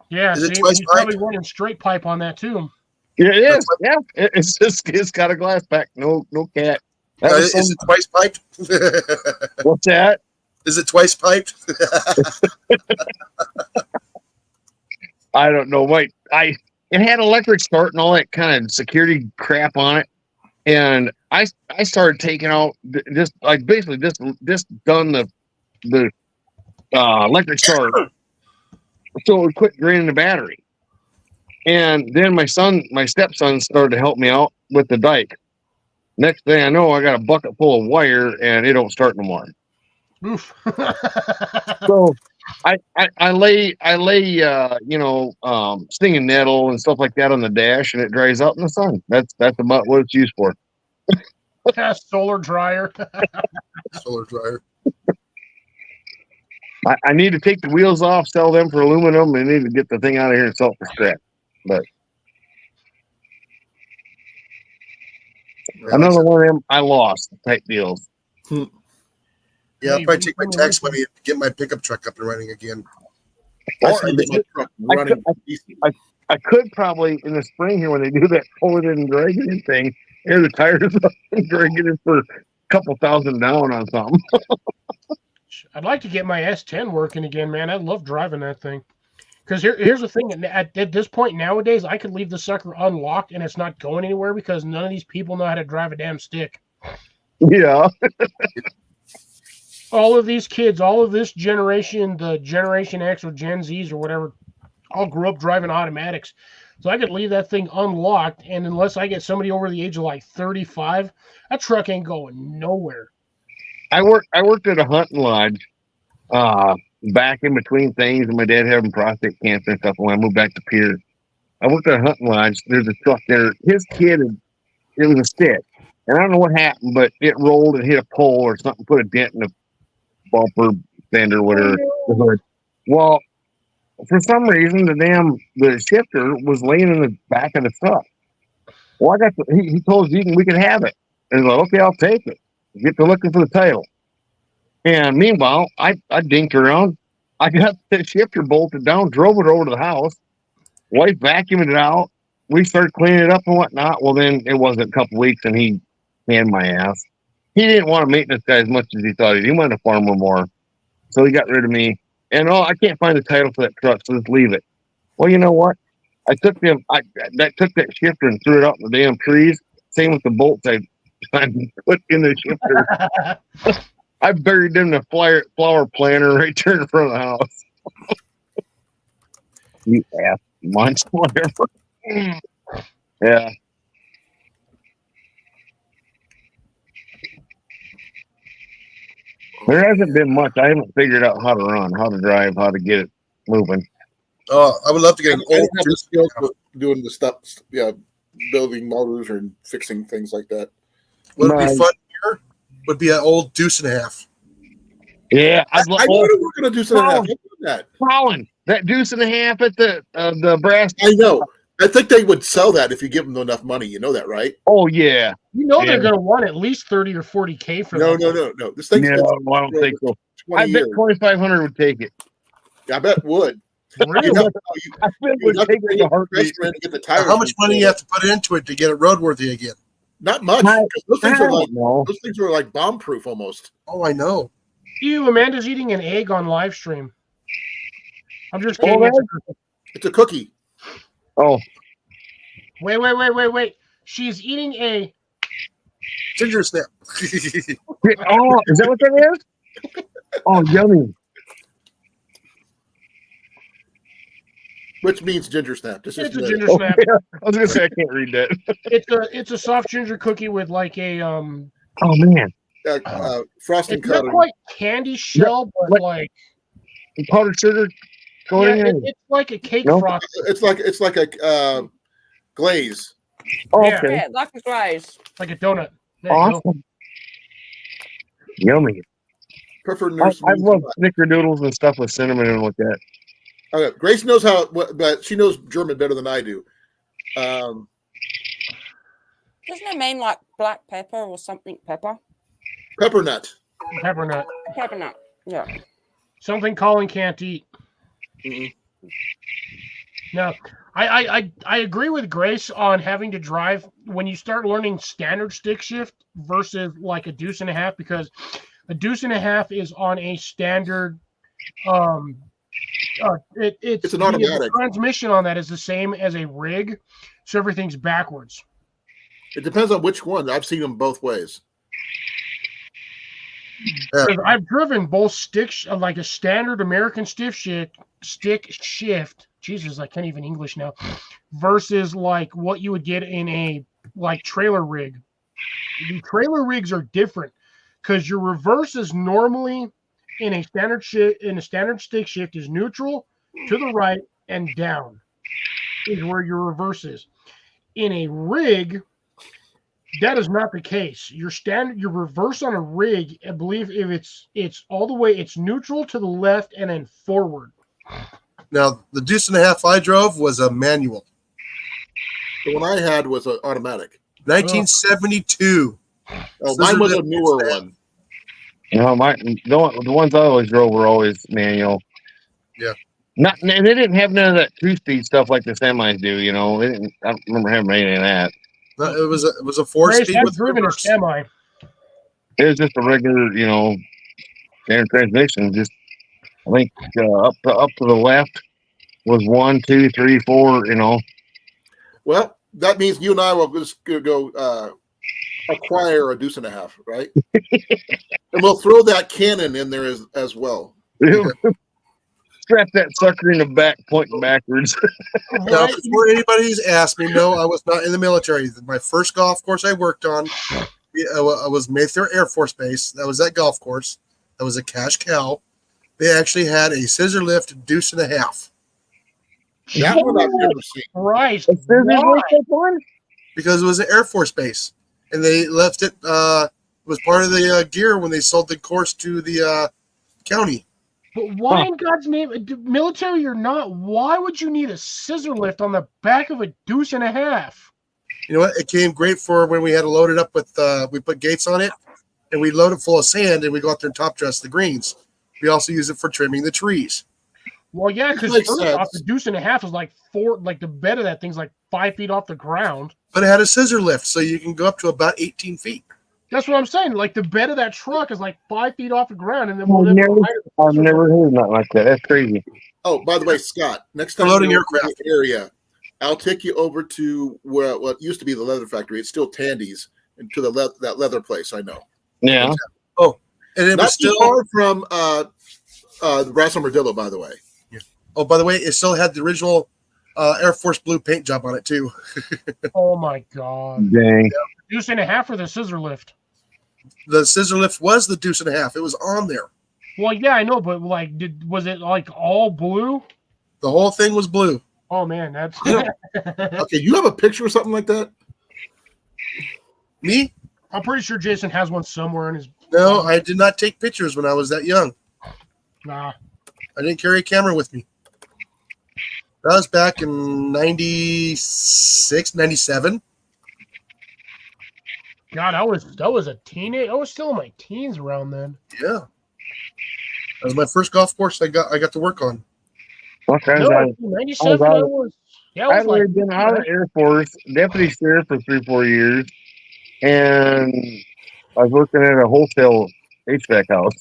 Yeah, Is it see, twice he's probably pipe? running straight pipe on that too. Yeah, it is. Yeah, it's got a glass pack. No cat. That was Is it twice piped? what's that? Is it twice piped? I don't know. It had electric start and all that kind of security crap on it, and I started taking out just like basically just done the electric start, so it would quit draining the battery. And then my stepson started to help me out with the dike. Next thing I know, I got a bucket full of wire and it don't start no more. Oof. So I lay stinging nettle and stuff like that on the dash, and it dries out in the sun. That's about what it's used for. Solar dryer. Solar dryer. I need to take the wheels off, sell them for aluminum, and need to get the thing out of here and sell it for scrap. But another one of them I lost type deals. Yeah, I'll probably take my tax money and get my pickup truck up and running again. I could probably in the spring here when they do that pulling it and dragging it thing, air the tires up and dragging it for a couple thousand down on something. I'd like to get my S10 working again, man. I love driving that thing. Because here's the thing. At this point nowadays, I could leave the sucker unlocked and it's not going anywhere because none of these people know how to drive a damn stick. Yeah. All of these kids, all of this generation, the Generation X or Gen Zs or whatever, all grew up driving automatics. So I could leave that thing unlocked, and unless I get somebody over the age of like 35, that truck ain't going nowhere. I worked at a hunting lodge back in between things, and my dad having prostate cancer and stuff. When I moved back to Pierce, I worked at a hunting lodge. There's a truck there. His kid, it was a stick, and I don't know what happened, but it rolled and hit a pole or something, put a dent in the bumper, fender, whatever. Well, for some reason, the shifter was laying in the back of the truck. Well, he told Deacon we could have it, and he's like, okay, I'll take it. Get to looking for the title. And meanwhile, I dinked around. I got the shifter bolted down, drove it over to the house. Wife vacuumed it out. We started cleaning it up and whatnot. Well, then it wasn't a couple weeks, and he canned my ass. He didn't want to maintenance guy as much as he thought he wanted a farmer more. So he got rid of me. And I can't find the title for that truck, so just leave it. Well, you know what? I took that shifter and threw it out in the damn trees. Same with the bolts I put in the shifter. I buried them in a flower planter right there in front of the house. You ass munch, whatever. Yeah. There hasn't been much. I haven't figured out how to run, how to drive, how to get it moving. Oh, I would love to get an I old don't have the skills for doing the stuff, building motors or fixing things like that. What would be fun here would be an old deuce and a half. Yeah, I knew we were going to do something like that. Colin, that deuce and a half at the brass. I know. I think they would sell that if you give them enough money. You know that, right? Oh yeah. They're going to want at least 30 or 40K for that. No. This thing's I don't think so. I bet 2,500 would take it. Yeah, I bet would. Really? I bet would take it a heartbeat. How much money you have to put into it to get it roadworthy again? Not much. Those things are like bomb proof almost. Oh, I know. Ew, Amanda's eating an egg on live stream. I'm just kidding. It's a cookie. Oh. Wait. She's eating a ginger snap. Oh, is that what that is? Oh, yummy. Which means ginger snap. It's a ginger snap. Yeah. I was gonna say I can't read that. It's a soft ginger cookie with like a Oh man. Frosting it's cutter. not quite candy shell, but like powdered sugar. It's like a cake frost. It's like a glaze. Oh, Yeah. okay. Yeah, like a glaze. Like a donut. There you go. Awesome. Yummy. Prefer I love snickerdoodles and stuff with cinnamon and like that. Okay. Grace knows but she knows German better than I do. Doesn't it mean like black pepper or something? Pepper? Peppernut. Peppernut. Peppernut. Yeah. Something Colin can't eat. Mm-hmm. Now, I agree with Grace on having to drive when you start learning standard stick shift versus like a deuce and a half, because a deuce and a half is on a standard. It's an automatic. The transmission on that is the same as a rig, so everything's backwards. It depends on which one. I've seen them both ways. I've driven both sticks, like a standard American stick shift. Jesus, I can't even English now. Versus like what you would get in a like trailer rig. The trailer rigs are different because your reverse is normally in a standard stick shift is neutral, to the right, and down is where your reverse is. In a rig, that is not the case. Your reverse on a rig, I believe, if it's all the way, it's neutral to the left and then forward. Now, the deuce and a half I drove was a manual. The one I had was an automatic. 1972. Oh, mine was a newer one. You know, the ones I always drove were always manual. Yeah. They didn't have none of that 2-speed stuff like the semis do. You know, I don't remember having any of that. No, it was a 4-speed with driven a reverse. semi. It was just a regular, standard transmission. Just I think up to the left was 1, 2, 3, 4. Well, that means you and I will just go acquire a deuce and a half, right? And we'll throw that cannon in there as well. Strap that sucker in the back, pointing backwards. Now, before anybody's asked me, no, I was not in the military. My first golf course I worked on, I was Mayfair Air Force Base. That was that golf course. That was a cash cow. They actually had a scissor lift deuce and a half. That one I've never seen. Christ, because it was an Air Force base, and they left it. It was part of the gear when they sold the course to the county. But why in God's name, military or not, why would you need a scissor lift on the back of a deuce and a half? You know what? It came great for when we had to load it up with, we put gates on it, and we load it full of sand, and we go out there and top dress the greens. We also use it for trimming the trees. Well, yeah, because first off, the deuce and a half is like the bed of that thing's like 5 feet off the ground. But it had a scissor lift, so you can go up to about 18 feet. That's what I'm saying. Like the bed of that truck is like 5 feet off the ground, and then I've never heard nothing like that. That's crazy. Oh, by the way, Scott, next time loading you're aircraft in the area, I'll take you over to what used to be the leather factory. It's still Tandy's, and to that leather place. I know. Yeah. Oh, and it Not was too still far from the Brass Armadillo, by the way. Oh, by the way, it still had the original Air Force blue paint job on it too. Oh my God! Dang. Deuce and a half for the scissor lift. The scissor lift was the deuce and a half. It was on there. Well, yeah, I know, but like, was it like all blue? The whole thing was blue. Oh man, that's Okay, you have a picture or something like that? Me? I'm pretty sure Jason has one somewhere in his. No, I did not take pictures when I was that young. Nah. I didn't carry a camera with me. That was back in 96, 97. God, I was a teenager. I was still in my teens around then. Yeah. That was my first golf course I got to work on. Okay. No, 97. I was I'd like, already been out of the Air Force, deputy sheriff for 3-4 years, and I was working at a wholesale HVAC house.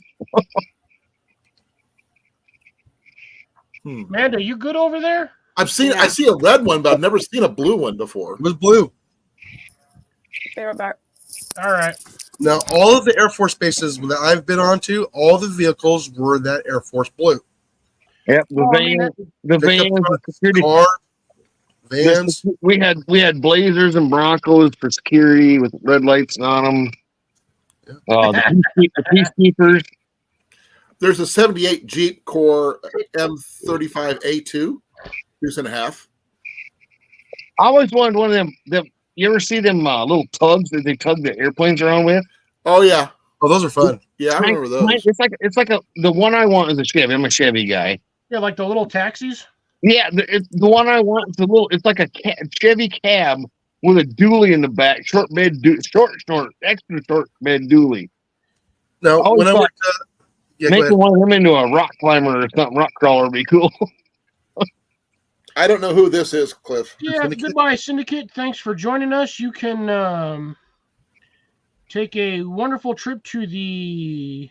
Amanda, you good over there? I see a red one, but I've never seen a blue one before. It was blue. Be right back. All right. Now, all of the Air Force bases that I've been on to, all the vehicles were that Air Force blue. Yep, the vans, the security Car, vans. We had Blazers and Broncos for security with red lights on them. The peacekeepers. There's a 78 Jeep Core M35A2, deuce and a half. I always wanted one of them. You ever see them little tugs that they tug the airplanes around with? Oh yeah, Oh, those are fun. yeah, I remember those. It's like the one I want is a Chevy. I'm a Chevy guy. Yeah, like the little taxis. Yeah, the one I want is a little. It's like a Chevy cab with a dually in the back, short, extra short bed dually. Now, I when I thought went making one of them into a rock climber or something, rock crawler would be cool. I don't know who this is, Cliff. Yeah, goodbye, Syndicate. Thanks for joining us. You can take a wonderful trip to the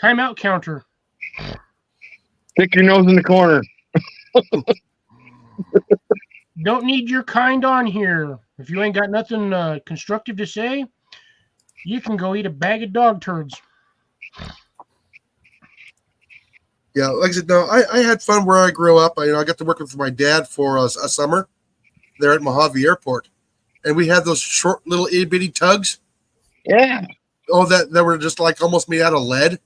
timeout counter. Stick your nose in the corner. Don't need your kind on here. If you ain't got nothing constructive to say, you can go eat a bag of dog turds. Yeah, like I said, no, I had fun where I grew up. I got to work with my dad for a summer there at Mojave Airport, and we had those short little itty bitty tugs. Yeah. Oh, that were just like almost made out of lead.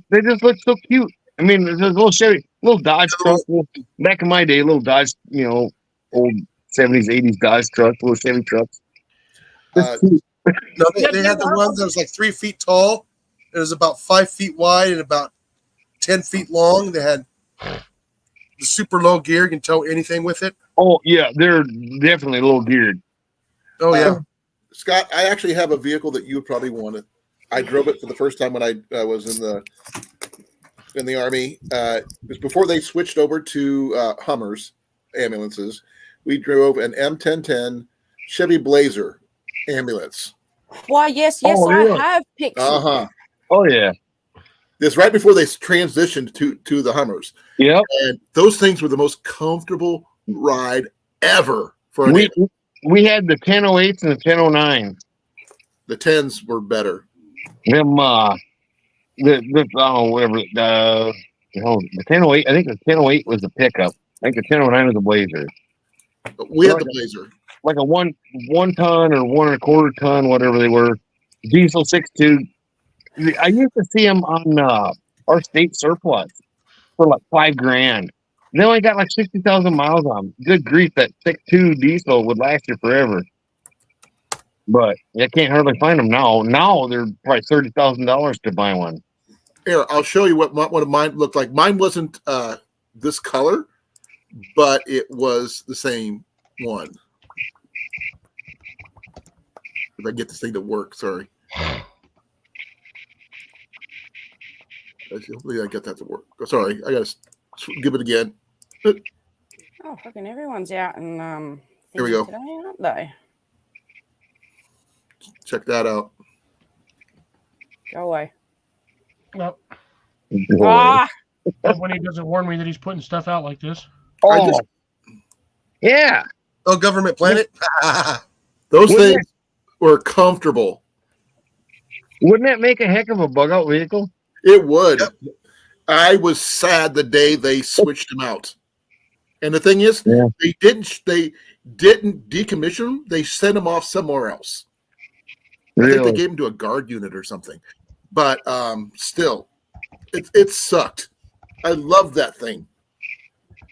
They just look so cute. I mean, there's a little Chevy, little Dodge truck. Back in my day, little Dodge, old 70s, 80s Dodge truck, little Chevy trucks. No, they had the one that was like 3 feet tall. It was about 5 feet wide and about 10 feet long. They had the super low gear. You can tow anything with it. Oh, yeah, they're definitely a little geared. Oh, yeah. Scott, I actually have a vehicle that you would probably want. I drove it for the first time when I was in the Army. It was before they switched over to Hummers ambulances. We drove an M1010 Chevy Blazer ambulance. Why, yes, Oh, I really? have pictures. Uh-huh. Oh, yeah. This right before they transitioned to the Hummers. Yep. And those things were the most comfortable ride ever for We had the 1008s and the 1009s. the 10s were better. Them, whatever. The 1008, I think the 1008 was the pickup. I think the 1009 was the Blazer. We had the Blazer. Like a one ton or 1 1/4 ton, whatever they were. Diesel 6.2. I used to see them on our state surplus for like $5,000. They only got like 60,000 miles on them. Good grief, that 6.2 diesel would last you forever. But I can't hardly find them now. Now they're probably $30,000 to buy one. Here, I'll show you what one of mine looked like. Mine wasn't this color, but it was the same one. If I get this thing to work, sorry. Hopefully I get that to work. Sorry, I gotta give it again. Oh, fucking everyone's out and Here we go. today, aren't they? Check that out. Go away. Well, Ah, when he doesn't warn me that he's putting stuff out like this. Oh, yeah. Oh, Government Planet. Those Wouldn't things were comfortable. Wouldn't that make a heck of a bug out vehicle? It would. Yep. I was sad the day they switched them out. And the thing is, Yeah. they didn't decommission them. They sent them off somewhere else. I think they Really? gave them to a guard unit or something. But still, it sucked. I loved that thing.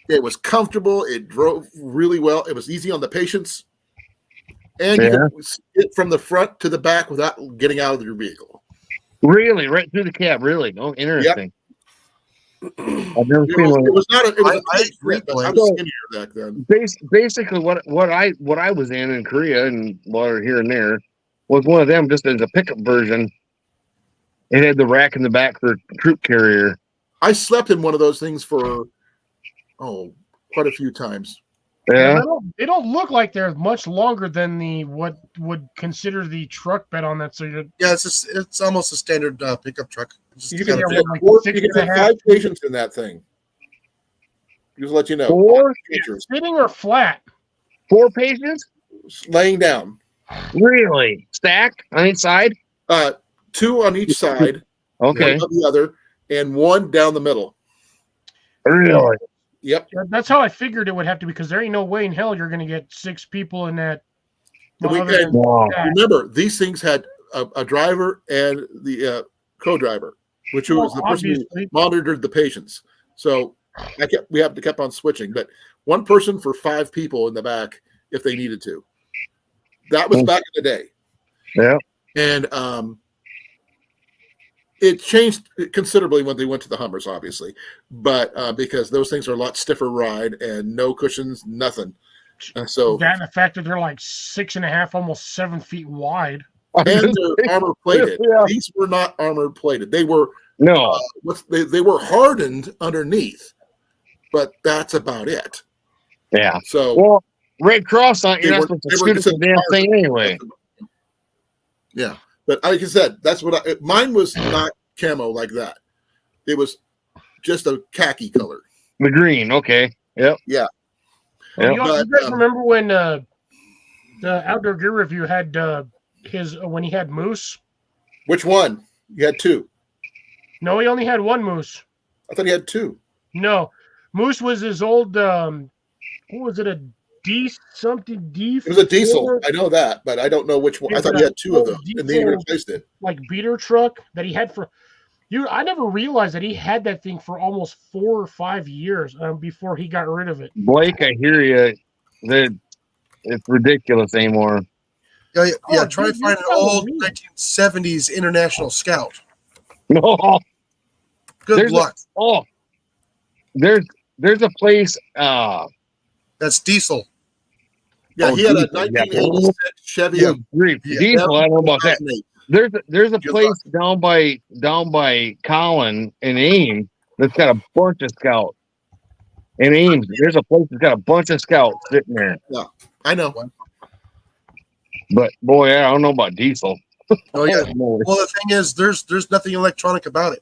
It was comfortable. It drove really well. It was easy on the patients. And you could get from the front to the back without getting out of your vehicle. Really? Right through the cab? Really? Oh, interesting. I've never It seen one. was not. It was I a agree, but I Blaine. was skinnier back then. Basically, what I was in Korea and here and there was one of them, just as a pickup version. It had the rack in the back for troop carrier. I slept in one of those things for quite a few times. Yeah. They don't look like they're much longer than the what would consider the truck bed on that. So Yeah, it's almost a standard pickup truck. It's just You can kind of have big. one like You 6 can and a have half 5 patients in that thing. Just to let you know. Pictures. sitting or flat. 4 patients? Laying down. Really? Stacked on each side? 2 on each side, Okay. one on the other, and 1 down the middle. Really? Yep. That's how I figured it would have to be, because there ain't no way in hell you're going to get 6 people in that. And we- other than Wow. that. Remember, these things had a driver and the co-driver, which was the person who Obviously. monitored the patients. So we have to keep on switching, but 1 person for 5 people in the back if they needed to. That was back in the day. Yeah. And it changed considerably when they went to the Hummers, obviously, but because those things are a lot stiffer ride and no cushions, nothing. So That and the fact that they're like 6.5, almost 7 feet wide. and they're armor plated. Yeah. These were not armor plated. They were No. they were hardened underneath, but that's about it. Yeah. So Well, Red Cross, you're They not weren't- supposed to they shoot weren't at the damn considered thing anyway. yeah, but like I said, that's what mine was not camo like that. It was just a khaki color. The green, okay. Yep. Yeah. Well, Yep. you But, guys remember when the Outdoor Gear Review had his when he had moose? Which one? You had two. No, he only had one moose. I thought he had two. No, moose was his old. What was it? A D something D. It was a diesel. I know that, but I don't know which one. I thought he had two of them, and then he replaced it. Like beater truck that he had for you. I never realized that he had that thing for almost 4 or 5 years before he got rid of it. Blake, I hear you. It's ridiculous anymore. Yeah, Oh, try to dude, find an you're old telling me. 1970s International Scout. No. Good There's luck. There's a place. That's diesel. Yeah, Oh, he had a diesel, yeah. 1986 Chevy. Yeah, diesel. I don't know about that. 2008. There's a Good place down by Collin in Ames that's got a bunch of scouts. In Ames, there's a place that's got a bunch of scouts sitting there. I know. But boy, I don't know about diesel. Oh yeah. Well, Well, the thing is, there's nothing electronic about it.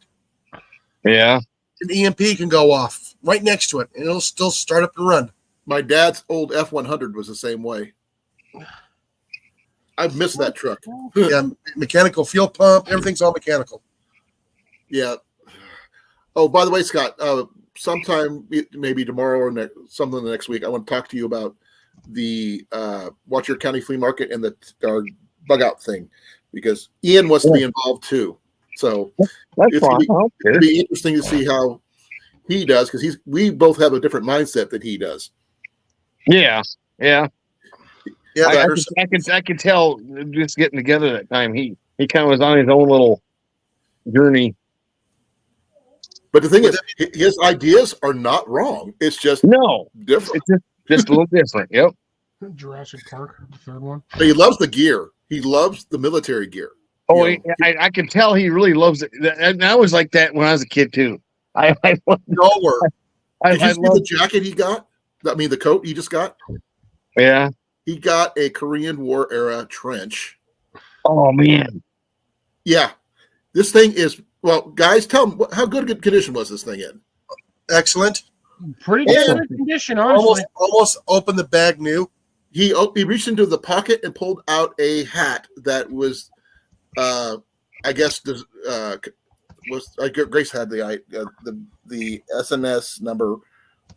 yeah. An EMP can go off right next to it, and it'll still start up and run. My dad's old F100 was the same way. I've missed that truck. Yeah, mechanical fuel pump, everything's all mechanical. Yeah. Oh, by the way, Scott, sometime maybe tomorrow or something the next week, I want to talk to you about the Watcher County Flea Market and our bug out thing, because Ian wants to be involved too. So That's It's fine. I don't care. it'd be interesting to see how he does, because we both have a different mindset that he does. Yeah. Yeah. Yeah, I can tell just getting together that time. He kind of was on his own little journey. But the thing is, his ideas are not wrong. It's just No, different. it's just a little different. Yep. Jurassic Park, the third one. But he loves the gear. He loves the military gear. Oh, You know, I can tell he really loves it. And I was like that when I was a kid too. I nowhere. Did you see love. the jacket he got? I mean, the coat he just got? Yeah. He got a Korean War era trench. Oh man. Yeah. This thing is, well, guys, tell him how good condition was this thing in? excellent. Pretty Yeah. good condition, honestly. Almost opened the bag new. He reached into the pocket and pulled out a hat that was, I guess, Grace had the SNS number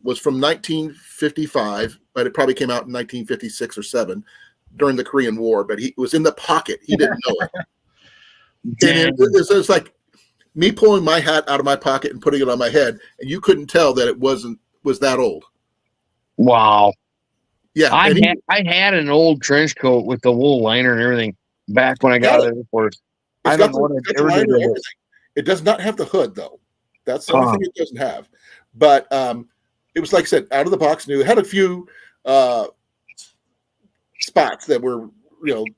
was from 1955, but it probably came out in 1956 or 7 during the Korean War. But he was in the pocket; he didn't know it. And it's like me pulling my hat out of my pocket and putting it on my head, and you couldn't tell that it was that old. Wow. Yeah, I had an old trench coat with the wool liner and everything back when I got out of the Air Force. I It's don't got know the- what got I the ever liner did and with it. everything. It does not have the hood, though. That's the only thing it doesn't have. But it was, like I said, out of the box new. It had a few spots that were,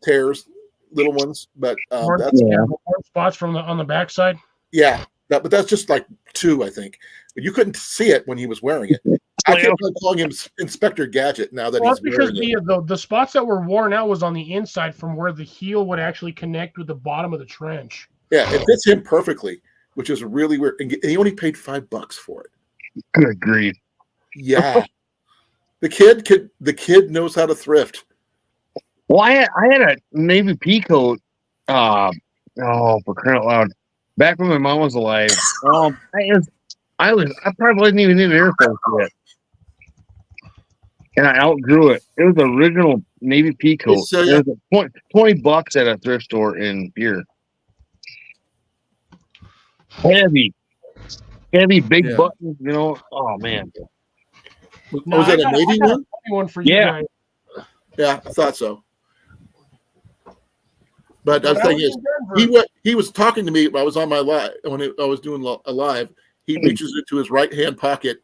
tears, little ones. But that's More spots on the backside. but that's just like 2, I think. But you couldn't see it when he was wearing it. I kept on calling him Inspector Gadget now that Well, he's that's because wearing it. the spots that were worn out was on the inside from where the heel would actually connect with the bottom of the trench. Yeah, it fits him perfectly, which is really weird. And he only paid $5 for it. Good grief. Yeah. The kid knows how to thrift. Well, I had a Navy pea coat. For crying out loud! Back when my mom was alive, I probably wasn't even in the Air Force yet, and I outgrew it. It was the original Navy pea coat. So, It was $20 at a thrift store in here. Heavy, big Yeah. buttons. Oh man. No, Was I it a got- Navy I got one? one for you Yeah. guys. Yeah, I thought so. But the When I thing was is, in Denver- he was talking to me when I was on my live when I was doing a live. He reaches into his right hand pocket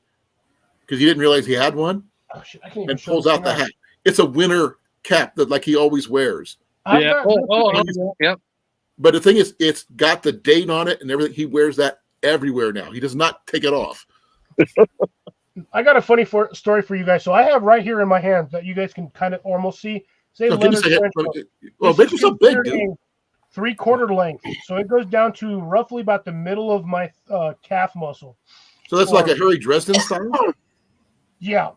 because he didn't realize he had one oh, shit, I can't even and show pulls this out the now. hat. It's a winter cap that like he always wears. I've Yeah. got- Yep. But the thing is, it's got the date on it and everything. He wears that everywhere now. He does not take it off. I got a funny story for you guys. So I have right here in my hand that you guys can kind of almost see. Say No, can you leather say it? trench coat. Well, This make is yourself big, considered dude. a 3/4 length, so it goes down to roughly about the middle of my calf muscle. So that's like a Harry Dresden style? Yeah.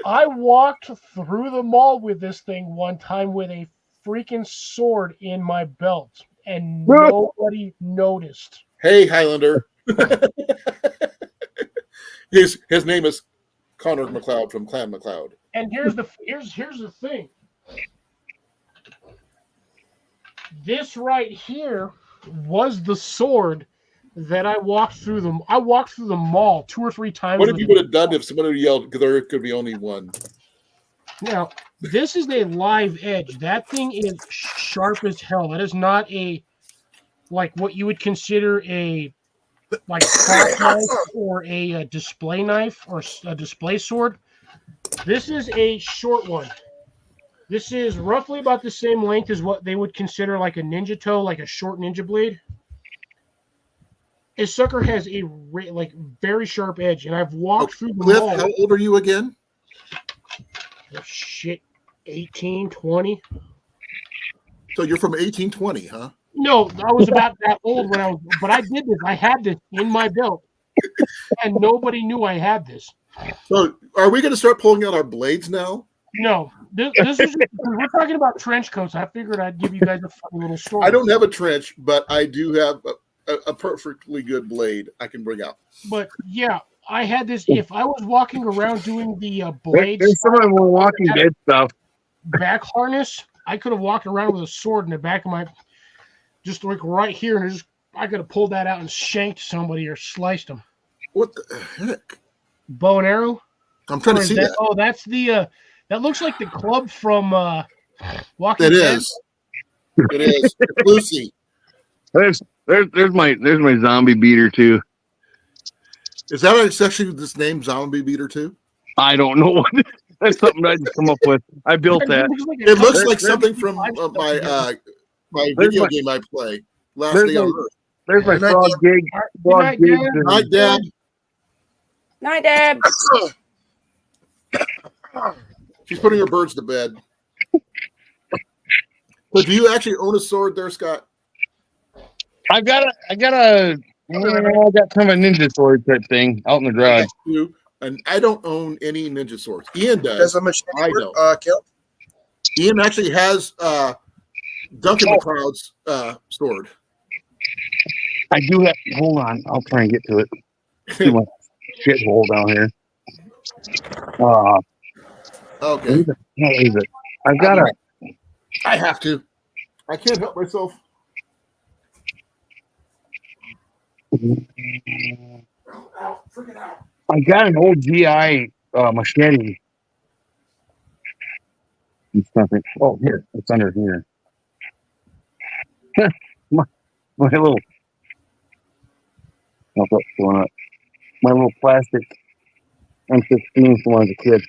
I walked through the mall with this thing one time with a freaking sword in my belt, and nobody noticed. Hey, Highlander. His name is Connor McLeod from Clan McLeod. And here's the thing. This right here was the sword that I walked through the mall 2 or 3 times. What if you would have done if someone would yelled because there could be only one? Now, this is a live edge. That thing is sharp as hell. That is not a like what you would consider a like craft knife or a display knife or a display sword. This is a short one. This is roughly about the same length as what they would consider like a ninja toe, like a short ninja blade. This sucker has a like very sharp edge, and I've walked through the Cliff, mall. how old are you again? Oh, shit, 18, 20. So you're from 1820, huh? No, I was about that old when but I did this. I had this in my belt, and nobody knew I had this. So are we going to start pulling out our blades now? No, this is we're talking about trench coats. I figured I'd give you guys a funny little story. I don't have a trench, but I do have a perfectly good blade I can bring out. But yeah, I had this. If I was walking around doing the blades, There's some of the more Walking Dead stuff. back harness, I could have walked around with a sword in the back of my, just like right here, and I could have pulled that out and shanked somebody or sliced them. What the heck? Bow and arrow. I'm trying to see that. Oh, that's the. That looks like the club from Walking It Dead. is. It is. It's Lucy. There's my zombie beater too. Is that actually this name, Zombie Beater, too? I don't know what. That's something I just come up with. I built that. It looks like something from my video game I play, Last Day on Earth. There's my Good night, frog Deb. gig. Frog night, gigs Deb. and- Night, Dad. Night, Deb. She's putting her birds to bed. So do you actually own a sword there, Scott? I got kind of a ninja sword type thing out in the garage. You, and I don't own any ninja swords. Ian Does does. a machete I work, don't. Kel? Ian actually has Duncan McLeod's sword. I do have. Hold on, I'll try and get to it. See my shithole down here. Okay. What is it? I've got a. I have to. I can't help myself. I got an old GI machete. It's nothing. Oh, here. It's under here. my little. What's going on? My little plastic M16 from when I was a kid.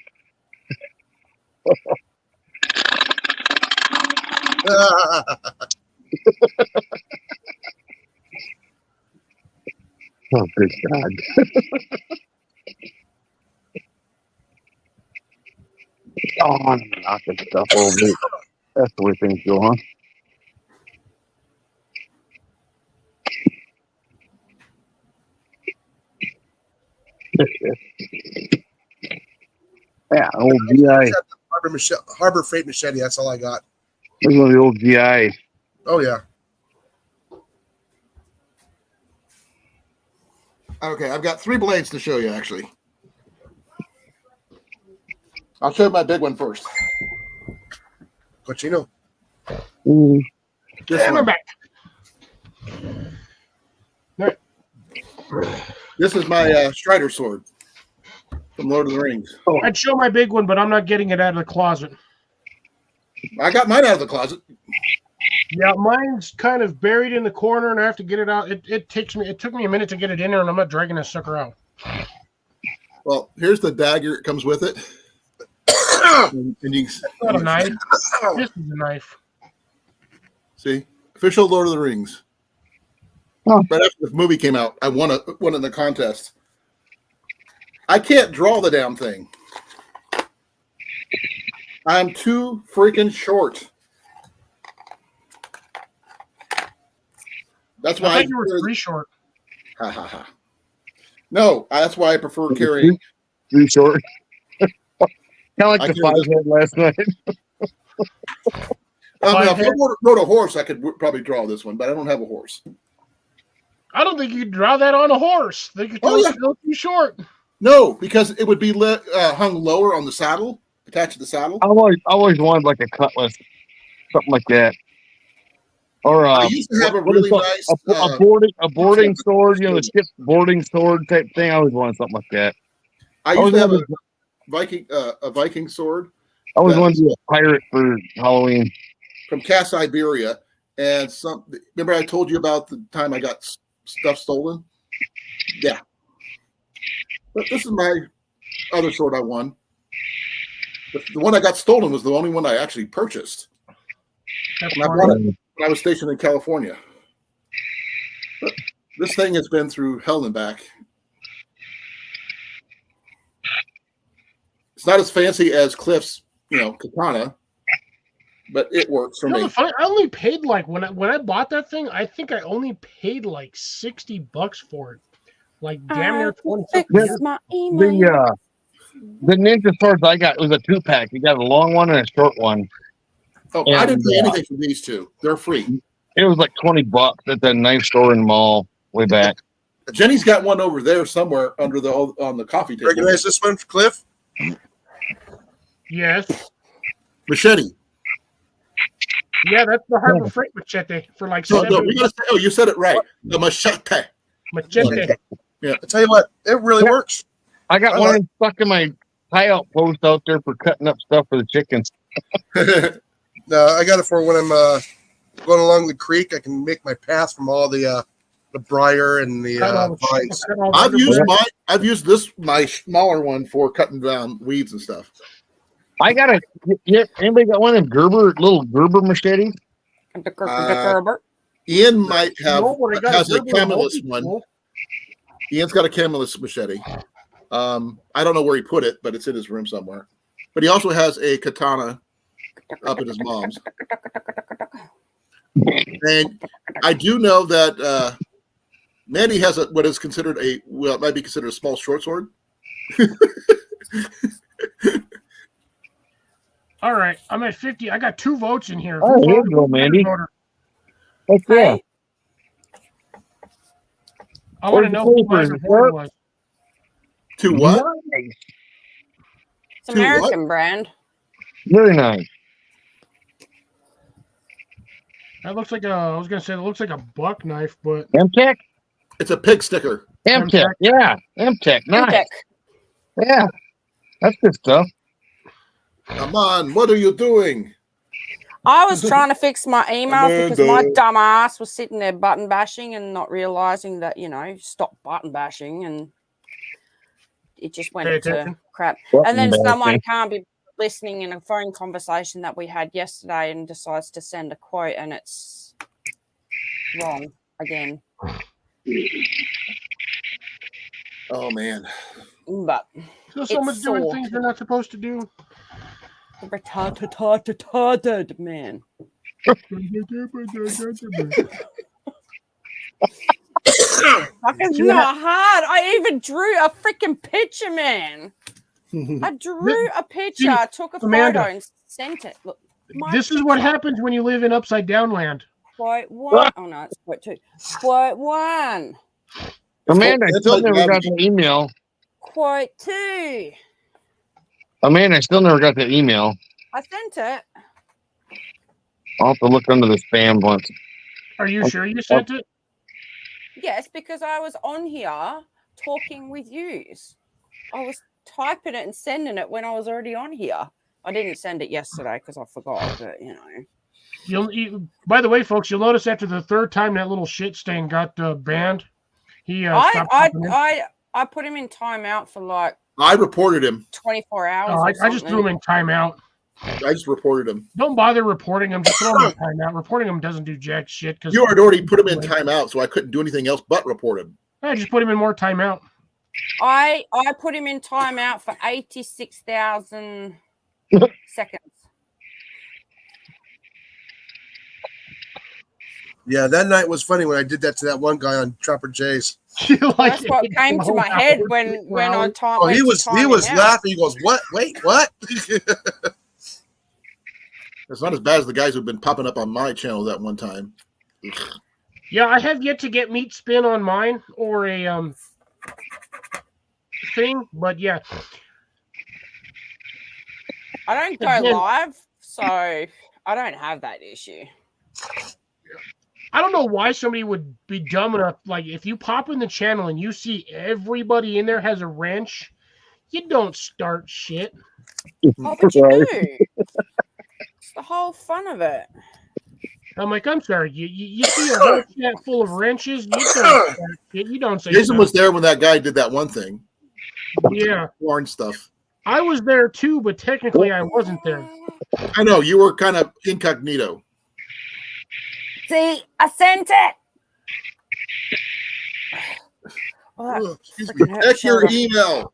Oh, good God. Oh, I'm knocking stuff over. That's the way things go on. Yeah, old GI. Harbor Freight machete. That's all I got. This is one of the old GI. Oh yeah. Okay, I've got 3 blades to show you, actually. I'll show you my big one first. Cochino. Mm. This And one. I'm back. This is my Strider sword from Lord of the Rings. I'd show my big one, but I'm not getting it out of the closet. I got mine out of the closet. Yeah, mine's kind of buried in the corner, and I have to get it out. It took me a minute to get it in there, and I'm not dragging this sucker out. Well, here's the dagger. It comes with it. and you It's not a knife. This is a knife. see, official Lord of the Rings. Oh. Right after the movie came out, I won in the contest. I can't draw the damn thing. I'm too freaking short. That's why I thought you were 3 short. Ha ha ha. No, that's why I prefer carrying. Too short. Kind of like I the can- 5 head last night. If I rode a horse, I could probably draw this one, but I don't have a horse. I don't think you could draw that on a horse. They could Oh, yeah. still too short. No, because it would be hung lower on the saddle, attached to the saddle. I always wanted like a cutlass, something like that, or I used to have a what is really it? nice a boarding sword, the ship boarding sword type thing. I always wanted something like that. I used to have a Viking sword I always that wanted to be a pirate for Halloween. from Cass Iberia, and remember I told you about the time I got stuff stolen? Yeah. But this is my other sword I won. The one I got stolen was the only one I actually purchased. That's And I fine. bought it when I was stationed in California. But this thing has been through hell and back. It's not as fancy as Cliff's, katana, but it works for me. I only paid like when I bought that thing. I think I only paid like $60 for it, like damn near 20 Fix years. my email. The ninja swords I got was a 2-pack. You got a long one and a short one. Oh, I didn't pay And, anything for these two. They're free. It was like $20 at that knife store in the mall way back. Jenny's got one over there somewhere on the coffee table. Recognize this one, Cliff? Yes, Machete. yeah, that's the Harbor Freight machete for like No, $7. we gotta say, you said it right. The machete. Machete. I tell you what, it really works. I got I one like- stuck in my tie-out post out there for cutting up stuff for the chickens. No, I got it for when I'm going along the creek. I can make my path from all the briar and the vines. I've used my smaller one for cutting down weeds and stuff. I got anybody got one of them little Gerber machetes? The Gerber. Ian might have No, but I got has a Gerber and Camillus Hogan one. tool. Ian's got a Camillus machete. I don't know where he put it, but it's in his room somewhere. But he also has a katana up at his mom's. And I do know that Mandy has what is considered it might be considered a small short sword. All right, I'm at 50. I got 2 votes in here. Oh, here you go, Mandy. Heck yeah. Hey, I want to Where's the know who my papers, report sir? was. To what? Nice. it's American brand. Very nice. That looks like I was gonna say it looks like a buck knife, but MTech? It's a pig sticker. MTech. Yeah. MTech. Nice. Tech. Yeah. That's good stuff. Come on, what are you doing? I was trying to fix my emails because my Amanda. dumb ass was sitting there button bashing and not realizing that, stop button bashing, and it just went Pay into attention. crap. Button And then someone bashing. can't be listening in a phone conversation that we had yesterday and decides to send a quote and it's wrong again. Oh man. But so someone's doing sore. things they're not supposed to do. the retarded man. Fucking not hard. I even drew a freaking picture, man. I drew a picture, took a Amanda. photo, and sent it. Look, my This is what happens when you live in upside down land. quote one. Oh no, it's quote 2. Quote 1. Amanda, I It's still like never got gravity. the email. Quote 2. Amanda, I still never got the email. I sent it. I'll have to look under the spam once. Are you sure you sent it? Yes, because I was on here talking with yous. I was typing it and sending it when I was already on here. I didn't send it yesterday because I forgot, but By the way, folks, you'll notice after the 3rd time that little shit stain got banned, he stopped. popping in. I put him in timeout for like I reported him. 24 hours. Oh, or I just threw him in timeout. I just reported him. Don't bother reporting him. Just throw him in timeout. Reporting him doesn't do jack shit. Because You had already put him in timeout, so I couldn't do anything else but report him. I just put him in more timeout. I put him in timeout for 86,000 seconds. Yeah, that night was funny when I did that to that one guy on Trapper J's. That's what came to my head when I time. Oh, he was laughing. He goes, "What? Wait, what?" It's not as bad as the guys who've been popping up on my channel that one time. Yeah, I have yet to get meat spin on mine or a thing, but yeah. I don't go Again- live, so I don't have that issue. I don't know why somebody would be dumb enough. Like, if you pop in the channel and you see everybody in there has a wrench, you don't start shit. Oh, but you do. It's the whole fun of it. I'm like, I'm sorry. You see a whole chat full of wrenches, you don't start shit. You don't say Jason something. was there when that guy did that one thing. Yeah, Orange stuff. I was there too, but technically I wasn't there. I know, you were kind of incognito. See, I sent it. Oh, that Excuse freaking me. hurt Check your shoulder. email.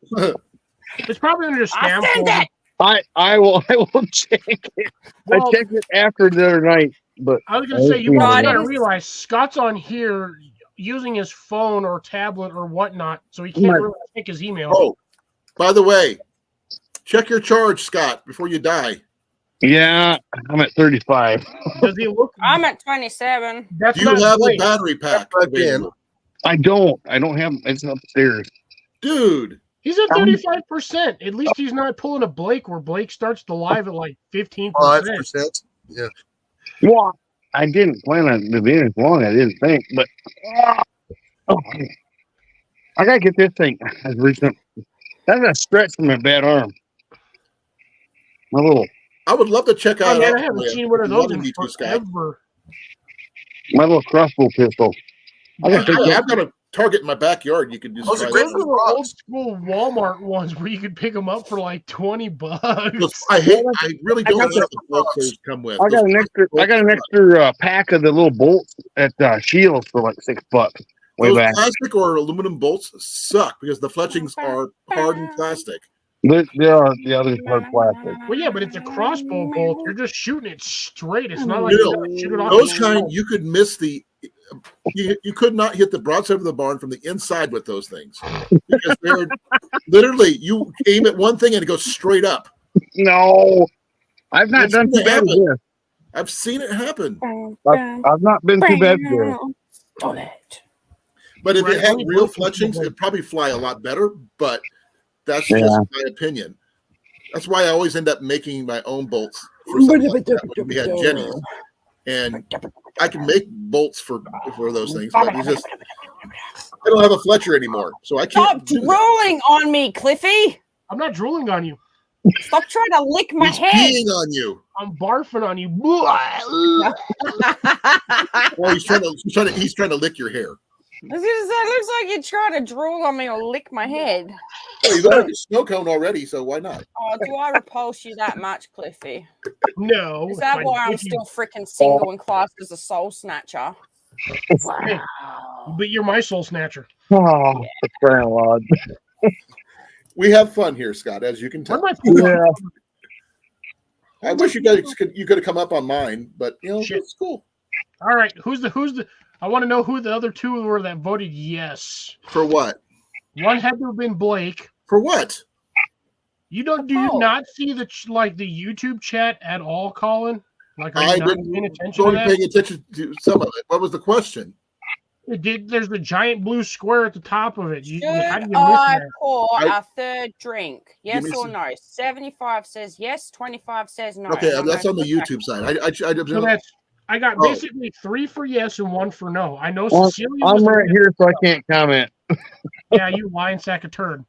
It's probably under spam. I sent folder. it. I will check it. Well, I checked it after the other night, but I was gonna say you No, also I gotta didn't- realize Scott's on here using his phone or tablet or whatnot, so he can't Right. really check his email. Oh, by the way, check your charge, Scott, before you die. yeah, I'm at 35. Does he look? I'm at 27. That's Do you not have the Blake. battery pack Plug in. available? I don't have it's upstairs. Dude, He's at 35%. At least he's not pulling a Blake where Blake starts the live at like 15%. 5%. Yeah. Well, I didn't plan on it being as long. I didn't think, but oh, I gotta get this thing. That's recent. That's a stretch from my bad arm. My little I would love to check Oh out. man, I haven't seen one of those in Me too, Scott. forever. crossbow pistol. I gotta take that. I've got a target in my backyard. You can just Those are try great Those that. are for the old rocks. school Walmart ones where you could pick them up for like $20. I really don't got know what the bolts those come with. I got an extra pack of the little bolts at Shields for like $6 way Those back. plastic or aluminum bolts suck because the fletchings are hardened plastic. They are the other hard plastic. Well, yeah, but it's a crossbow bolt. You're just shooting it straight. It's not like You you know, gotta shoot it off. Those the kind wall. you could miss the. You could not hit the broadside of the barn from the inside with those things because they're literally you aim at one thing and it goes straight up. No, I've not It's done too gonna bad with this. I've seen it happen. I've not been too bad with this. Stop it. But if Right, it had only real bolts would fletchings, go- it'd probably fly a lot better. But that's Yeah. just my opinion. That's why I always end up making my own bolts for something like that. When we had Jenny's, and I can make bolts for those things. But it's just I don't have a Fletcher anymore, so I can't. Stop do that. drooling on me, Cliffy. I'm not drooling on you. Stop trying to lick my He's head. peeing on you. I'm barfing on you. Well, he's trying to lick your hair. It looks like you're trying to drool on me or lick my head. Well, you've got a snow cone already, so why not? Oh, do I repulse you that much, Cliffy? No. Is that Like, why I'm if you- still freaking single and classed as a soul snatcher? But you're my soul snatcher. Oh, that's grand lord. We have fun here, Scott, as you can Where tell. am I? Yeah. I wish you could have come up on mine, but you know Shit. it's cool. All right. Who's the? I want to know who the other two were that voted yes. For what? One had to have been Blake. For what? Do you Oh. not see the the YouTube chat at all, Colin? Like, are I you not didn't. paying attention to Only that? paying attention to some of it. What was the question? There's the giant blue square at the top of it. How do Should you miss I that? pour I- a third drink? Yes me or some- no? 75 says yes, 25 says no. Okay, And that's I'm on the going YouTube side. I got Oh. basically 3 for yes and 1 for no. I know Well, Cecilia I'm was right here, so I can't comment. Yeah, you lying sack of turd.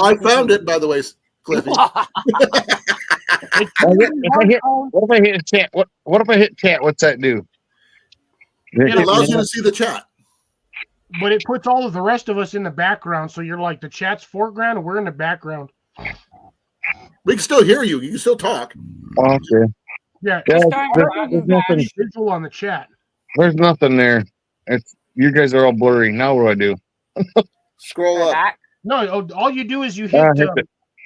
I found it, by the way, Cliffy. It's If I hit- What if I hit chat? What if I hit chat? What's that do? It allows you to see the chat. But it puts all of the rest of us in the background, so you're like the chat's foreground and we're in the background. We can still hear you. You can still talk. Okay. Yeah, Yeah, Just there- don't there's nothing. visual on the chat. There's nothing there. It's you guys are all blurry. Now what do I do? Scroll Go up. back. No, all you do is you hit.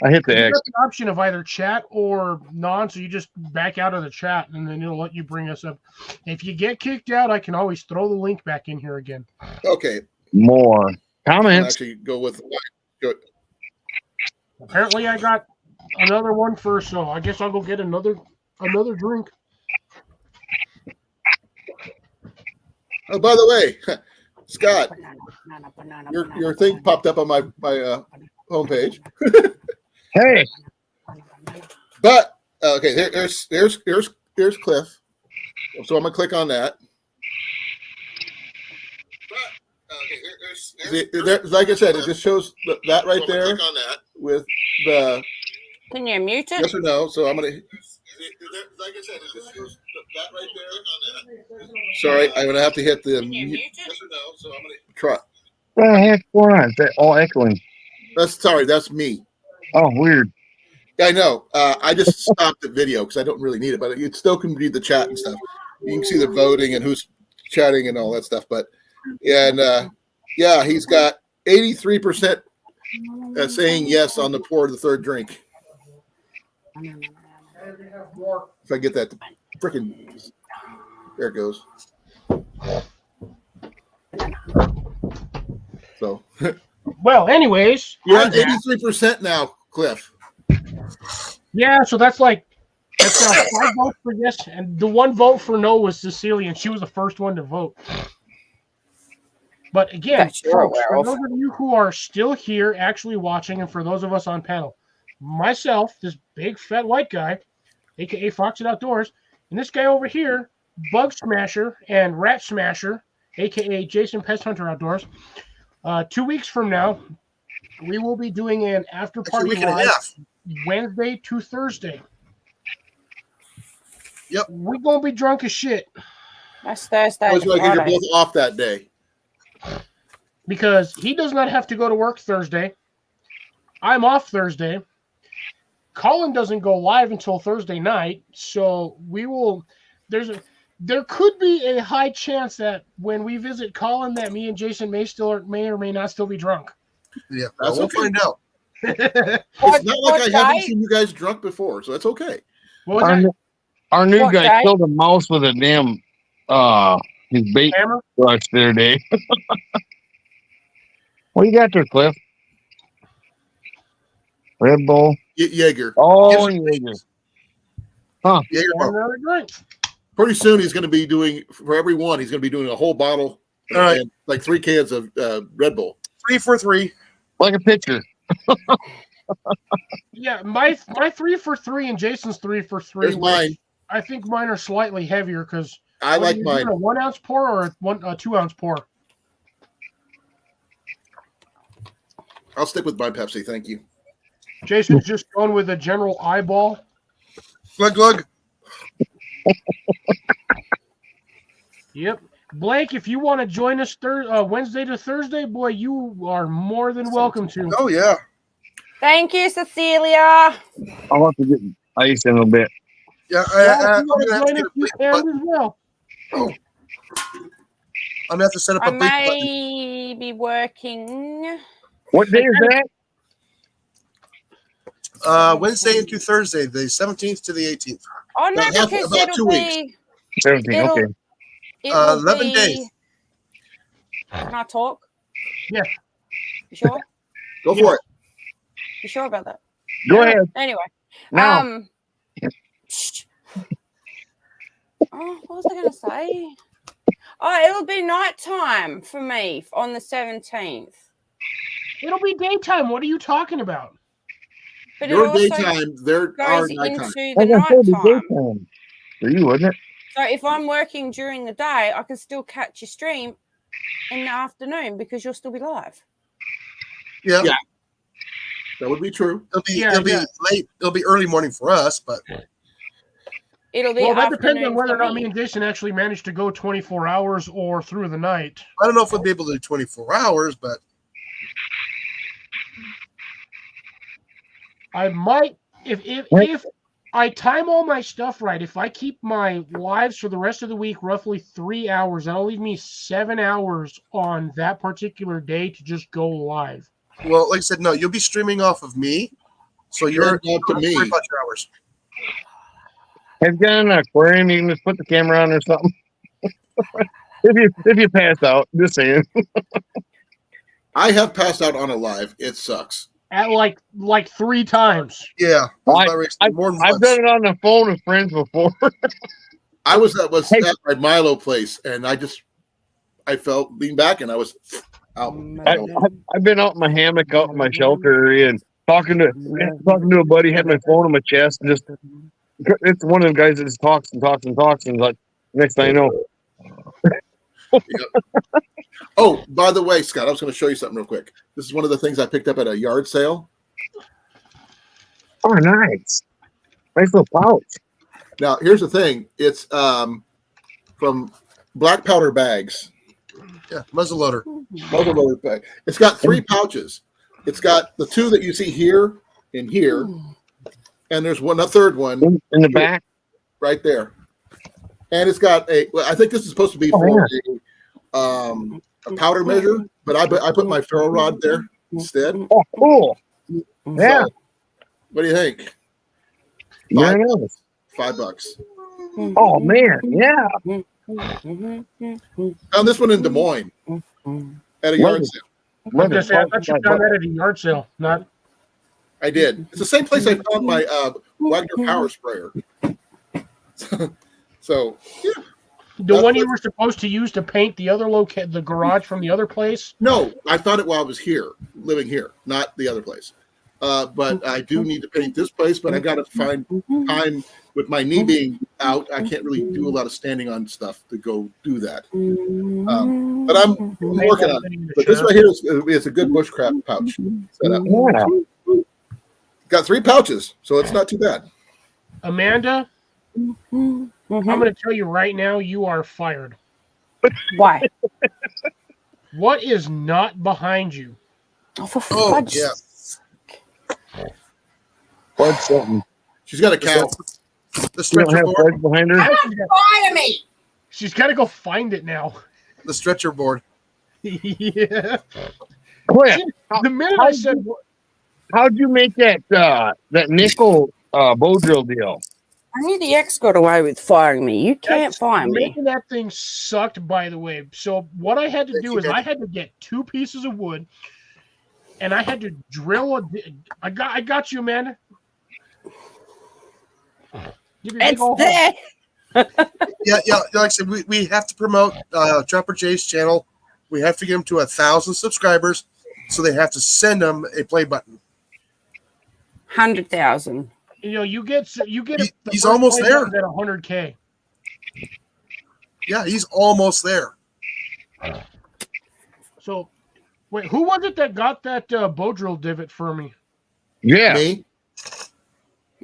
I hit the You X. got the option of either chat or non, so you just back out of the chat, and then it'll let you bring us up. If you get kicked out, I can always throw the link back in here again. Okay. More I'll comments. actually go with good. Apparently, I got another one first, so I guess I'll go get another drink. Oh, by the way, Scott, Banana, your thing popped up on my homepage. Hey, But okay, here's Cliff. So I'm gonna click on that. Like I said, it just shows that right there with the Can you mute it? yes or no. So I'm gonna. Like I said, it just shows that right there. Sorry, I'm gonna have to hit the Can you mute it? yes or no. So I'm gonna try. what the heck's going on? Is that all echoing? That's me. Oh, weird. I know. I just stopped the video because I don't really need it, but you still can read the chat and stuff. You can see the voting and who's chatting and all that stuff. But yeah, he's got 83% saying yes on the pour of the third drink. If I get that, freaking there it goes. So Well, anyways, you're at 83% now, Cliff. yeah, so that's now 5 votes for yes, and the 1 vote for no was Cecilia, and she was the first one to vote. But again, That you're folks, aware for of. those of you who are still here actually watching, and for those of us on panel, myself, this big fat white guy, aka Fox and Outdoors, and this guy over here, Bug Smasher and Rat Smasher, aka Jason Pest Hunter Outdoors. 2 weeks from now, we will be doing an after Actually, party week and a live half. Wednesday to Thursday. Yep. We're gonna be drunk as shit That's Thursday. I was to going to get you Friday. both off that day. because he does not have to go to work Thursday. I'm off Thursday. Colin doesn't go live until Thursday night, so we will. There could be a high chance that when we visit Colin, that me and Jason may or may not still be drunk. Yeah, That's we'll okay. find out. It's not like I haven't day? seen you guys drunk before, so that's okay. What was Our, that? our new What guy day? killed a mouse with a damn his bait Hammer? brush the other day. What you got there, Cliff? Red Bull. Jaeger. Oh, Gives yeah. Jaeger. And another drink. Pretty soon he's going to be doing, for every one, he's going to be doing a whole bottle All right. and like 3 cans of Red Bull. 3 for 3. Like a pitcher. Yeah, my 3 for 3 and Jason's 3 for 3. Here's mine. I think mine are slightly heavier because I like mine. A 1 ounce pour or a 2 ounce pour? I'll stick with my Pepsi. Thank you. Jason's just going with a general eyeball. Glug glug. Yep. Blake, if you want to join us Wednesday to Thursday, boy, you are more than welcome to. Oh yeah. Thank you, Cecilia. I'll have to get ice in a little bit. Yeah. Yeah, I'm if you want gonna to have to join get us, a you big can button. as well. I'm gonna have to set up I a big button. may be working. What day is that? Wednesday into Thursday, the 17th to the 18th. Oh no, About because 2 it'll weeks. be 17. It'll- Okay. it will 11 be- days. Can I talk? Yeah. You sure? Go for it. You sure about that? Go ahead. Anyway. Now. Shh. Oh, what was I going to say? Oh, it'll be nighttime for me on the 17th. It'll be daytime. What are you talking about? But Your it also daytime, there are goes nighttime. into the Like I said, the nighttime. daytime. For you, wasn't it? So if I'm working during the day, I can still catch your stream in the afternoon because you'll still be live. Yeah. Yeah. That would be true. It'll be late. It'll be early morning for us, but It'll be Well, that depends afternoon on whether or for not me and Jason actually manage to go 24 hours or through the night. I don't know if we'll be able to do 24 hours, but I might, if I time all my stuff right, if I keep my lives for the rest of the week roughly 3 hours, that'll leave me 7 hours on that particular day to just go live. Well, like I said, no, you'll be streaming off of me, so you're Up to me. worry about your hours. Have you got an aquarium? You can just put the camera on or something. if you pass out, just saying. I have passed out on a live. It sucks. At like 3 times. Yeah, more than I've once. done it on the phone with friends before. I was at my Milo place, and I felt lean back, and I was out. I've been out in my hammock, out in my shelter area, and talking to a buddy. Had my phone on my chest, and it's one of the guys that just talks and talks and talks, and like next thing I know. Oh, by the way, Scott, I was going to show you something real quick. This is one of the things I picked up at a yard sale. Oh, nice little pouch. Now, here's the thing. It's from Black Powder Bags. Yeah, muzzleloader. Muzzleloader bag. It's got 3 pouches. It's got the 2 that you see here and here, and there's a third one In the back. right there. And it's got I think this is supposed to be for a powder measure, but I put my ferro rod there instead. Oh, cool. Yeah. So, what do you think? Yeah, nice. $5. Oh man, yeah. Found this one in Des Moines at a yard sale. I was gonna say, I thought you found that at a yard sale. Not. I did. It's the same place I found my Wagner power sprayer. So, yeah. The one you were supposed to use to paint the other the garage from the other place? No, I found it while I was here, living here, not the other place. But I do need to paint this place, but I got to find time with my knee being out. I can't really do a lot of standing on stuff to go do that. But I'm working on it. But this right here is a good bushcraft pouch set up. Yeah. Got 3 pouches, so it's not too bad. Amanda, I'm going to tell you right now, you are fired. Why? What is not behind you? Oh, for Oh, fudge. yeah. What's something? She's got a cow. The You don't stretcher have board. fudge behind her? Fire me. She's got to go find it now. The stretcher board. Yeah. Oh yeah. The minute I said, How'd you make that nickel bow drill deal? Only the ex got away with firing me. You can't fire me. making that thing sucked, by the way. So what I had to do is I had to get 2 pieces of wood, and I had to drill I got you, Amanda. It's there. Yeah. Like I said, we have to promote Trapper Jay's channel. We have to get him to 1,000 subscribers, so they have to send him a play button. 100,000. You get He's almost there. At 100K. Yeah, he's almost there. So, wait, who was it that got that bow drill divot for me? Yeah. Me?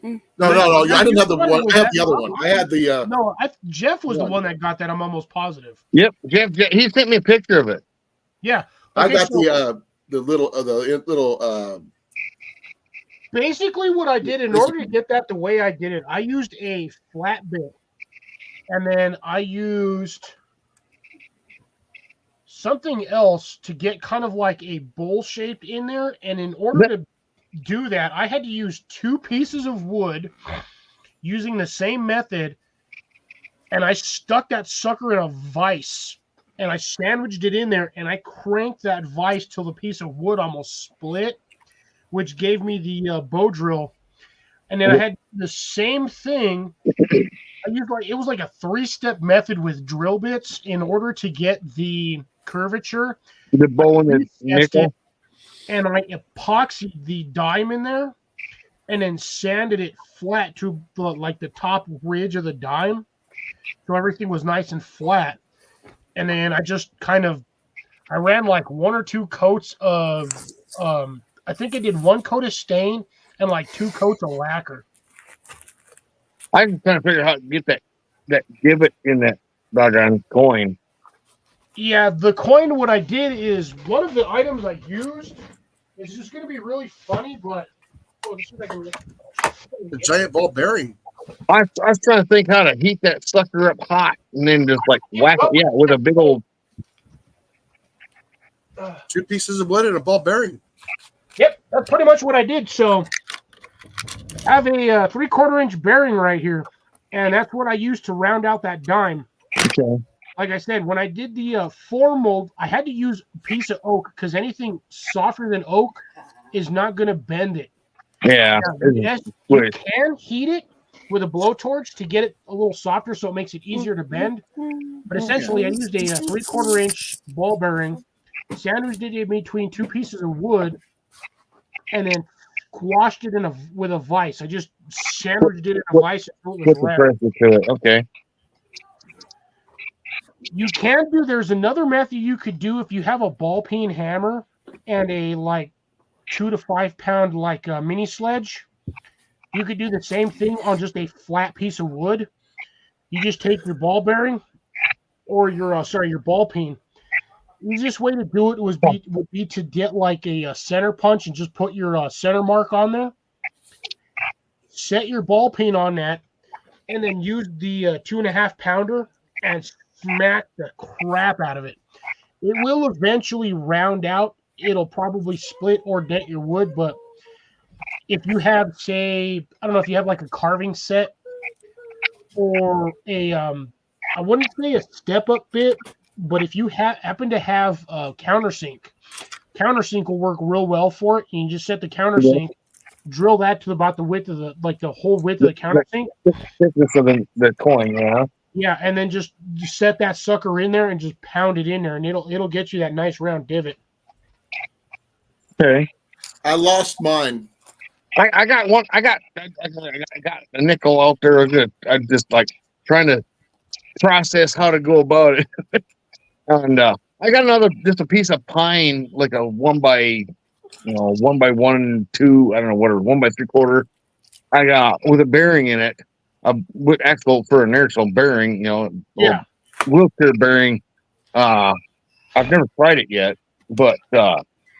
No. I didn't have the one. I have the other one. I had the. No, Jeff was the one that got that. I'm almost positive. Yep. Jeff, he sent me a picture of it. Yeah. I Okay, got so the little. basically what I did in order to get that the way I did it, I used a flat bit, and then I used something else to get kind of like a bowl shaped in there. And in order to do that, I had to use 2 pieces of wood using the same method, and I stuck that sucker in a vise, and I sandwiched it in there, and I cranked that vise till the piece of wood almost split, which gave me the bow drill. And then I had the same thing. I used it was like a 3-step method with drill bits in order to get the curvature. The bow and the nickel. And I epoxied the dime in there, and then sanded it flat to the top ridge of the dime, so everything was nice and flat. And then I just I ran like 1 or 2 coats of I think I did 1 coat of stain and like 2 coats of lacquer. I'm just trying to figure out how to get that divot in that doggone coin. Yeah, the coin, what I did is one of the items I used is just going to be really funny, but The giant ball bearing. I was trying to think how to heat that sucker up hot and then just like whack it. Yeah, with a big old. 2 pieces of wood and a ball bearing. Yep, that's pretty much what I did. So I have a 3/4 inch bearing right here, and that's what I used to round out that dime. Okay. Like I said, when I did the floor mold, I had to use a piece of oak because anything softer than oak is not going to bend it. Yeah. Yes, you can heat it with a blowtorch to get it a little softer so it makes it easier to bend. But essentially, I used a 3/4 inch ball bearing, sandwiched it in between 2 pieces of wood, and then squashed it with a vise. I just sandwiched it in a vise until it was Put the round. pressure to it. Okay. You can do. There's another method you could do if you have a ball peen hammer and a like 2 to 5 pound like mini sledge. You could do the same thing on just a flat piece of wood. You just take your ball bearing or your ball peen. The easiest way to do it would be to get like a center punch and just put your center mark on there. Set your ball peen on that, and then use the 2.5 pounder and smack the crap out of it. It will eventually round out. It'll probably split or dent your wood, but if you have, say, I don't know if you have like a carving set or a, I wouldn't say a step-up bit, but if you happen to have a countersink will work real well for it. You can just set the countersink, drill that to about the width of the whole width of the countersink. Thickness of the coin, yeah. Yeah, and then just set that sucker in there and just pound it in there, and it'll get you that nice round divot. Okay. I lost mine. I got one. I got a nickel out there. I'm just like trying to process how to go about it. And I got just a piece of pine, like a 1 by 1 2. I don't know what, 1 by 3/4. I got with a bearing in it. With for an actual bearing, wheelchair bearing. I've never tried it yet, but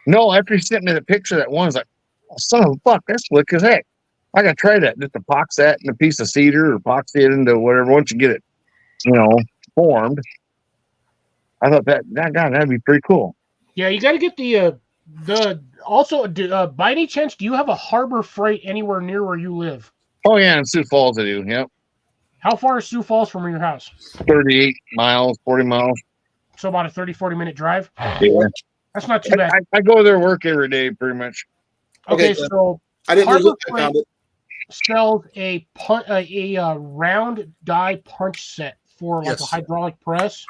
no. After you sent me the picture, that one's like, oh, son of a fuck, that's slick as heck. I gotta try that. Just epox that in a piece of cedar or epoxy it into whatever. Once you get it, formed. I thought that'd be pretty cool. Yeah, you got to get the also. By any chance, do you have a Harbor Freight anywhere near where you live? Oh yeah, in Sioux Falls I do. Yep. How far is Sioux Falls from your house? 38 miles, 40 miles. So about a 30-40 minute drive. Yeah. That's not too bad. I go there work every day, pretty much. Okay, so I didn't Harbor look. I Freight found it. sells a round die punch set for like a hydraulic press.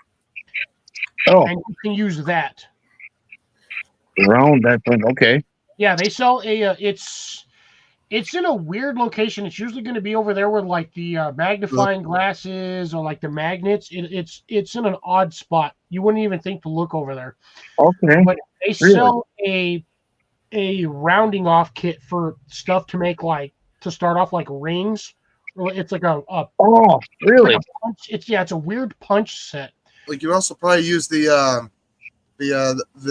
Oh, and you can use that. Round that thing. Okay. Yeah, they sell it's in a weird location. It's usually going to be over there where like the magnifying glasses or like the magnets. It's in an odd spot. You wouldn't even think to look over there. Okay. But they sell a rounding off kit for stuff to make to start off like rings. It's like a oh, really? Like a punch. It's a weird punch set. Like you also probably use the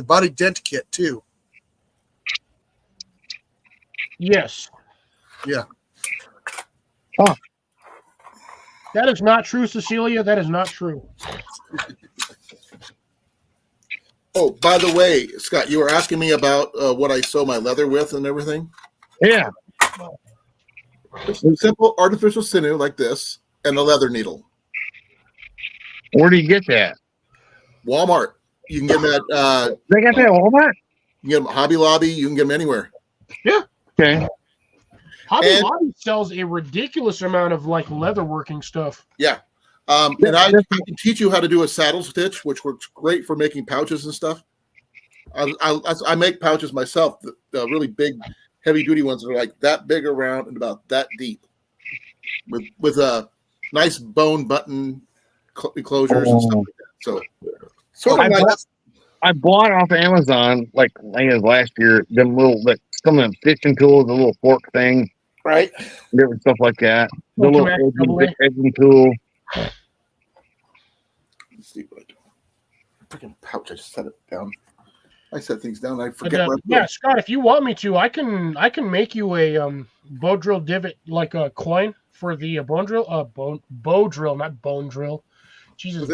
body dent kit too. Yes. Yeah. Oh. That is not true, Cecilia. That is not true. Oh, by the way, Scott, you were asking me about what I sew my leather with and everything. Yeah. Simple artificial sinew like this and a leather needle. Where do you get that? Walmart. You can get them at. They got that at Walmart? You can get them at Hobby Lobby. You can get them anywhere. Yeah. Okay. Hobby Lobby sells a ridiculous amount of leather working stuff. Yeah. And I can teach you how to do a saddle stitch, which works great for making pouches and stuff. I make pouches myself, the really big, heavy duty ones that are like that big around and about that deep, with a nice bone button enclosures and stuff like that. So I bought off of Amazon last year some of them fishing tools, the little fork thing, right? Different stuff like that. The little edging tool. Let's see what I do. Freaking pouch! I just set it down. I set things down. I forget. Scott, if you want me to, I can make you a bow drill divot like a coin for the bone drill, bow drill, not bone drill. Jesus.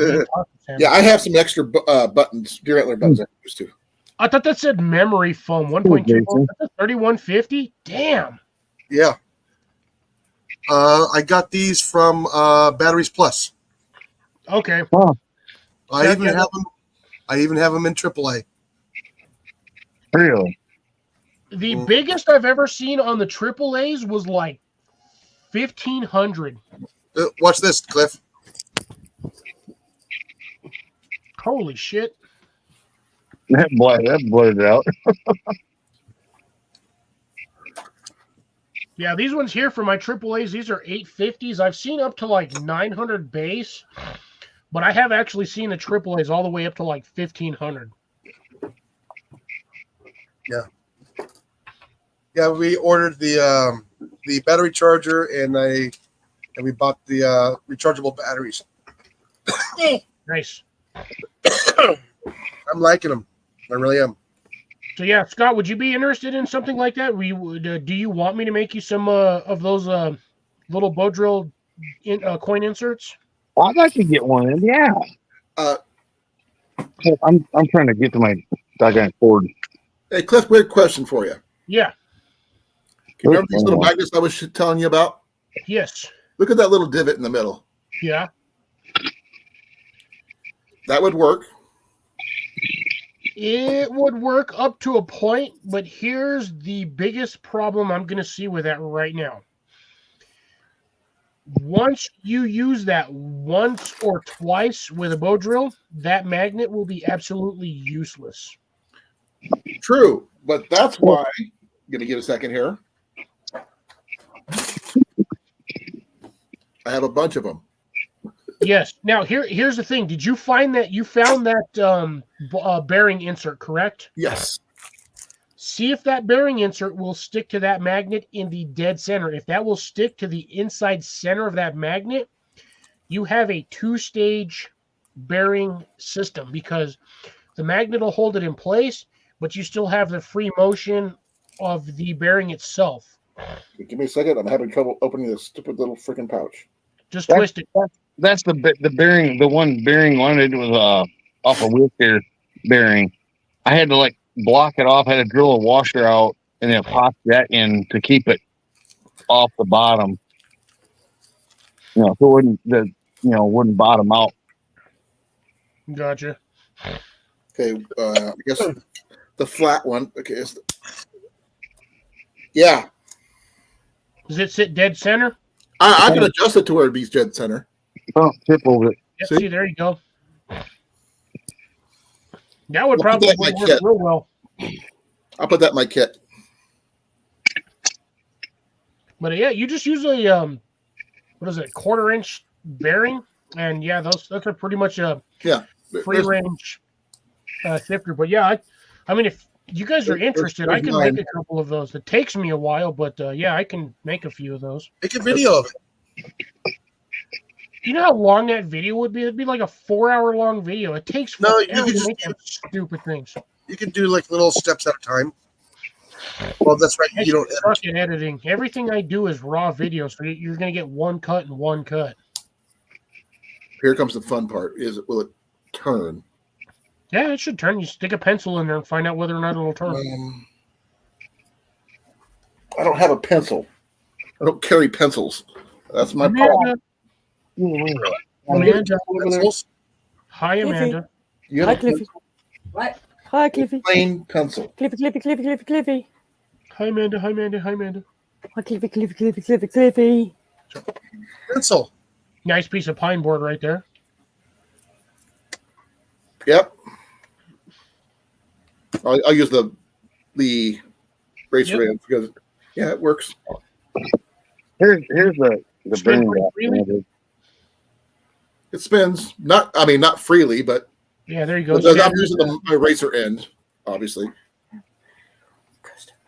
Yeah, I have some extra buttons, deer antler buttons I used to. I thought that said memory foam 1.2 Jason. 3150. Damn. Yeah. I got these from Batteries Plus. Okay. I even have them in AAA. Really? The biggest I've ever seen on the AAAs was like 1,500. Watch this, Cliff. Holy shit. That blurred it out. Yeah, these ones here for my AAAs, these are 850s. I've seen up to like 900 base, but I have actually seen the AAAs all the way up to like 1,500. Yeah, we ordered the battery charger and we bought the rechargeable batteries. Nice. I'm liking them. I really am. So yeah, Scott, would you be interested in something like that? Do you want me to make you some of those little bow drill coin inserts? I'd like to get one. Yeah. I'm trying to get to my doggone cord. Hey, Cliff, weird question for you. Yeah. Can you remember these little magnets I was telling you about? Yes. Look at that little divot in the middle. Yeah. That would work. It would work up to a point, but here's the biggest problem I'm going to see with that right now. Once you use that once or twice with a bow drill, that magnet will be absolutely useless. True, but that's why. I'm going to give a second here. I have a bunch of them. Yes. Now here's the thing. Did you find that you found that bearing insert, correct? Yes. See if that bearing insert will stick to that magnet in the dead center. If that will stick to the inside center of that magnet, you have a 2-stage bearing system because the magnet will hold it in place, but you still have the free motion of the bearing itself. Give me a second. I'm having trouble opening this stupid little freaking pouch. Just twist it. That's the bearing. The one bearing wanted was off a wheelchair bearing. I had to like block it off. I had to drill a washer out and then pop that in to keep it off the bottom. So it wouldn't bottom out. Gotcha. Okay, I guess the flat one. Okay, yeah. Does it sit dead center? I can adjust it to where it be dead center. Oh, tip over it. Yep, see, there you go. That would probably work real well. I'll put that in my kit. But yeah, you just use a what is it, 1/4-inch bearing, and yeah, that's a pretty much a free range sifter. But yeah, I mean, if you guys are interested, I can make a couple of those. It takes me a while, but yeah, I can make a few of those. Make a video of it. You know how long that video would be? It'd be like a 4-hour-long video. It takes forever to make those stupid things. You can do like little steps at a time. Well, that's right. You don't suck at editing. Everything I do is raw video, so you're going to get one cut and one cut. Here comes the fun part. Will it turn? Yeah, it should turn. You stick a pencil in there and find out whether or not it'll turn. I don't have a pencil. I don't carry pencils. That's my problem. Amanda. Hi, Amanda. Hi, Cliffy. What? Hi, Cliffy. Plain pencil. Cliffy. Hi, Amanda. Hi, Amanda. Hi, Cliffy. Pencil. Nice piece of pine board right there. Yep. I'll use the racer end because it works. Here's the Spin bearing. freely? It spins. Not freely, but yeah, there you go. I'm using my racer end, obviously.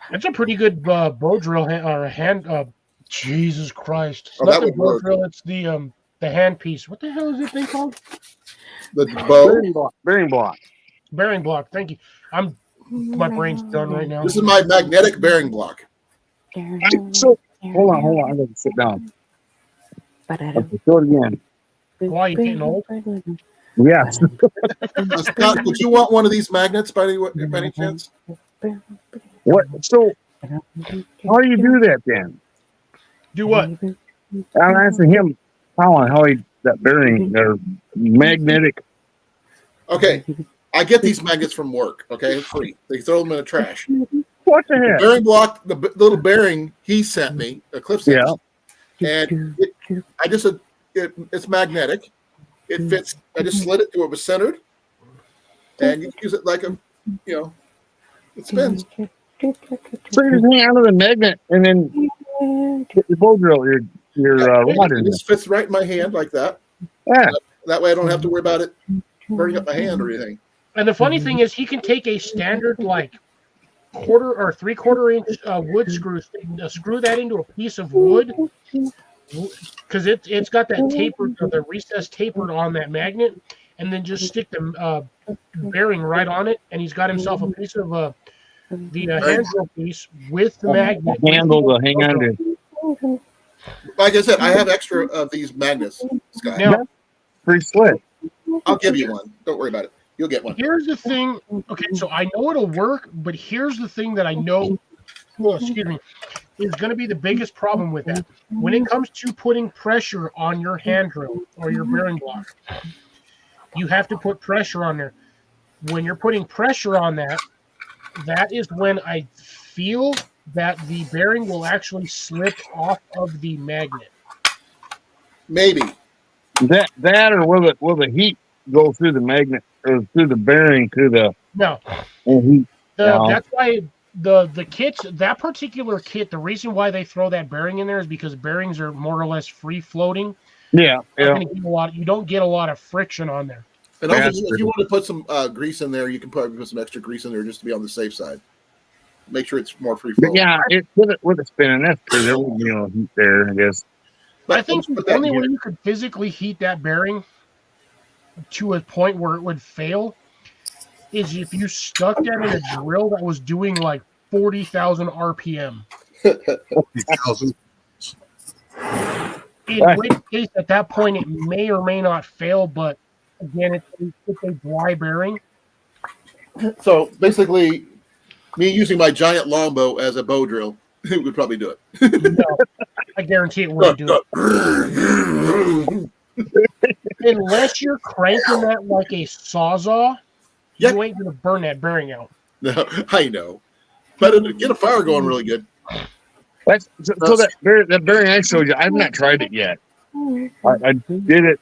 That's a pretty good bow drill hand. Jesus Christ! It's Oh, not that the would bow work. drill. It's the hand piece. What the hell is it thing called? The bow. Bearing block. Bearing block. Thank you. My brain's done right now. This is my magnetic bearing block. So hold on. I got to sit down. Okay, do it again. Why you getting old? Yes. Scott, would you want one of these magnets by any chance? What? So, how do you do that then? Do what? I'm asking him how he that bearing. They're magnetic. Okay, I get these magnets from work. Okay, free. They throw them in the trash. What the heck? Bearing block, the little bearing he sent me, a Cliff sent me, and it's magnetic. It fits. I just slid it to where it was centered, and you use it like it spins. So you just hang out of the magnet and then get your bow drill, your rod in This fits right in my hand like that. Yeah. That way I don't have to worry about it burning up my hand or anything. And the funny thing is, he can take a standard like quarter or 3/4 inch wood screw, screw that into a piece of wood, because it's got that tapered or the recessed tapered on that magnet, and then just stick the bearing right on it, and he's got himself a piece of the hand drill piece with the magnet handle to hang on to. Like I said, I have extra of these magnets, Scott. Now, Pretty slick. I'll give you one. Don't worry about it. You'll get one. here's the thing. Okay, so I know it'll work, but here's the thing that I know. Well, excuse me, is going to be the biggest problem with that. When it comes to putting pressure on your hand drill or your bearing block, you have to put pressure on there. When you're putting pressure on that, that is when I feel that the bearing will actually slip off of the magnet. Maybe. That or will the heat go through the magnet or through the bearing to the No, heat? No. that's why the kits, that particular kit, the reason why they throw that bearing in there is because bearings are more or less free floating. Yeah. You don't get a lot of friction on there. And also, if you want to put some grease in there, you can probably put some extra grease in there just to be on the safe side. Make sure it's more free But flow. yeah, with it spinning, that's true. There will be heat there, I guess. But I think let's put the that only here. way you could physically heat that bearing to a point where it would fail is if you stuck that in a drill that was doing like 40,000 RPM. 50,000. In which case, at that point, it may or may not fail, but again, it's a dry bearing. So basically, me using my giant longbow as a bow drill, it would probably do it. No, I guarantee it wouldn't do it. Unless you're cranking that like a sawzall, Yeah. you ain't going to burn that bearing out. No, I know. But it'll get a fire going really good. So that bearing I showed you, I've not tried it yet. I did it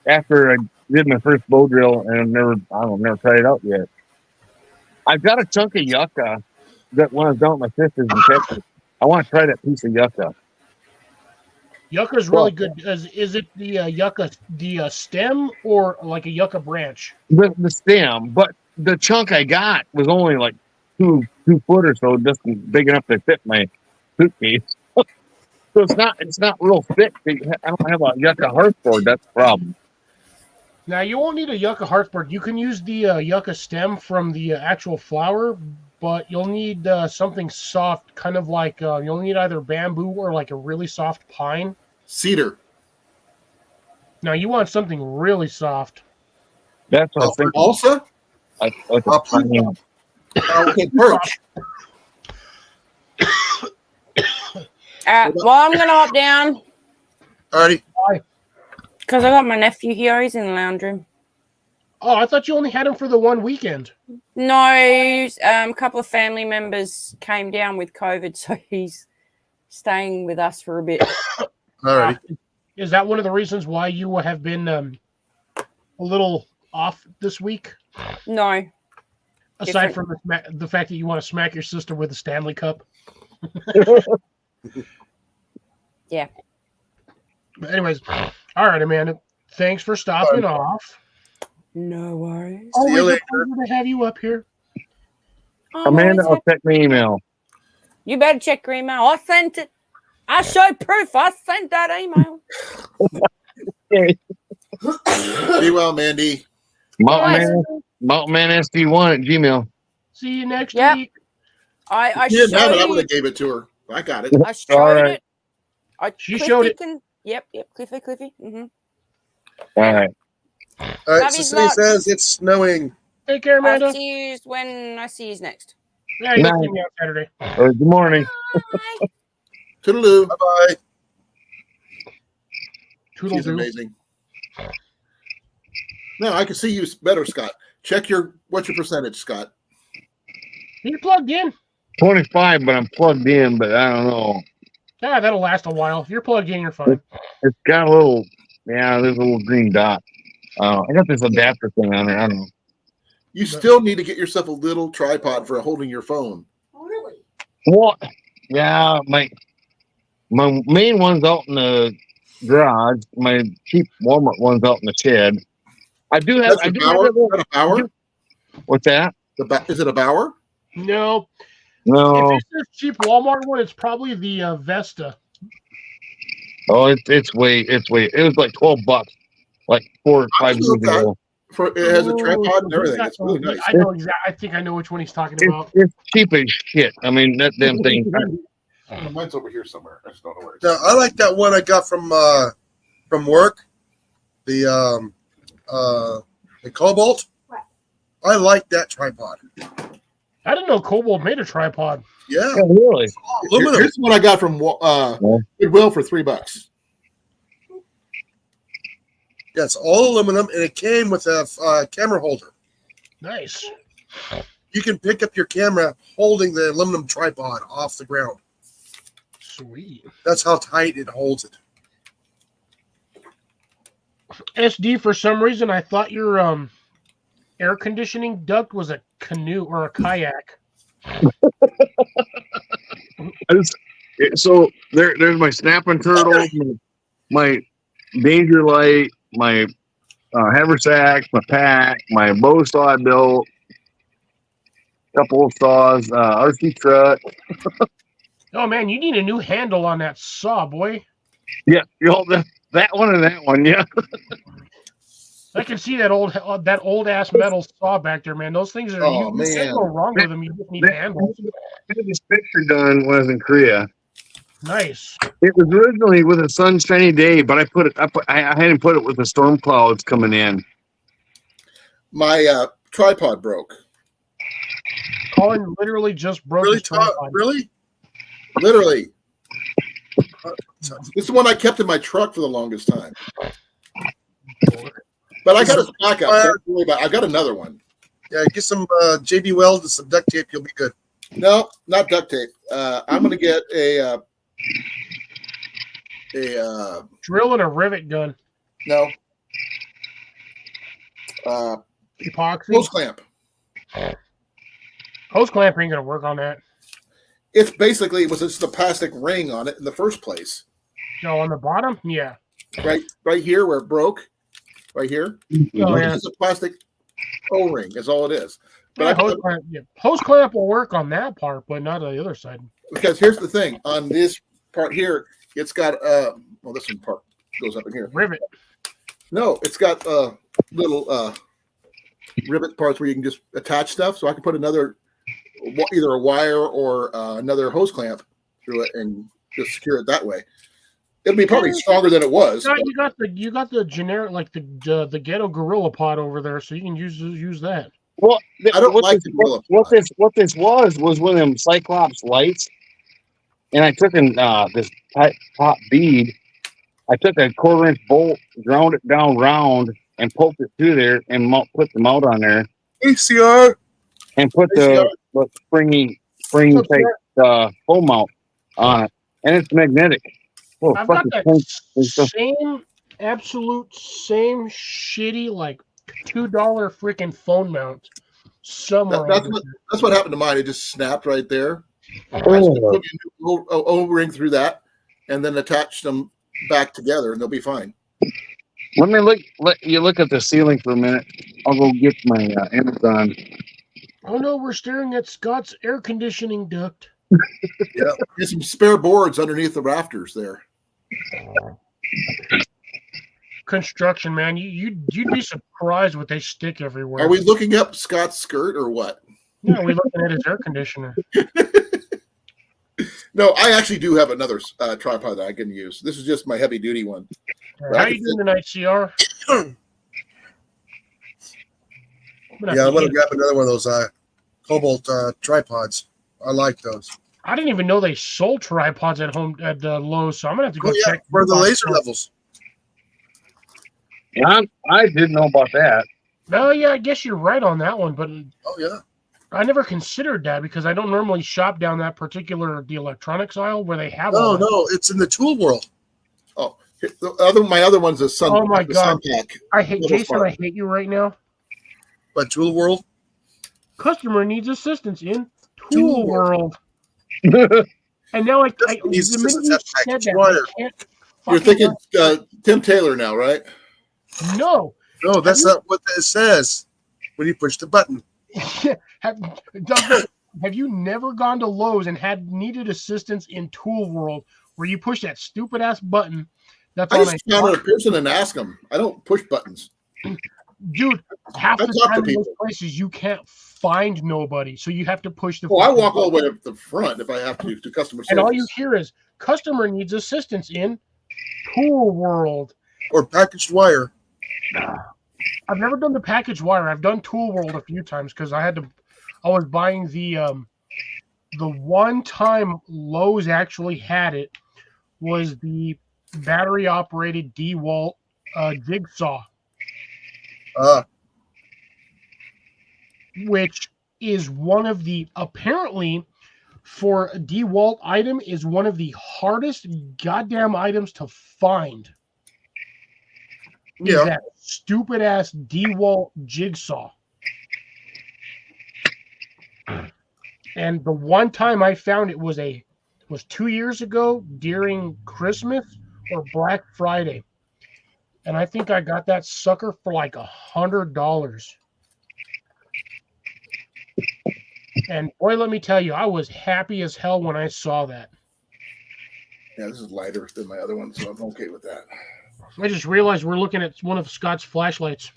after I did my first bow drill, and I've never tried it out yet. I've got a chunk of yucca that when I was down with my sisters in Texas, I want to try that piece of yucca. Yucca's really good. Is it the yucca, the stem, or like a yucca branch? The stem, but the chunk I got was only like 2 foot or so, just big enough to fit my suitcase. So it's not real thick. I don't have a yucca heartboard. That's the problem. Now, you won't need a yucca heartboard. You can use the yucca stem from the actual flower, but you'll need something soft, kind of like you'll need either bamboo or like a really soft pine. Cedar. Now, you want something really soft. That's what I think. Also, okay, birch. Well, I'm going to hop down Alrighty. because I got my nephew here. He's in the lounge room. Oh, I thought you only had him for the one weekend. No, a couple of family members came down with COVID, so he's staying with us for a bit. Alrighty. Is that one of the reasons why you have been a little off this week? No. Aside from the fact that you want to smack your sister with a Stanley Cup. Yeah. But anyways, all right, Amanda. Thanks for stopping off. No worries. See you Always a later. pleasure to have you up here. Amanda, I'll check my email. You better check your email. I sent it. I showed proof. I sent that email. Be well, Mandy. Mountain Man SD1 at Gmail. See you next Yep. week. I She didn't have it. I would showed have gave it to her. I got it. it. I showed All right. it. She showed it. Yep. Cliffy. Mm-hmm. All right. All right, Love so you Cindy lots. says it's snowing. Take care, Amanda. I'll see you when I see you next. Yeah, you'll Night. see me on Saturday. Good morning. Bye. Toodaloo. Bye bye. Toodle She's doo. amazing. No, I can see you better, Scott. What's your percentage, Scott? You plugged in. 25, but I'm plugged in, but I don't know. Yeah, that'll last a while. If you're plugged in, you're fine. It's got a little, there's a little green dot. I got this adapter thing on there. I don't know. You still need to get yourself a little tripod for holding your phone. Oh, really? What? Yeah, my main one's out in the garage. My cheap Walmart one's out in the shed. I do have. That's I a do Bauer? have that Is little, that a Bauer? what's that? Is it a Bauer? No. No. If it's a cheap Walmart one, it's probably the Vesta. Oh, it's way. It was like $12, like 4 or 5 years Okay. ago. It has a Ooh, tripod and everything. It's really nice. I know exactly. I think I know which one he's talking about. It's cheap as shit. I mean, that damn thing. Mine's over here somewhere. I just don't know where. Now, I like that one I got from work. The Cobalt. I like that tripod. I didn't know Cobalt made a tripod. Yeah, Yeah, really. aluminum. Here's one I got from Goodwill for $3. Yeah, it's all aluminum, and it came with a camera holder. Nice. You can pick up your camera holding the aluminum tripod off the ground. Sweet. That's how tight it holds it. SD, for some reason, I thought your air conditioning duct was a canoe or a kayak. So there's my snapping turtle, my danger light, my haversack, my pack, my bow saw I built, couple of saws, RC truck. Oh man, you need a new handle on that saw, boy. Yeah, that one and that one. Yeah. I can see that old ass metal saw back there, man. Those things are Oh, you can't man. go wrong with them. You just need handles. I had this picture done when I was in Korea. Nice. It was originally with a sunshiny day, but I hadn't put it with the storm clouds coming in. My tripod broke. Colin literally just broke Really, his tripod. really? Literally. This is the one I kept in my truck for the longest time. But I got a backup. Don't worry about it. I got another one. Yeah, get some JB Weld and some duct tape. You'll be good. No, not duct tape. I'm going to get a Drill and a rivet gun. no Epoxy. hose clamp. Hose clamp ain't gonna work on that. It's basically it was just a plastic ring on it in the first place. No, on the bottom? Yeah. Right here where it broke. Right here. Oh, It's yeah. just a plastic O-ring is all it is. But Yeah, I hose clamp will work on that part, but not on the other side. because here's the thing on this part here, it's got well this one part goes up in here. Rivet. No, it's got little rivet parts where you can just attach stuff. So I can put either a wire or another hose clamp through it and just secure it that way. It'll be probably stronger than it was. No, you got the generic, like the ghetto gorilla pod over there, so you can use that. Well, I don't like the gorilla what pod. this was one of them Cyclops lights, and I took this top bead. I took a 1/4-inch bolt, ground it down round, and poked it through there, and put the mount on there, ACR. and put the spring type foam mount on it, and it's magnetic. Oh, I've got fucking that same same shitty like $2 freaking phone mount somewhere. That's what happened to mine. It just snapped right there. I Oh. just put a new O-ring through that, and then attach them back together, and they'll be fine. Let you look at the ceiling for a minute. I'll go get my Amazon. Oh no, we're staring at Scott's air conditioning duct. Yeah, there's some spare boards underneath the rafters there. Construction, man. You'd be surprised what they stick everywhere. Are we looking up Scott's skirt or what? No, we're looking at his air conditioner. No, I actually do have another tripod that I can use. This is just my heavy duty one. How you doing tonight, CR? Yeah, I'm gonna grab another one of those Cobalt tripods. I like those. I didn't even know they sold tripods at home at Lowe's, so I'm gonna have to go check for the laser levels. Yeah, I didn't know about that. No, yeah, I guess you're right on that one, but Oh yeah. I never considered that because I don't normally shop down that particular the electronics aisle where they have. No, it's in the tool world. Oh, my other one's a sun. Oh my God. Sunpack. I hate Little Jason. smart. I hate you right now. But tool world. Customer needs assistance in Tool World. And now the minute you said that, I can't You're fucking thinking Tim Taylor now, right? no. No, that's not what it says when you push the button. Have you never gone to Lowe's and had needed assistance in Tool World where you push that stupid ass button? That's I on just found a person and ask them. I don't push buttons. Dude, half I the talk to time in those people. places you can't find nobody, so you have to push the. Oh, I fucking walk all the button. way up the front if I have to customer service. And all you hear is customer needs assistance in Tool World. Or packaged wire. I've never done the package wire. I've done Tool World a few times because I was buying the one time Lowe's actually had it was the battery operated DeWalt jigsaw, which is one of the apparently for a DeWalt item is one of the hardest goddamn items to find. Is Yeah. that stupid ass DeWalt jigsaw. And the one time I found it was 2 years ago during Christmas or Black Friday. And I think I got that sucker for like $100. And boy, let me tell you, I was happy as hell when I saw that. Yeah, this is lighter than my other one, so I'm okay with that. I just realized we're looking at one of Scott's flashlights.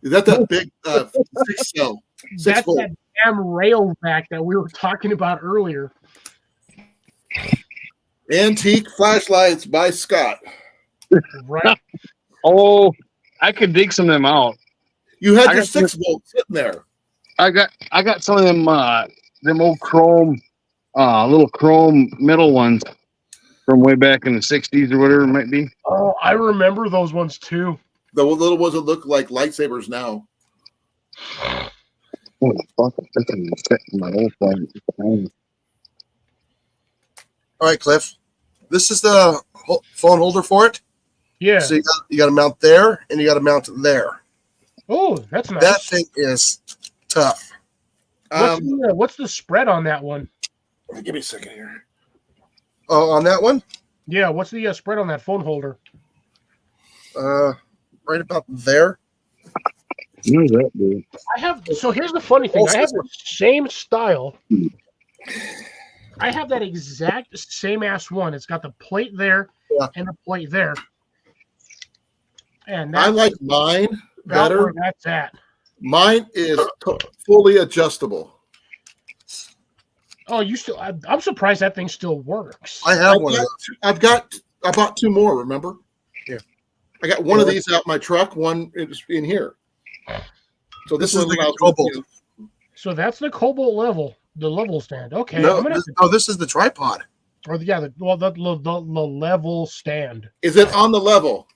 Is that big 6 cell? 6 That's volt. that damn rail back that we were talking about earlier. Antique flashlights by Scott. Right? Oh, I could dig some of them out. You had I your got 6 volt sitting there. I got some of them old chrome, little chrome metal ones from way back in the 60s or whatever it might be. Oh, I remember those ones too. The little ones that look like lightsabers now. Holy fuck, that's in my old phone. All right, Cliff. This is the phone holder for it. Yeah. So you got to mount there, and you got to mount there. Oh, that's nice. That thing is tough. What's the spread on that one? Give me a second here. On that one, Yeah, what's the spread on that phone holder? right about there. What does that do? So here's the funny thing. I have the same style. I have that exact same ass one. It's got the plate there and the plate there. And I that's like mine about better. where that's at. Mine is fully adjustable. Oh, I'm surprised that thing still works. I have one of those. I bought 2 more, remember? Yeah. I got one of these out my truck, one is in here. So This this is one the Cobalt. So that's the Cobalt level, the level stand. Okay. No, I'm gonna this is the tripod. the level stand. Is it on the level?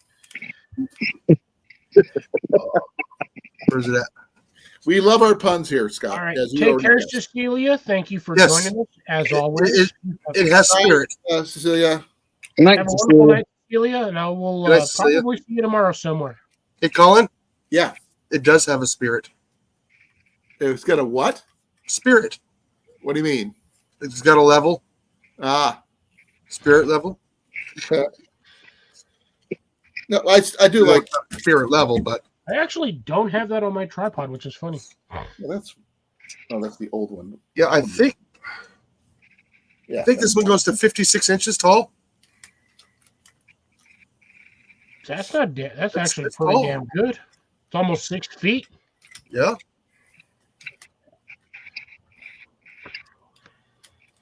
Where's it at? We love our puns here, Scott. All right. as you Take already care, guessed. Cecilia. Thank you for Yes. joining us as always. It has spirit. Cecilia. Good night, Have a Cecilia. wonderful night, Cecilia, and I will Good night, Cecilia. probably see you tomorrow somewhere. Hey, Colin, Yeah. it does have a spirit. It's got a what? Spirit. What do you mean? It's got a level. Ah. Spirit level. No, I do like Spirit level, but I actually don't have that on my tripod, which is funny. that's the old one. yeah, I think Yeah. this one goes to 56 inches tall. That's actually It's pretty tall. damn good. It's almost 6 feet. Yeah.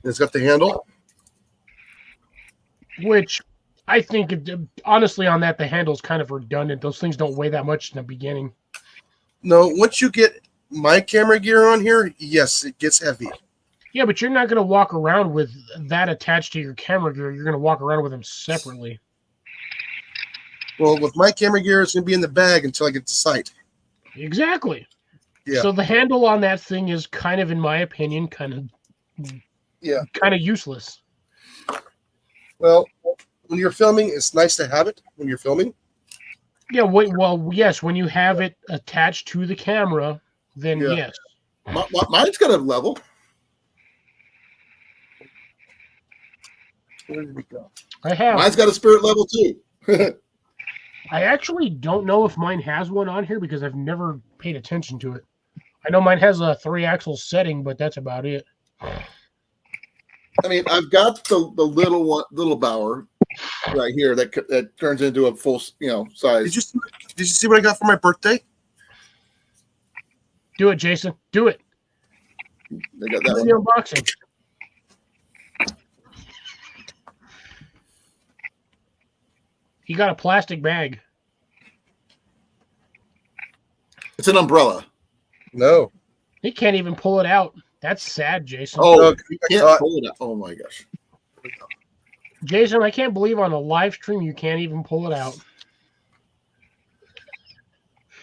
It's got the handle. Which I think, honestly, on that, the handle's kind of redundant. Those things don't weigh that much in the beginning. No, once you get my camera gear on here, yes, it gets heavy. Yeah, but you're not going to walk around with that attached to your camera gear. You're going to walk around with them separately. Well, with my camera gear, it's going to be in the bag until I get to site. Exactly. Yeah. So the handle on that thing is kind of, in my opinion, kind of useless. Well, when you're filming, it's nice to have it when you're filming. Yeah, well, yes, when you have it attached to the camera, then Yeah. yes. Mine's got a level. Where did it go? I have. Mine's got a spirit level too. I actually don't know if mine has one on here because I've never paid attention to it. I know mine has a 3-axle setting, but that's about it. I mean, I've got the little Bauer right here that turns into a full, size. Did you see what I got for my birthday? Do it, Jason. Do it. They got Do that the one. unboxing. He got a plastic bag. It's an umbrella. No. He can't even pull it out. That's sad, Jason. Oh, No, you I can't got- pull it out. Oh my gosh. Jason, I can't believe on a live stream you can't even pull it out.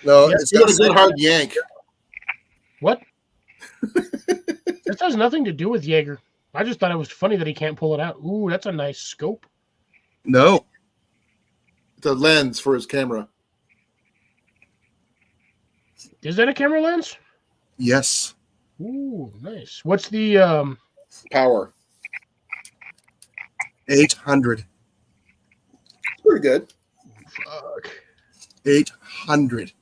no, Yeah, it's You got got a good hard yank. What? This has nothing to do with Jaeger. I just thought it was funny that he can't pull it out. Ooh, that's a nice scope. No. It's a lens for his camera. Is that a camera lens? Yes. Ooh, nice. What's the Power. 800. Pretty good. fuck. 800.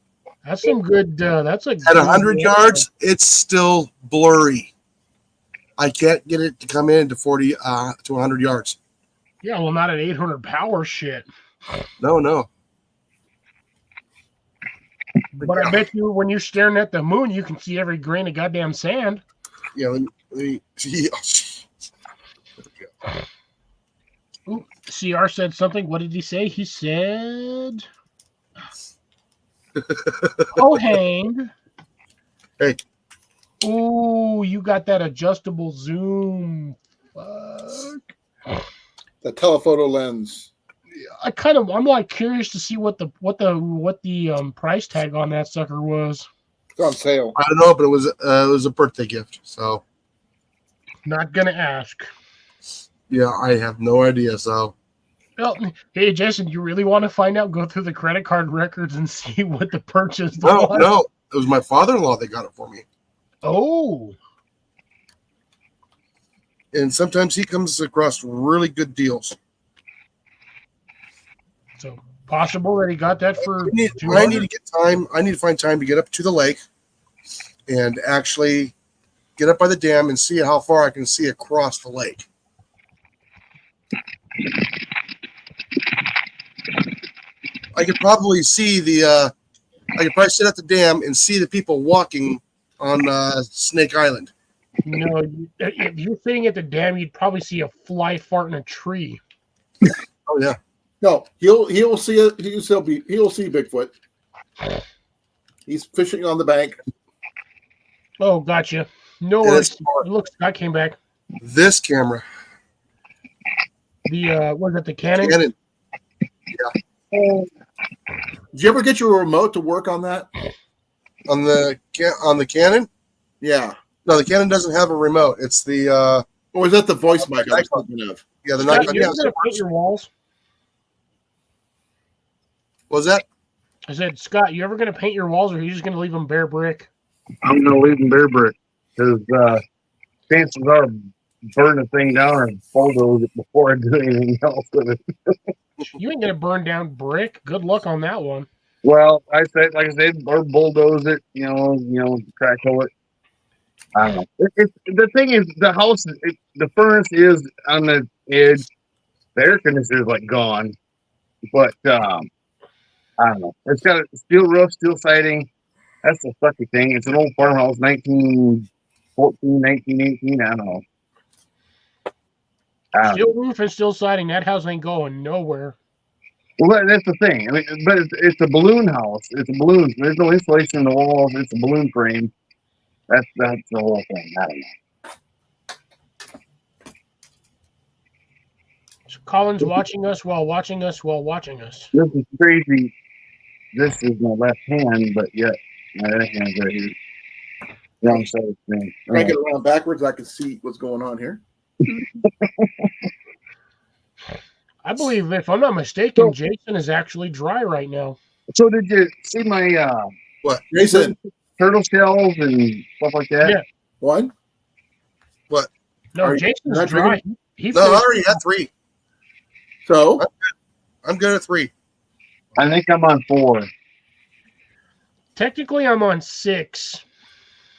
That's some good that's a At good 100 one. yards, it's still blurry. I can't get it to come in to 40 to 100 yards. Yeah, well not at 800 power shit. No. But I bet you when you're staring at the moon you can see every grain of goddamn sand. Yeah, let me see. Ooh, CR said something. What did he say? He said oh hang. Hey. Ooh, you got that adjustable zoom. Fuck. The telephoto lens. I'm like curious to see what the price tag on that sucker was. It's on sale. I don't know, but it was a birthday gift. So Not gonna ask. yeah, I have no idea. So Well, hey Jason, you really want to find out? Go through the credit card records and see what the purchase was. no, it was my father-in-law that got it for me. Oh, And sometimes he comes across really good deals. so possible that he got that for. I need to get time. I need to find time to get up to the lake and actually get up by the dam and see how far I can see across the lake. I could probably see I could probably sit at the dam and see the people walking on Snake Island. No, if you're sitting at the dam, you'd probably see a fly fart in a tree. Oh yeah. No, he'll see it. He'll see Bigfoot. He's fishing on the bank. Oh, gotcha. No And worries. it's Look, Scott came back. this camera. The was it the Canon? Canon. Did you ever get your remote to work on that? On the Canon? Yeah. No, the Canon doesn't have a remote. It's the Or is that the voice mic I was thinking of? yeah, the Scott, Nikon. you Yeah, ever gonna paint your walls? what was that? I said, Scott, you ever gonna paint your walls, or are you just gonna leave them bare brick? I'm gonna leave them bare brick because chances are burn the thing down and bulldoze it before I do anything else with it. You ain't gonna burn down brick. Good luck on that one. Well, like I said, or bulldoze it, crack hole it. I don't know. The thing is, the house, the furnace is on the edge. The air conditioner is like gone, but I don't know. It's got a steel roof, steel siding. That's the sucky thing. It's an old farmhouse, 1914, 1918. I don't know. Steel roof and steel siding. That house ain't going nowhere. Well, that's the thing. I mean, but it's a balloon house. It's a balloon. There's no insulation in the walls. It's a balloon frame. That's the whole thing. I don't know. So Colin's watching us while watching us while watching us. This is crazy. This is my left hand, but yet my right hand's right here. Wrong side of the screen. Crank it around backwards. I can see what's going on here. I believe, if I'm not mistaken, Jason is actually dry right now. So did you see my What? Jason, turtle shells and stuff like that? Yeah. one. No, Are you Jason's not dry. drinking? He No, I finished- already had 3. So I'm good at 3. I think I'm on 4. Technically, I'm on 6.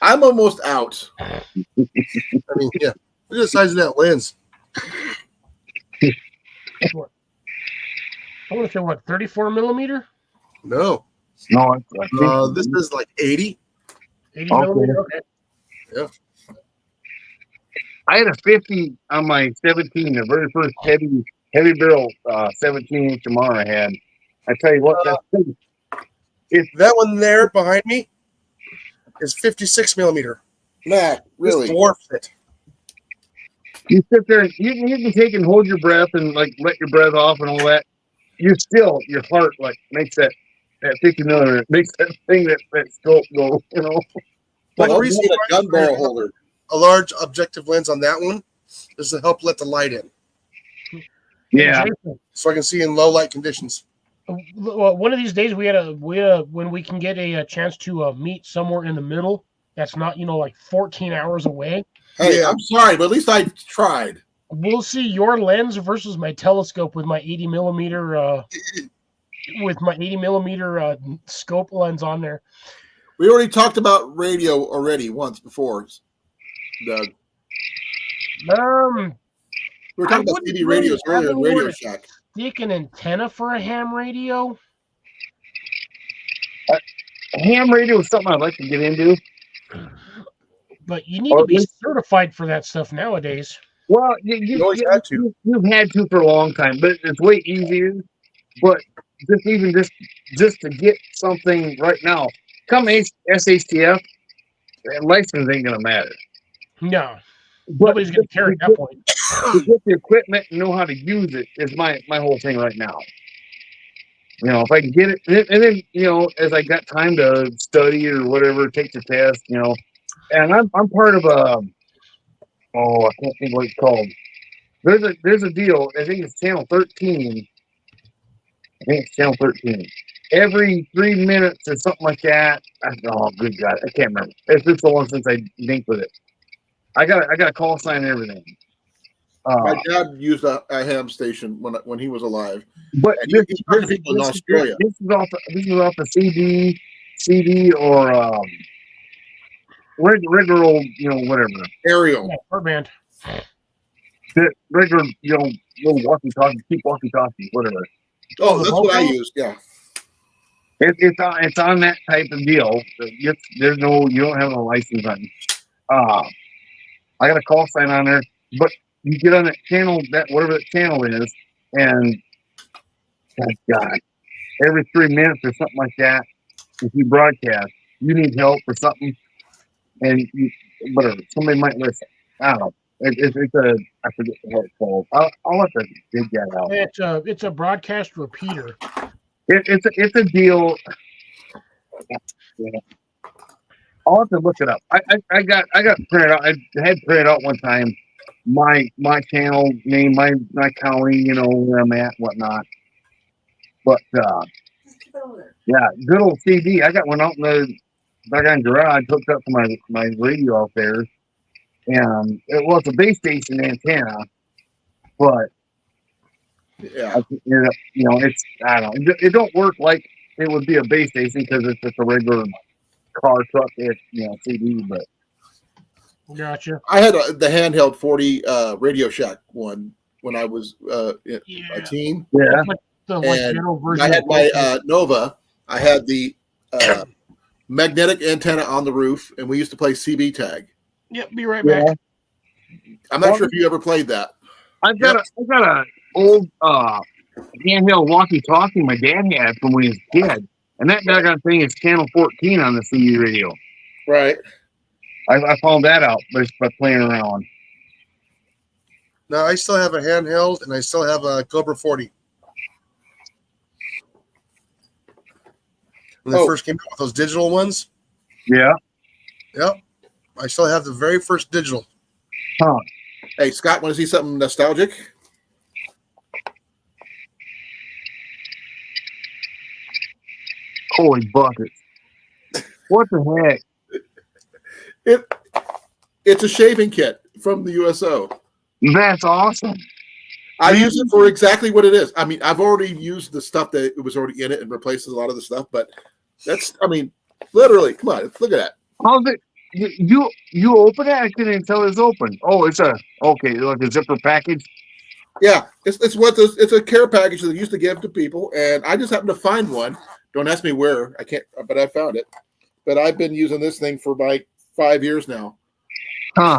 I'm almost out. I mean, yeah. Look at the size of that lens. I want to say, what, 34 millimeter? No. No, I think This is like 80. 80 Okay. millimeter? Okay. I had a 50 on my 17, the very first heavy barrel 17-inch Yamaha I had. I tell you what, That one there behind me is 56 millimeter. Mac, This really? dwarfs it. you sit there, and you can take and hold your breath and like let your breath off and all that. You still, your heart like makes that 50 millimeter, makes that thing that scope go, you know. Like Well, reason you need why a gun barrel holder. a large objective lens on that one is to help let the light in, Yeah, Jason, so I can see in low light conditions. well, one of these days we had when we can get a chance to meet somewhere in the middle. That's not, like 14 hours away. Hey, Yeah. I'm sorry, but at least I tried. We'll see your lens versus my telescope with my 80 millimeter scope lens on there. We already talked about radio once before, Doug. I We were talking about wouldn't CB radios really earlier in have Radio wanted- Shack. Stick an antenna for a ham radio. ham radio is something I'd like to get into. But you need to be certified for that stuff nowadays. Well, You always had to. you've had to for a long time, but it's way easier. But just to get something right now, come SHTF, license ain't gonna matter. No, But nobody's going to care at that point. to get the equipment and know how to use it is my whole thing right now. If I can get it, and then as I got time to study or whatever, take the test, and I'm part of I can't think what it's called. There's a deal. I think it's channel 13. I think it's channel 13. Every 3 minutes or something like that. Oh, good God, I can't remember. It's been so long since I linked with it. I got a call sign and everything. My dad used a ham station when he was alive. But And you can talk to people in Australia. This is off the CD or regular old, whatever. Aerial. Yeah, Birdband. Regular, little walkie-talkie, keep walkie-talkie, whatever. Oh, that's what I used. Yeah. It's on that type of deal. You don't have no license on. I got a call sign on there, but you get on that channel, whatever that channel is, and God, every 3 minutes or something like that, if you broadcast, you need help or something, and whatever, somebody might listen. I don't know. I forget what it's called. I'll have to dig that out. It's a broadcast repeater. It's a deal. Yeah. I'll have to look it up. I got printed out. I had printed out one time my channel name, my county, where I'm at, whatnot. But Just keep it over there. yeah, good old CD. I got one out in the back garage hooked up to my radio out there, and it's a base station antenna, but Yeah. it's I don't know. It don't work like it would be a base station because it's just a regular car truck, CD. But Gotcha. I had the handheld 40 Radio Shack one when I was a teen. yeah, The And general version. I had of my both. Nova. I had the magnetic antenna on the roof, and we used to play CB tag. Yep. Be right yeah. back. I'm not sure if you ever played that. I've got a old handheld walkie-talkie my dad had from when he was a kid, and that doggone thing is channel 14 on the CB radio. Right. I found that out just by playing around. Now I still have a handheld, and I still have a Cobra 40. When they first came out with those digital ones. Yeah. Yep. I still have the very first digital. Huh. Hey, Scott, want to see something nostalgic? Holy buckets. What the heck? It's a shaving kit from the USO. That's awesome. I use it for exactly what it is. I mean, I've already used the stuff that it was already in it and replaces a lot of the stuff, but that's, I mean, literally, come on, look at that. How's it? You open it? I couldn't even tell it's open. Oh, it's like a zipper package. Yeah, it's it's a care package that they used to give to people, and I just happened to find one. Don't ask me where. I can't, but I found it. But I've been using this thing for like 5 years now. Huh.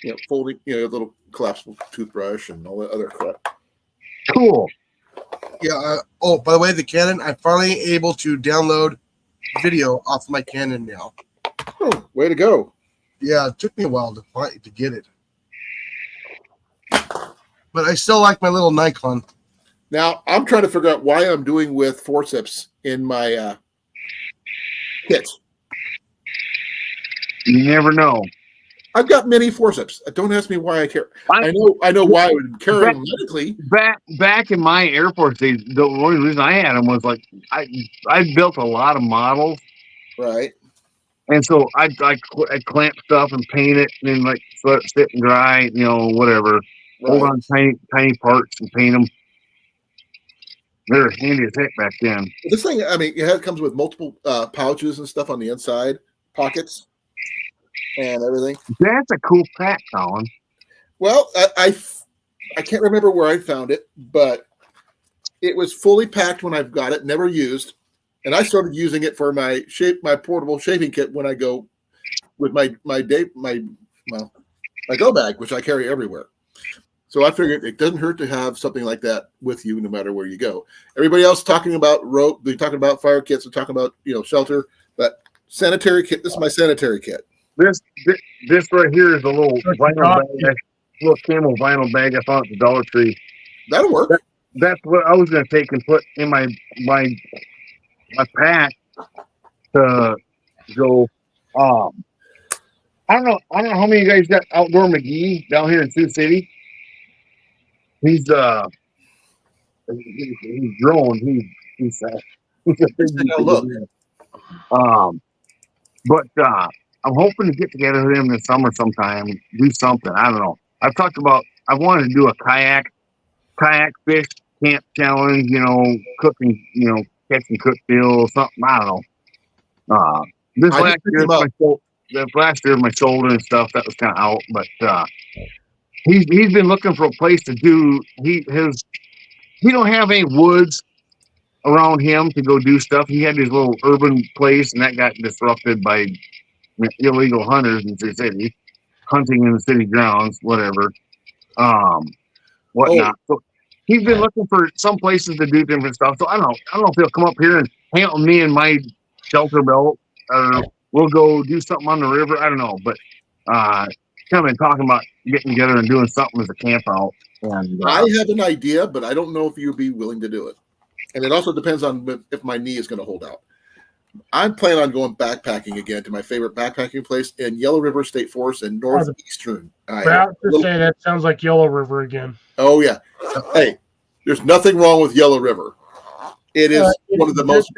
You know, folding, a little collapsible toothbrush and all that other crap. Cool. Yeah. By the way, the Canon, I'm finally able to download video off my Canon now. Oh, way to go. Yeah, it took me a while to get it. But I still like my little Nikon. Now, I'm trying to figure out why I'm doing with forceps in my kits. You never know. I've got many forceps. Don't ask me why I care. I know why I would carry them medically. Back in my Air Force days, the only reason I had them was like I built a lot of models, Right. and so I clamp stuff and paint it, and then like let it sit and dry, whatever. Right. Hold on tiny parts and paint them. They're handy as heck back then. This thing, I mean, it comes with multiple pouches and stuff on the inside, pockets, and everything. That's a cool pack, Colin. Well, I can't remember where I found it, but it was fully packed when I've got it, never used, and I started using it for my portable shaving kit when I go with my go bag, which I carry everywhere. So I figured it doesn't hurt to have something like that with you, no matter where you go. Everybody else talking about rope, they're talking about fire kits, they're talking about shelter, but sanitary kit. This is my sanitary kit. This right here is a little vinyl bag, little camel vinyl bag I found at the Dollar Tree. That'll work. That's what I was going to take and put in my pack to go. I don't know how many of you guys got Outdoor McGee down here in Sioux City. He's grown. He's a big look. But I'm hoping to get together with him this summer sometime, do something. I don't know. I wanted to do a kayak fish camp challenge, cooking, catching cook deal, something. I don't know. Last year, my shoulder and stuff, that was kind of out, but he's been looking for a place to do. He don't have any woods around him to go do stuff. He had his little urban place, and that got disrupted by illegal hunters in the city, hunting in the city grounds, whatever, whatnot. So he's been looking for some places to do different stuff. So I don't know if he'll come up here and hang out with me in my shelter belt, or we'll go do something on the river. I don't know, but kind of been talking about getting together and doing something as a camp out. And I have an idea, but I don't know if you'd be willing to do it. And it also depends on if my knee is going to hold out. I'm planning on going backpacking again to my favorite backpacking place in Yellow River State Forest in northeastern. Proud to say that sounds like Yellow River again. Oh, yeah. Hey, there's nothing wrong with Yellow River. It is one of the most...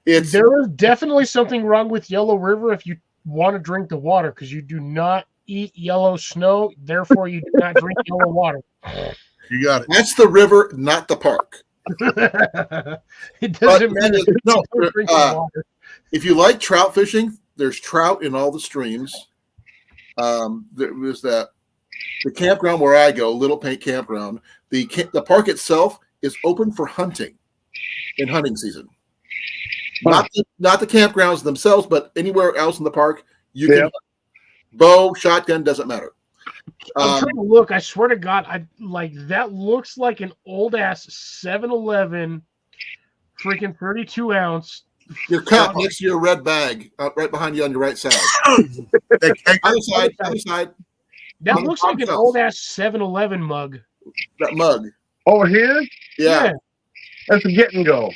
There is definitely something wrong with Yellow River if you want to drink the water, because you do not eat yellow snow, therefore you do not drink yellow water. You got it. That's the river, not the park. It doesn't matter. If you like trout fishing, there's trout in all the streams. There was the campground where I go, Little Paint Campground. The park itself is open for hunting in hunting season. Not the campgrounds themselves, but anywhere else in the park you can. Bow, shotgun, doesn't matter. I'm trying to look. I swear to God, that looks like an old ass 7-Eleven freaking 32 ounce. Your cup next to your red bag, right behind you on your right side. Other side. That looks like an old ass 7-Eleven mug. That mug. Over here? Yeah. That's a Get and Go.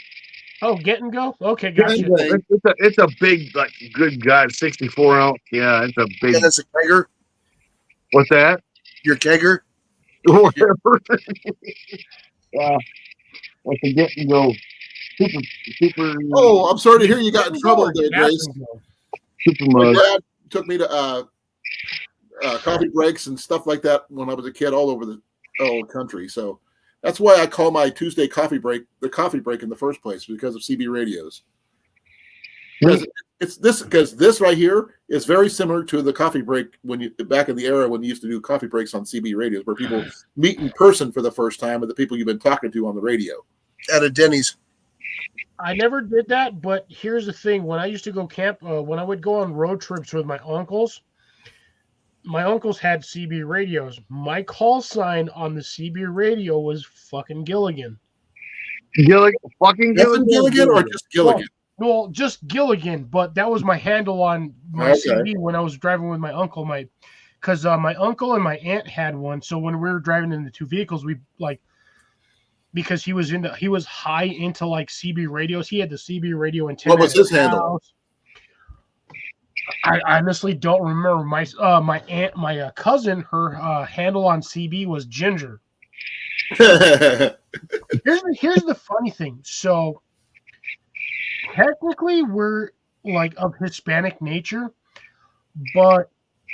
Oh, Get and Go? Okay, gotcha. It's a big, like, good God, 64 ounce. Yeah, it's a big. Yeah, that's a kegger. What's that? Your kegger. Whatever. What's a Get and Go? Super. Oh, I'm sorry to hear you got in trouble there, Grace. Super My mug. dad took me to coffee breaks and stuff like that when I was a kid all over the whole country. So that's why I call my Tuesday coffee break the coffee break in the first place, because of CB radios. Because this right here is very similar to the coffee break back in the era when you used to do coffee breaks on CB radios, where people meet in person for the first time with the people you've been talking to on the radio. At a Denny's. I never did that, but here's the thing. When I used to go camp, when I would go on road trips with my uncles had CB radios. My call sign on the CB radio was fucking Gilligan. Gilligan or just Gilligan? Well, just Gilligan, but that was my handle on my CB when I was driving with my uncle. Because my uncle and my aunt had one, so when we were driving in the two vehicles, we because he was high into like CB radios. He had the CB radio antenna. What was his handle? I honestly don't remember. My cousin, her handle on CB was Ginger. Here's the funny thing. So technically we're like of Hispanic nature, but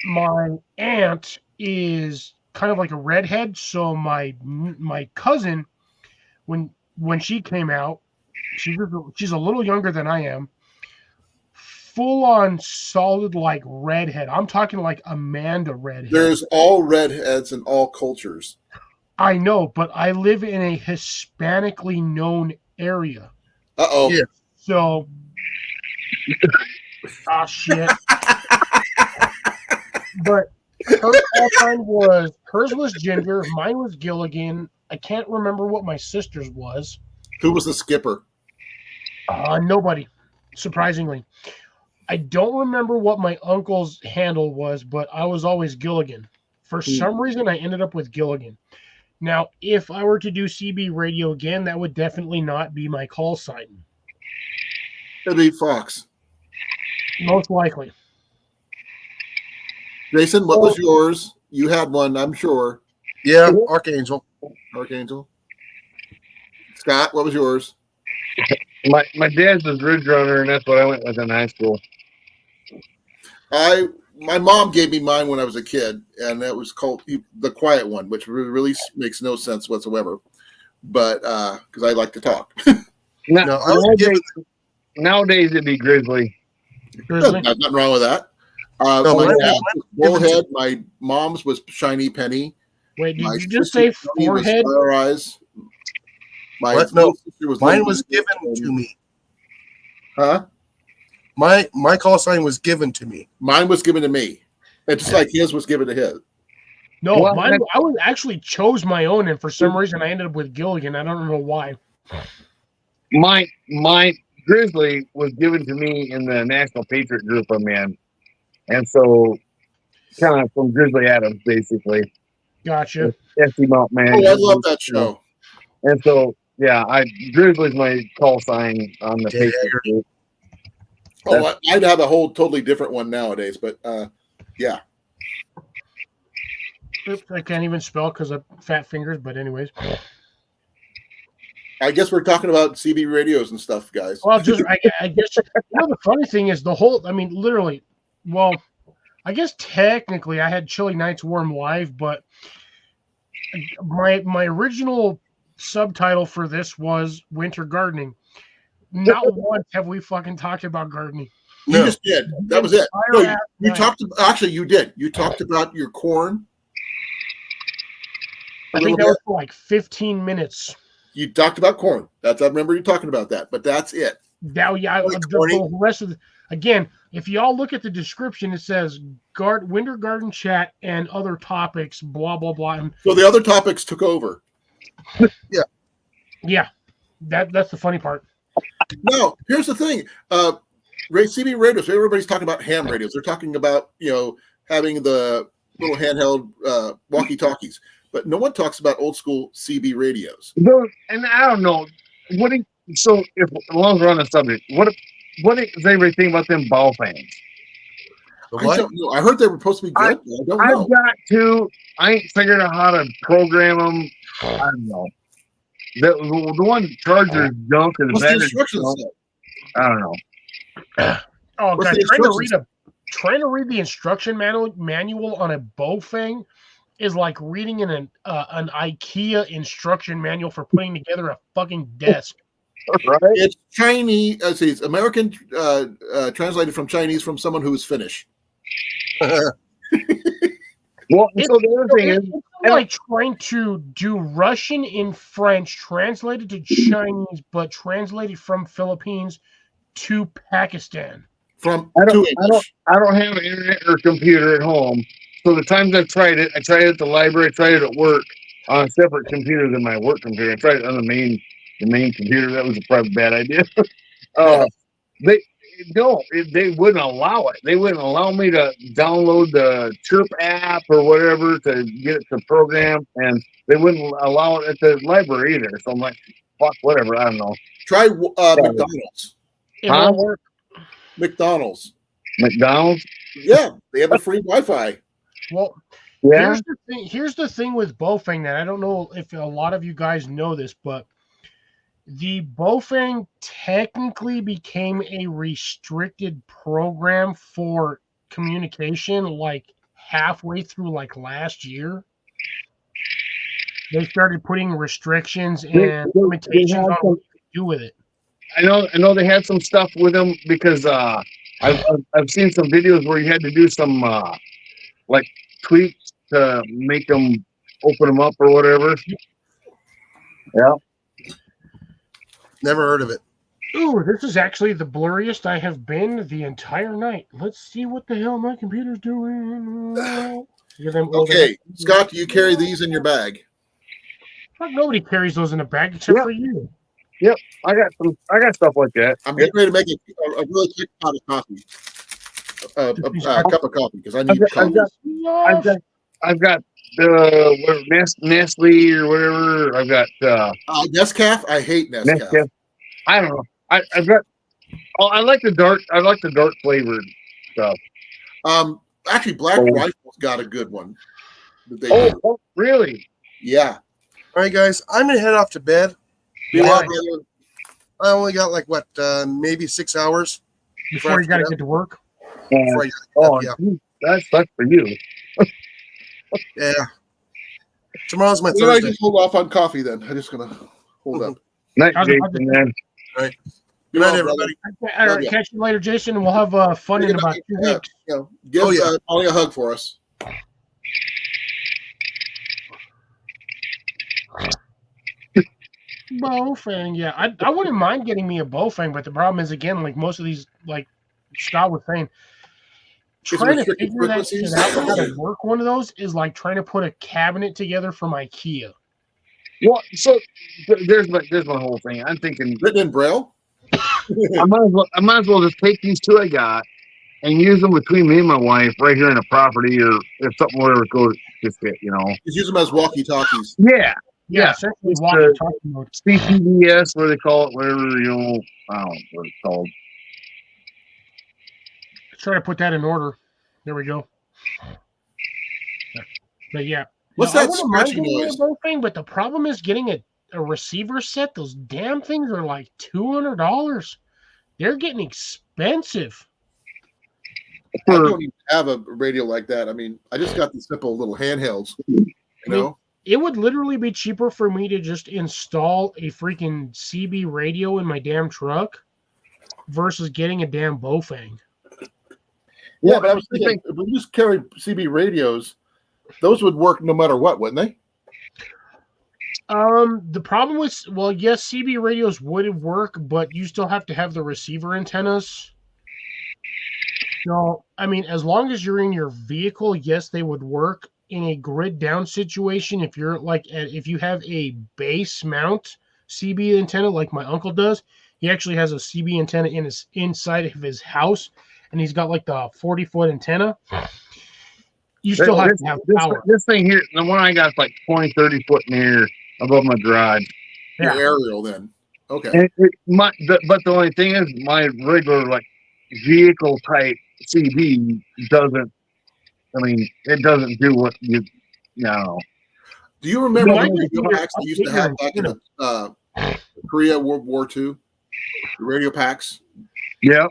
my aunt is kind of like a redhead. So my cousin, when she came out, she's a little younger than I am. Full on solid like redhead. I'm talking like Amanda redhead. There's all redheads in all cultures. I know, but I live in a Hispanically known area. Uh-oh. Yeah. So shit. But hers was Ginger, mine was Gilligan. I can't remember what my sister's was. Who was the skipper? Nobody, surprisingly. I don't remember what my uncle's handle was, but I was always Gilligan. For some reason, I ended up with Gilligan. Now, if I were to do CB radio again, that would definitely not be my call sign. It'd be Fox. Most likely. Jason, what was yours? You had one, I'm sure. Yeah, Archangel. Scott, what was yours? My dad's was Ridge Runner, and that's what I went with in high school. My mom gave me mine when I was a kid, and that was called the Quiet One, which really makes no sense whatsoever. But because I like to talk. Nowadays it'd be Grizzly. Nothing wrong with that. My dad's was Bullhead. My mom's was Shiny Penny. Wait, did you just say forehead? Fire Eyes. Mine was given to me. Huh? My call sign was given to me. Mine was given to me. It's just like his was given to his. No, I actually chose my own, and for some reason I ended up with Gilligan. I don't know why. My Grizzly was given to me in the National Patriot group I'm in. And so kind of from Grizzly Adams, basically. Gotcha. Esty Mount Man. Oh, I love that show. And so, yeah, Grizzly's my call sign on the Patriot group. Oh, I'd have a whole totally different one nowadays, but yeah. Oops, I can't even spell because of fat fingers, but anyways. I guess we're talking about CB radios and stuff, guys. Well, I guess, the funny thing is literally, well, I guess technically I had Chilly Nights Warm Live, but my original subtitle for this was Winter Gardening. Not once have we fucking talked about gardening. You just did. That was it. No, you talked. Actually, you did. You talked about your corn. I think that was for like 15 minutes. You talked about corn. I remember you talking about that. But that's it. Now, yeah, Like the 20. rest of the, again, if y'all look at the description, it says Winter Garden Chat and other topics, blah blah blah. And So the other topics took over. yeah, that's the funny part. No, here's the thing. CB radios. Everybody's talking about ham radios. They're talking about having the little handheld walkie-talkies, but no one talks about old school CB radios. And I don't know what. So, if as long as we're on the subject, what does everybody think about them ball fans? The I what? don't know. I heard they were supposed to be good. I don't I've know. got to. I ain't figured out how to program them. I don't know. The one charger junk and the What's the battery instructions junk, say? I don't know. Oh What's god, the trying to read the instruction manual on a Bofang is like reading an IKEA instruction manual for putting together a fucking desk. Right? It's Chinese. It's American translated from Chinese from someone who is Finnish. Well, so the other thing is, It's like trying to do Russian in French, translated to Chinese, but translated from Philippines to Pakistan. From I don't English. have an internet or computer at home. So the times I've tried it, I tried it at the library, I tried it at work on a separate computer than my work computer. I tried it on the main computer. That was probably a bad idea. They wouldn't allow it. They wouldn't allow me to download the Chirp app or whatever to get it to program, and they wouldn't allow it at the library either. So I'm like, fuck, whatever. I don't know. Try McDonald's. It Huh? won't work. McDonald's. McDonald's? Yeah, they have a free Wi-Fi. Well, Yeah. here's the thing with Bofang that I don't know if a lot of you guys know this, but the Bofang technically became a restricted program for communication like halfway through like last year. They started putting restrictions and limitations on what you could do with it. I know they had some stuff with them because I've seen some videos where you had to do some like tweaks to make them open them up or whatever. Yeah. Never heard of it. Ooh, this is actually the blurriest I have been the entire night. Let's see what the hell my computer's doing. Okay, Scott, do you carry these in your bag? Fuck, nobody carries those in a bag except Yeah. for you. I got stuff like that. I'm getting ready to make a really quick pot of coffee. A cup of coffee because I need coffee. I've got Nestle or whatever. I've got Nescafé. I hate Nescafé. Nescafé. I don't know. I've got. Oh, I like the dark flavored stuff. Actually, Black Rifle's got a good one. That they do. Oh, really? Yeah. All right, guys, I'm gonna head off to bed. Yeah, Why? brother. I only got like maybe 6 hours Before you got to get to work. before I Oh, yeah. that sucks for you. Yeah. Tomorrow's my Why don't I Thursday. just hold off on coffee then? I'm just gonna hold up. Night, How's it- how's Jason, it- man. Good Be night, well, everybody. All Love right, ya. catch you later, Jason. We'll have fun in about 2 weeks. Give Oh, yeah. Ollie a hug for us. Bofang, yeah. I wouldn't mind getting me a Bofang, but the problem is, again, like most of these, like Scott was saying, It's trying to restricted figure that shit frequencies. out how to work one of those is like trying to put a cabinet together from IKEA. Well, so there's my whole thing. I'm thinking Written in Braille. I might as well just take these two I got and use them between me and my wife right here in the property, or if something whatever goes to fit, Just use them as walkie-talkies. Yeah. Yeah, essentially It's walkie-talkie mode. CPDS, what do they call it? Whatever, I don't know what it's called. Let's try to put that in order. There we go. But yeah. What's No, I that wouldn't mind scratchy getting a noise? Bofang, but the problem is getting a receiver set. Those damn things are like $200. They're getting expensive. I don't even have a radio like that. I mean, I just got these simple little handhelds. You know, It would literally be cheaper for me to just install a freaking CB radio in my damn truck versus getting a damn Bofang. yeah. But I was thinking, if we just carry CB radios, those would work no matter what, wouldn't they? The problem with, well, yes, CB radios would work, but you still have to have the receiver antennas. So, I mean, as long as you're in your vehicle, yes, they would work. In a grid down situation, if you're if you have a base mount CB antenna like my uncle does, he actually has a CB antenna inside of his house, and he's got like the 40-foot antenna. You still have to have power. This thing here, the one I got is like 20, 30 foot in the air above my garage. Your Yeah. aerial then. Okay. And but the only thing is, my regular like vehicle type CB doesn't. I mean, it doesn't do what you know. Do you remember Well, I the just radio need to packs they used to update have your back in the Korea World War II? The radio packs. Yeah.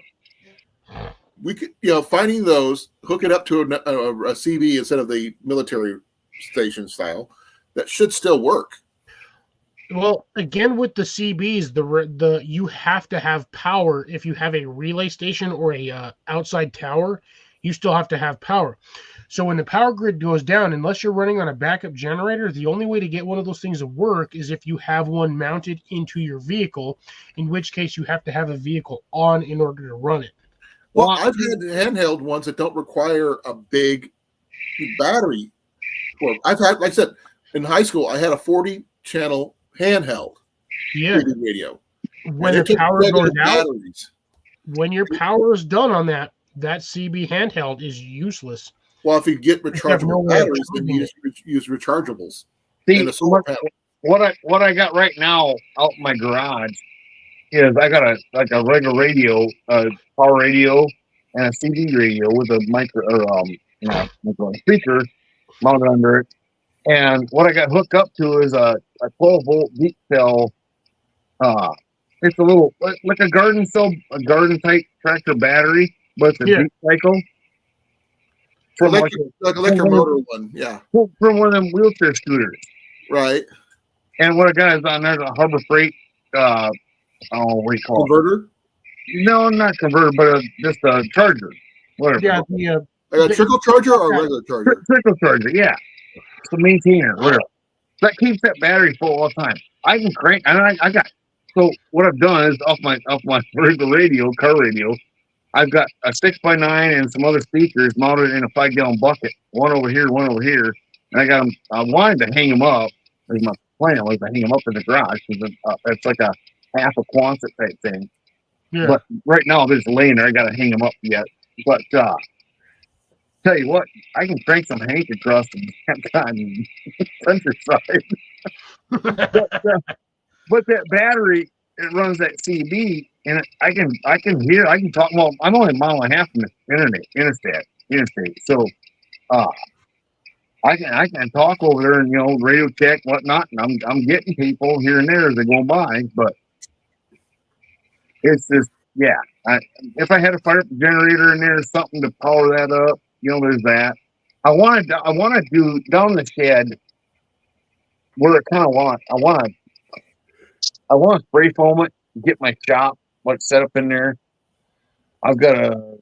We could, finding those, hook it up to a CB instead of the military station style. That should still work. Well, again with the CBs, the you have to have power. If you have a relay station or a outside tower, you still have to have power. So when the power grid goes down, unless you're running on a backup generator, the only way to get one of those things to work is if you have one mounted into your vehicle, in which case you have to have a vehicle on in order to run it. Well, I've had handheld ones that don't require a big battery. I've had, like I said, in high school, I had a 40-channel handheld radio. When the power goes out, when your power is done on that CB handheld is useless. Well, if you get rechargeable batteries, then you use rechargeables. See, what I got right now out in my garage is I got a regular radio, power radio, and a CD radio with a micro speaker mounted under it. And what I got hooked up to is a 12-volt deep cell. It's a little like a garden type tractor battery, but it's a deep cycle. From like electric motor one, yeah. From one of them wheelchair scooters. Right. And what I got is on there's a Harbor Freight what do you call converter? It? No, not converter, but just a charger. Whatever. Yeah, a trickle charger or a regular charger? Trickle charger, yeah. It's a maintainer, whatever. That keeps that battery full all the time. I can crank, and I got. So what I've done is off my regular radio, car radio, I've got a 6x9 and some other speakers mounted in a 5-gallon bucket. One over here, and I got them. I wanted to hang them up. My plan was to hang them up in the garage because it's like a half a Quonset type thing. Yeah. But right now they're just laying there. I got to hang them up yet. But tell you what, I can crank some Hank across the countryside. But that battery, it runs that CB, and I can hear. I can talk. Well, I'm only a mile and a half from the interstate. So, I can talk over there and radio check whatnot, and I'm getting people here and there as they go by. But it's just if I had a fire generator in there, something to power that up, there's that. I want to do down the shed where I want to spray foam it, get my shop, what's set up in there. I've got the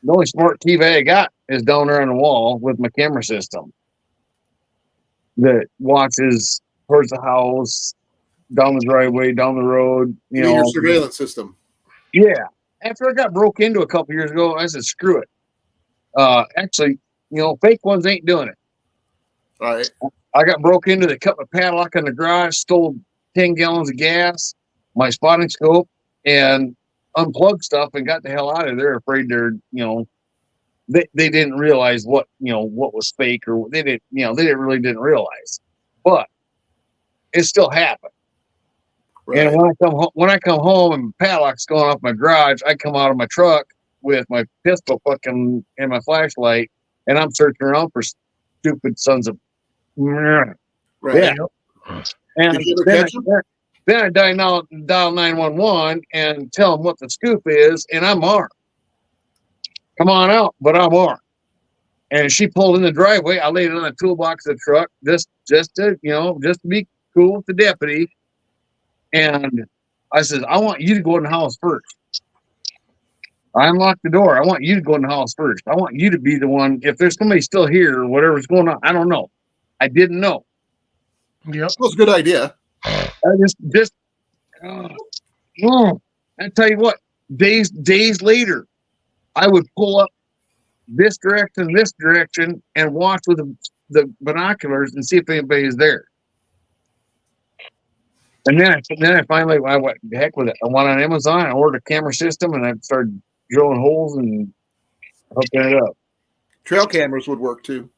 only smart TV I got is down there on the wall with my camera system that watches towards the house, down the driveway, down the road. Your surveillance system. Yeah. After I got broke into a couple years ago, I said, screw it. Actually, fake ones ain't doing it. All right. I got broke into, they cut my padlock in the garage, stole 10 gallons of gas, my spotting scope, and unplugged stuff and got the hell out of there. Afraid they didn't realize what was fake, or they didn't didn't realize, but it still happened. Right. And when I come home and padlock's going off my garage, I come out of my truck with my pistol fucking and my flashlight, and I'm searching around for stupid sons of. Right. Yeah. And then I dial 911 and tell them what the scoop is, and I'm armed. Come on out, but I'm armed. And she pulled in the driveway. I laid it on the toolbox of the truck just to be cool with the deputy. And I said, I want you to go in the house first. I unlocked the door. I want you to go in the house first. I want you to be the one. If there's somebody still here or whatever's going on, I don't know. I didn't know. Yep. That was a good idea. I tell you what, days later, I would pull up this direction, and watch with the binoculars and see if anybody's there. And then I finally, I went, the heck with it. I went on Amazon, I ordered a camera system, and I started drilling holes and hooking it up. Trail cameras would work too.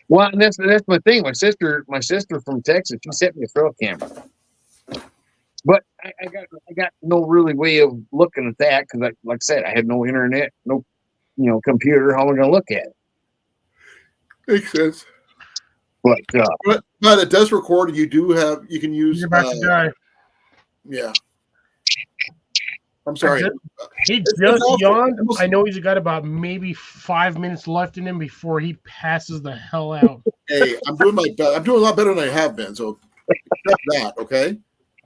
Well, and that's my thing. My sister from Texas, she sent me a trail camera. But I got no really way of looking at that because, like I said, I had no internet, no computer. How am I going to look at it? Makes sense. But it does record, and you can use. You're about to die. Yeah. I'm sorry. He just yawned. I know he's got about maybe 5 minutes left in him before he passes the hell out. Hey, I'm doing my best. I'm doing a lot better than I have been. So accept that, okay?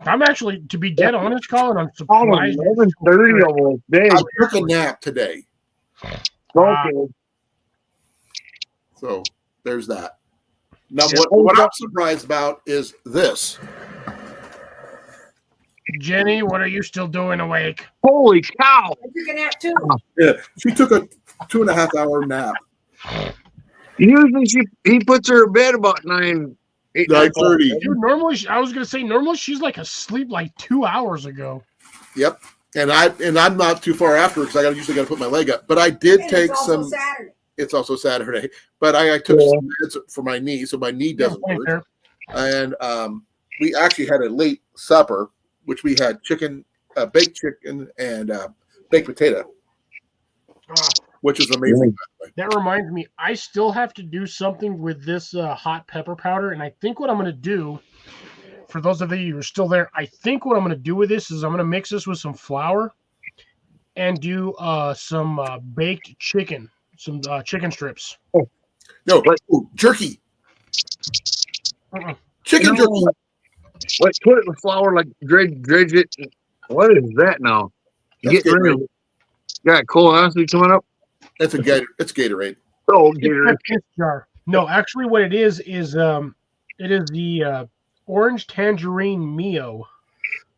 I'm actually, to be dead honest, Colin, I'm surprised. 11:30 almost. I took a nap today. Okay. So there's that. Now, what I'm surprised about is this. Jenny, what are you still doing awake? Holy cow! I took a nap too. Yeah, she took a 2.5-hour nap. Usually he puts her in bed about 9:30. Dude, normally she's like asleep like 2 hours ago. Yep, and I'm not too far after because I usually got to put my leg up. But I did take some. Saturday. It's also Saturday, but I took some meds for my knee, so my knee doesn't hurt. And we actually had a late supper, which we had baked chicken, and baked potato, which is amazing. That reminds me, I still have to do something with this hot pepper powder, and I think what I'm going to do, for those of you who are still there, I think what I'm going to do with this is I'm going to mix this with some flour and do some baked chicken. Some chicken strips. No, jerky. Chicken jerky. What? Put it with flour, like dredge it. What is that now? You get rid of it. Got colonoscopy coming up. It's Gatorade. Oh, Gatorade. Jar. No, actually, what it is it is the orange tangerine Mio.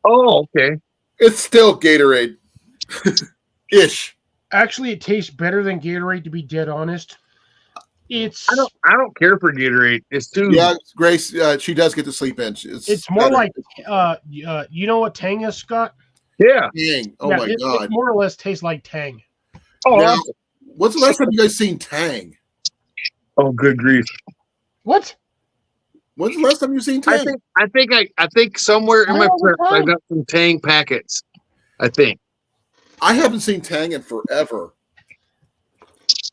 Oh, okay. It's still Gatorade. Ish. Actually, it tastes better than Gatorade, to be dead honest. I don't care for Gatorade. It's too. Yeah, Grace. She does get to sleep in. It's more like you know what Tang is, Scott? Yeah. Tang. Oh my god. It more or less tastes like Tang. Oh, now, what's the last time you guys seen Tang? Oh, good grief! What? When's the last time you seen Tang? I think somewhere in my purse I got some Tang packets. I think. I haven't seen Tang in forever.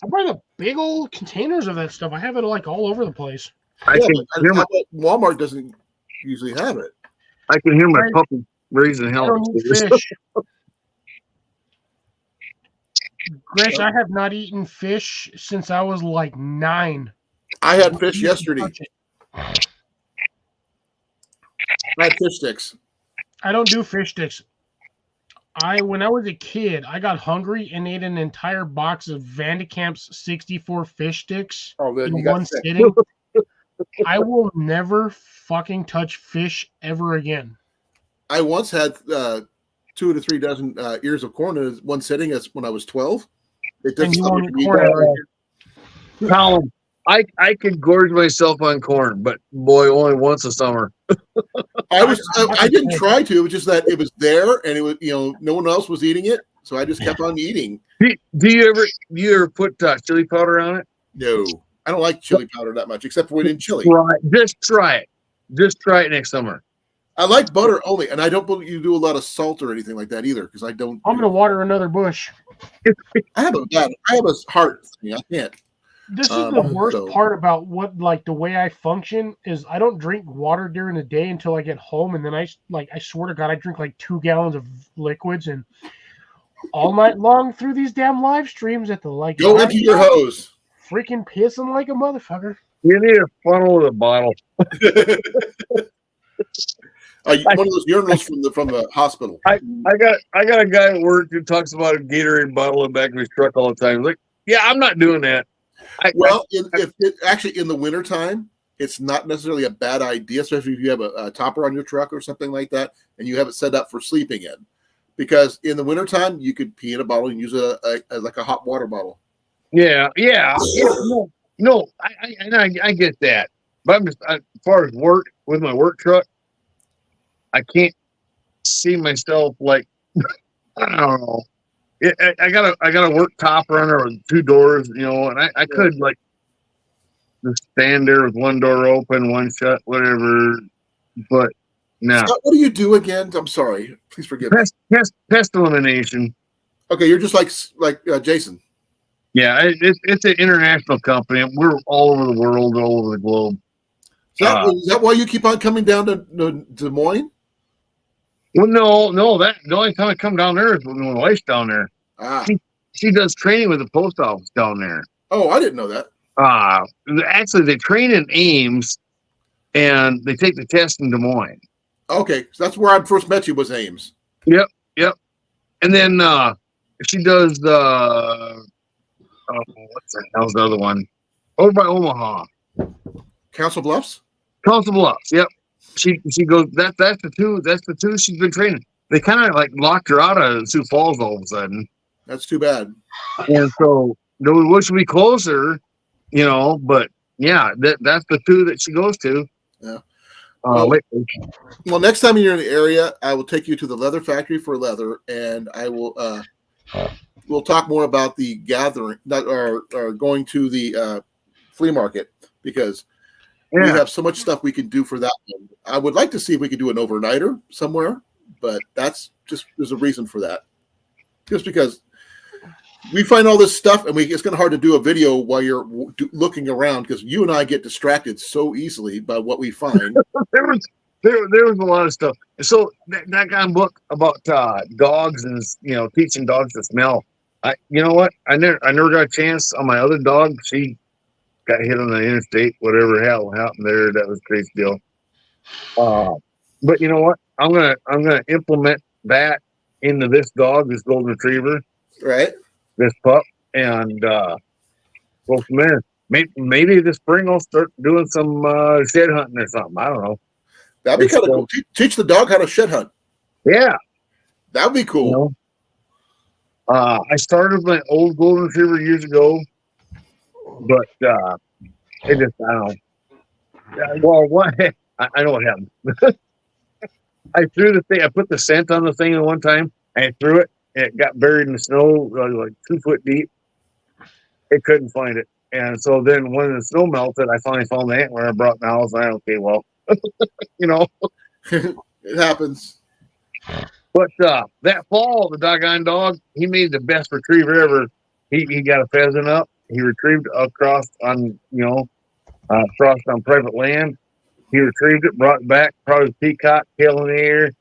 I buy the big old containers of that stuff. I have it like all over the place. Walmart doesn't usually have it. I can hear my puppy raising hell. Grace, I have not eaten fish since I was like 9. I had fish yesterday. I had fish sticks. I don't do fish sticks. When I was a kid, I got hungry and ate an entire box of Vandekamp's 64 fish sticks in one sitting. I will never fucking touch fish ever again. I once had 2 to 3 dozen ears of corn in one sitting. As when I was 12. It doesn't. Colin, I could gorge myself on corn, but boy, only once a summer. I didn't try to. It was just that it was there, and it was no one else was eating it, so I just kept on eating. Do you ever put chili powder on it? No, I don't like chili powder that much, except for when in chili. Just try it. Just try it next summer. I like butter only, and I don't believe you do a lot of salt or anything like that either, because I don't. I'm gonna water another bush. I have a heart thing. I can't. This is the worst part about the way I function is I don't drink water during the day until I get home, and then I swear to God I drink like 2 gallons of liquids, and all night long through these damn live streams at the go empty your hose. Freaking pissing like a motherfucker. You need a funnel with a bottle. One of those urinals from the hospital. I got a guy at work who talks about a Gatorade bottle in the back of his truck all the time. He's like, yeah, I'm not doing that. Actually in the wintertime, it's not necessarily a bad idea, especially if you have a topper on your truck or something like that, and you have it set up for sleeping in. Because in the wintertime, you could pee in a bottle and use like a hot water bottle. Yeah. No, I get that. But I'm just, as far as work, with my work truck, I can't see myself like, I don't know. I got a work topper on there with 2 doors, and I could like just stand there with one door open, one shut, whatever. But no. Scott, what do you do again? I'm sorry. Please forgive me. Pest elimination. Okay, you're just like Jason. Yeah, it's an international company. We're all over the world, all over the globe. Is that why you keep on coming down to Des Moines? Well, no. That the only time I come down there is when my wife's down there. She does training with the post office down there. Oh, I didn't know that. Actually, they train in Ames, and they take the test in Des Moines. Okay, so that's where I first met you was Ames. Yep. And then she does the what's the hell's the other one? Over by Omaha. Council Bluffs? Council Bluffs, yep. She goes, that's the two she's been training. They kind of like locked her out of Sioux Falls all of a sudden. That's too bad. And so we wish we'd be closer, but yeah, that's the 2 that she goes to. Yeah. Well, next time you're in the area, I will take you to the leather factory for leather, and I will we'll talk more about the gathering or going to the flea market, because we have so much stuff we can do for that one. I would like to see if we could do an overnighter somewhere, but that's just, there's a reason for that. Just because we find all this stuff, and it's kind of hard to do a video while you're looking around, because you and I get distracted so easily by what we find. there was a lot of stuff. So that guy book about dogs and teaching dogs to smell. You know what? I never got a chance on my other dog. She got hit on the interstate. Whatever hell happened there, that was a crazy deal. But you know what? I'm gonna implement that into this dog, this golden retriever, right? This pup, and go from there. Maybe this spring I'll start doing some shed hunting or something. I don't know. That'd be kind of cool. Teach the dog how to shed hunt. Yeah, that'd be cool. I started my old golden retriever years ago, but it just, I don't know. Well, what? I know what happened. I threw the thing. I put the scent on the thing at one time. I threw it. And it got buried in the snow, like 2 foot deep. It couldn't find it, and so then when the snow melted, I finally found the antler. I brought it in the house. Okay, well, it happens. But that fall, the doggone dog, he made the best retriever ever. He got a pheasant up. He retrieved across on crossed on private land. He retrieved it, brought it back, brought his peacock, tail in the air.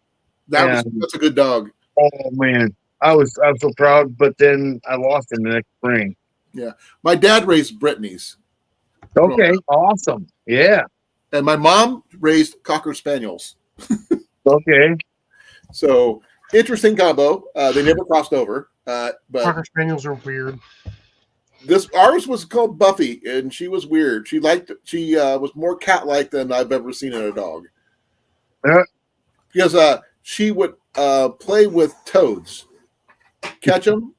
That's a good dog. Oh man, I was so proud. But then I lost him the next spring. Yeah, my dad raised Brittany's. Okay, awesome. Yeah, and my mom raised Cocker Spaniels. Okay. So interesting combo. They never crossed over. But Cocker Spaniels are weird. Ours was called Buffy, and she was weird. She was more cat-like than I've ever seen in a dog. Because she would play with toads, catch them,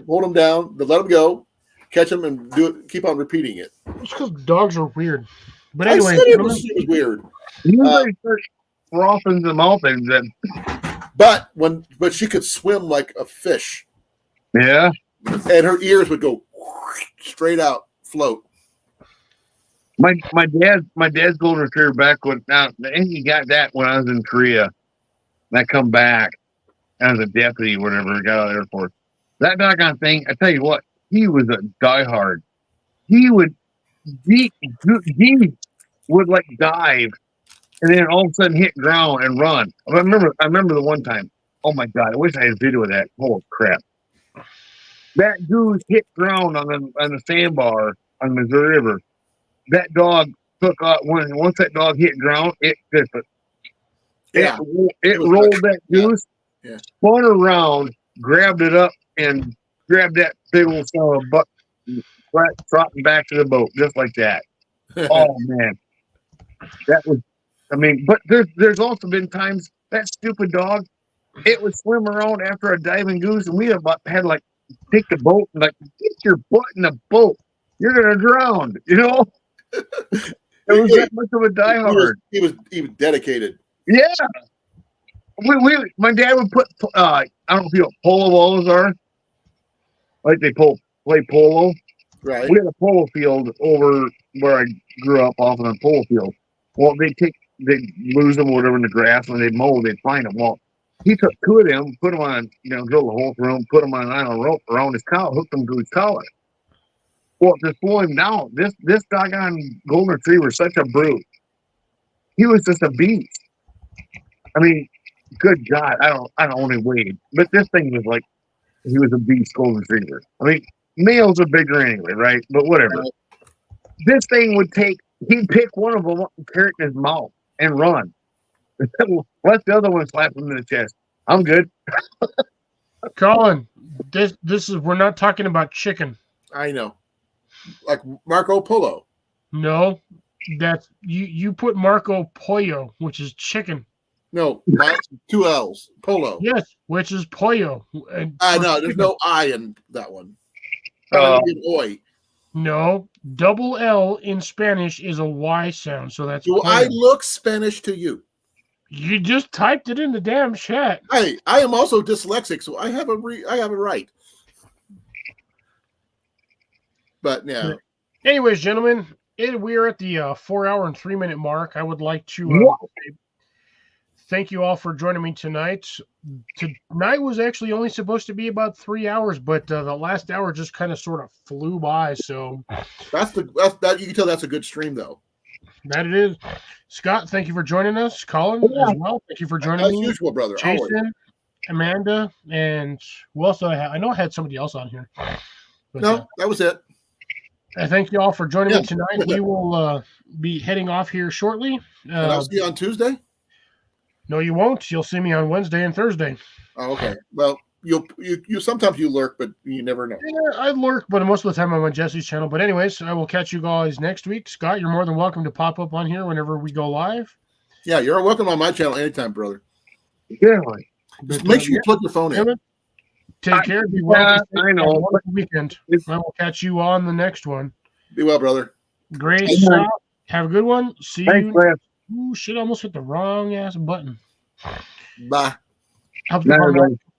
hold them down, let them go, catch them, and keep on repeating it. It's because dogs are weird. But anyway, she was weird. Frothing the mouth, but she could swim like a fish. Yeah. And her ears would go straight out, float. My dad's golden retriever back when he got that when I was in Korea. And I come back as a deputy, whatever, got out of the Air Force. That doggone thing, I tell you what, he was a diehard. He would like dive and then all of a sudden hit ground and run. I remember the one time. Oh my God, I wish I had a video of that. Holy crap. That goose hit ground on the sandbar on the Missouri River. That dog took off. Once that dog hit ground, it rolled that goose, spun around, grabbed it up, and grabbed that big old son of a buck, trotting back to the boat, just like that. Oh man, that was. I mean, but there's also been times that stupid dog, it would swim around after a diving goose, and we had like take the boat and like get your butt in the boat. You're gonna drown, you know. It was that much of a diehard. He was dedicated. Yeah. My dad would put I don't know if you know what polo balls are. Like they play polo. Right. We had a polo field over where I grew up off of a polo field. Well, they'd lose them or whatever in the grass, and they'd mow, they'd find them. Well, he took two of them, put them on, drilled a hole through them, put them on an iron rope around his collar, hooked them to his collar. Well, to slow him down, this doggone golden retriever was such a brute. He was just a beast. I mean, good God, I don't only weighed, but this thing was like, he was a beast golden retriever. I mean, males are bigger anyway, right? But whatever. Right. This thing he'd pick one of them up and carry it in his mouth and run. Let the other one slap him in the chest. I'm good. Colin, this is, we're not talking about chicken. I know. Like Marco Polo. No, that's you put Marco Pollo, which is chicken. No, mine's 2 L's. Polo. Yes, which is pollo. No, there's no I in that one. Oi. No, double L in Spanish is a Y sound, so that's Do pollo. I look Spanish to you? You just typed it in the damn chat. Hey, I am also dyslexic, so I have a right. But yeah. Anyways, gentlemen, we are at the 4 hour and 3 minute mark. I would like to thank you all for joining me tonight. Tonight was actually only supposed to be about 3 hours, but the last hour just kind of sort of flew by. So That's you can tell that's a good stream though. that it is. Scott, thank you for joining us. Colin as well. Thank you for joining As me. usual, brother. Always. Jason, Amanda, and who else do I have? I know I had somebody else on here. But, No, that was it. I thank you all for joining me tonight. We will be heading off here shortly. And I'll see you on Tuesday. No, you won't. You'll see me on Wednesday and Thursday. Oh, okay. Well, you sometimes you lurk, but you never know. Yeah, I lurk, but most of the time I'm on Jesse's channel. But anyways, I will catch you guys next week. Scott, you're more than welcome to pop up on here whenever we go live. Yeah, you're welcome on my channel anytime, brother. Yeah. Just make sure you plug your phone in. Take care. Be well. I know. Have a wonderful weekend. I will catch you on the next one. Be well, brother. Grace, have a good one. See Thanks, you. man. Ooh, shit, I almost hit the wrong ass button. Bye. Hope Night, you everybody.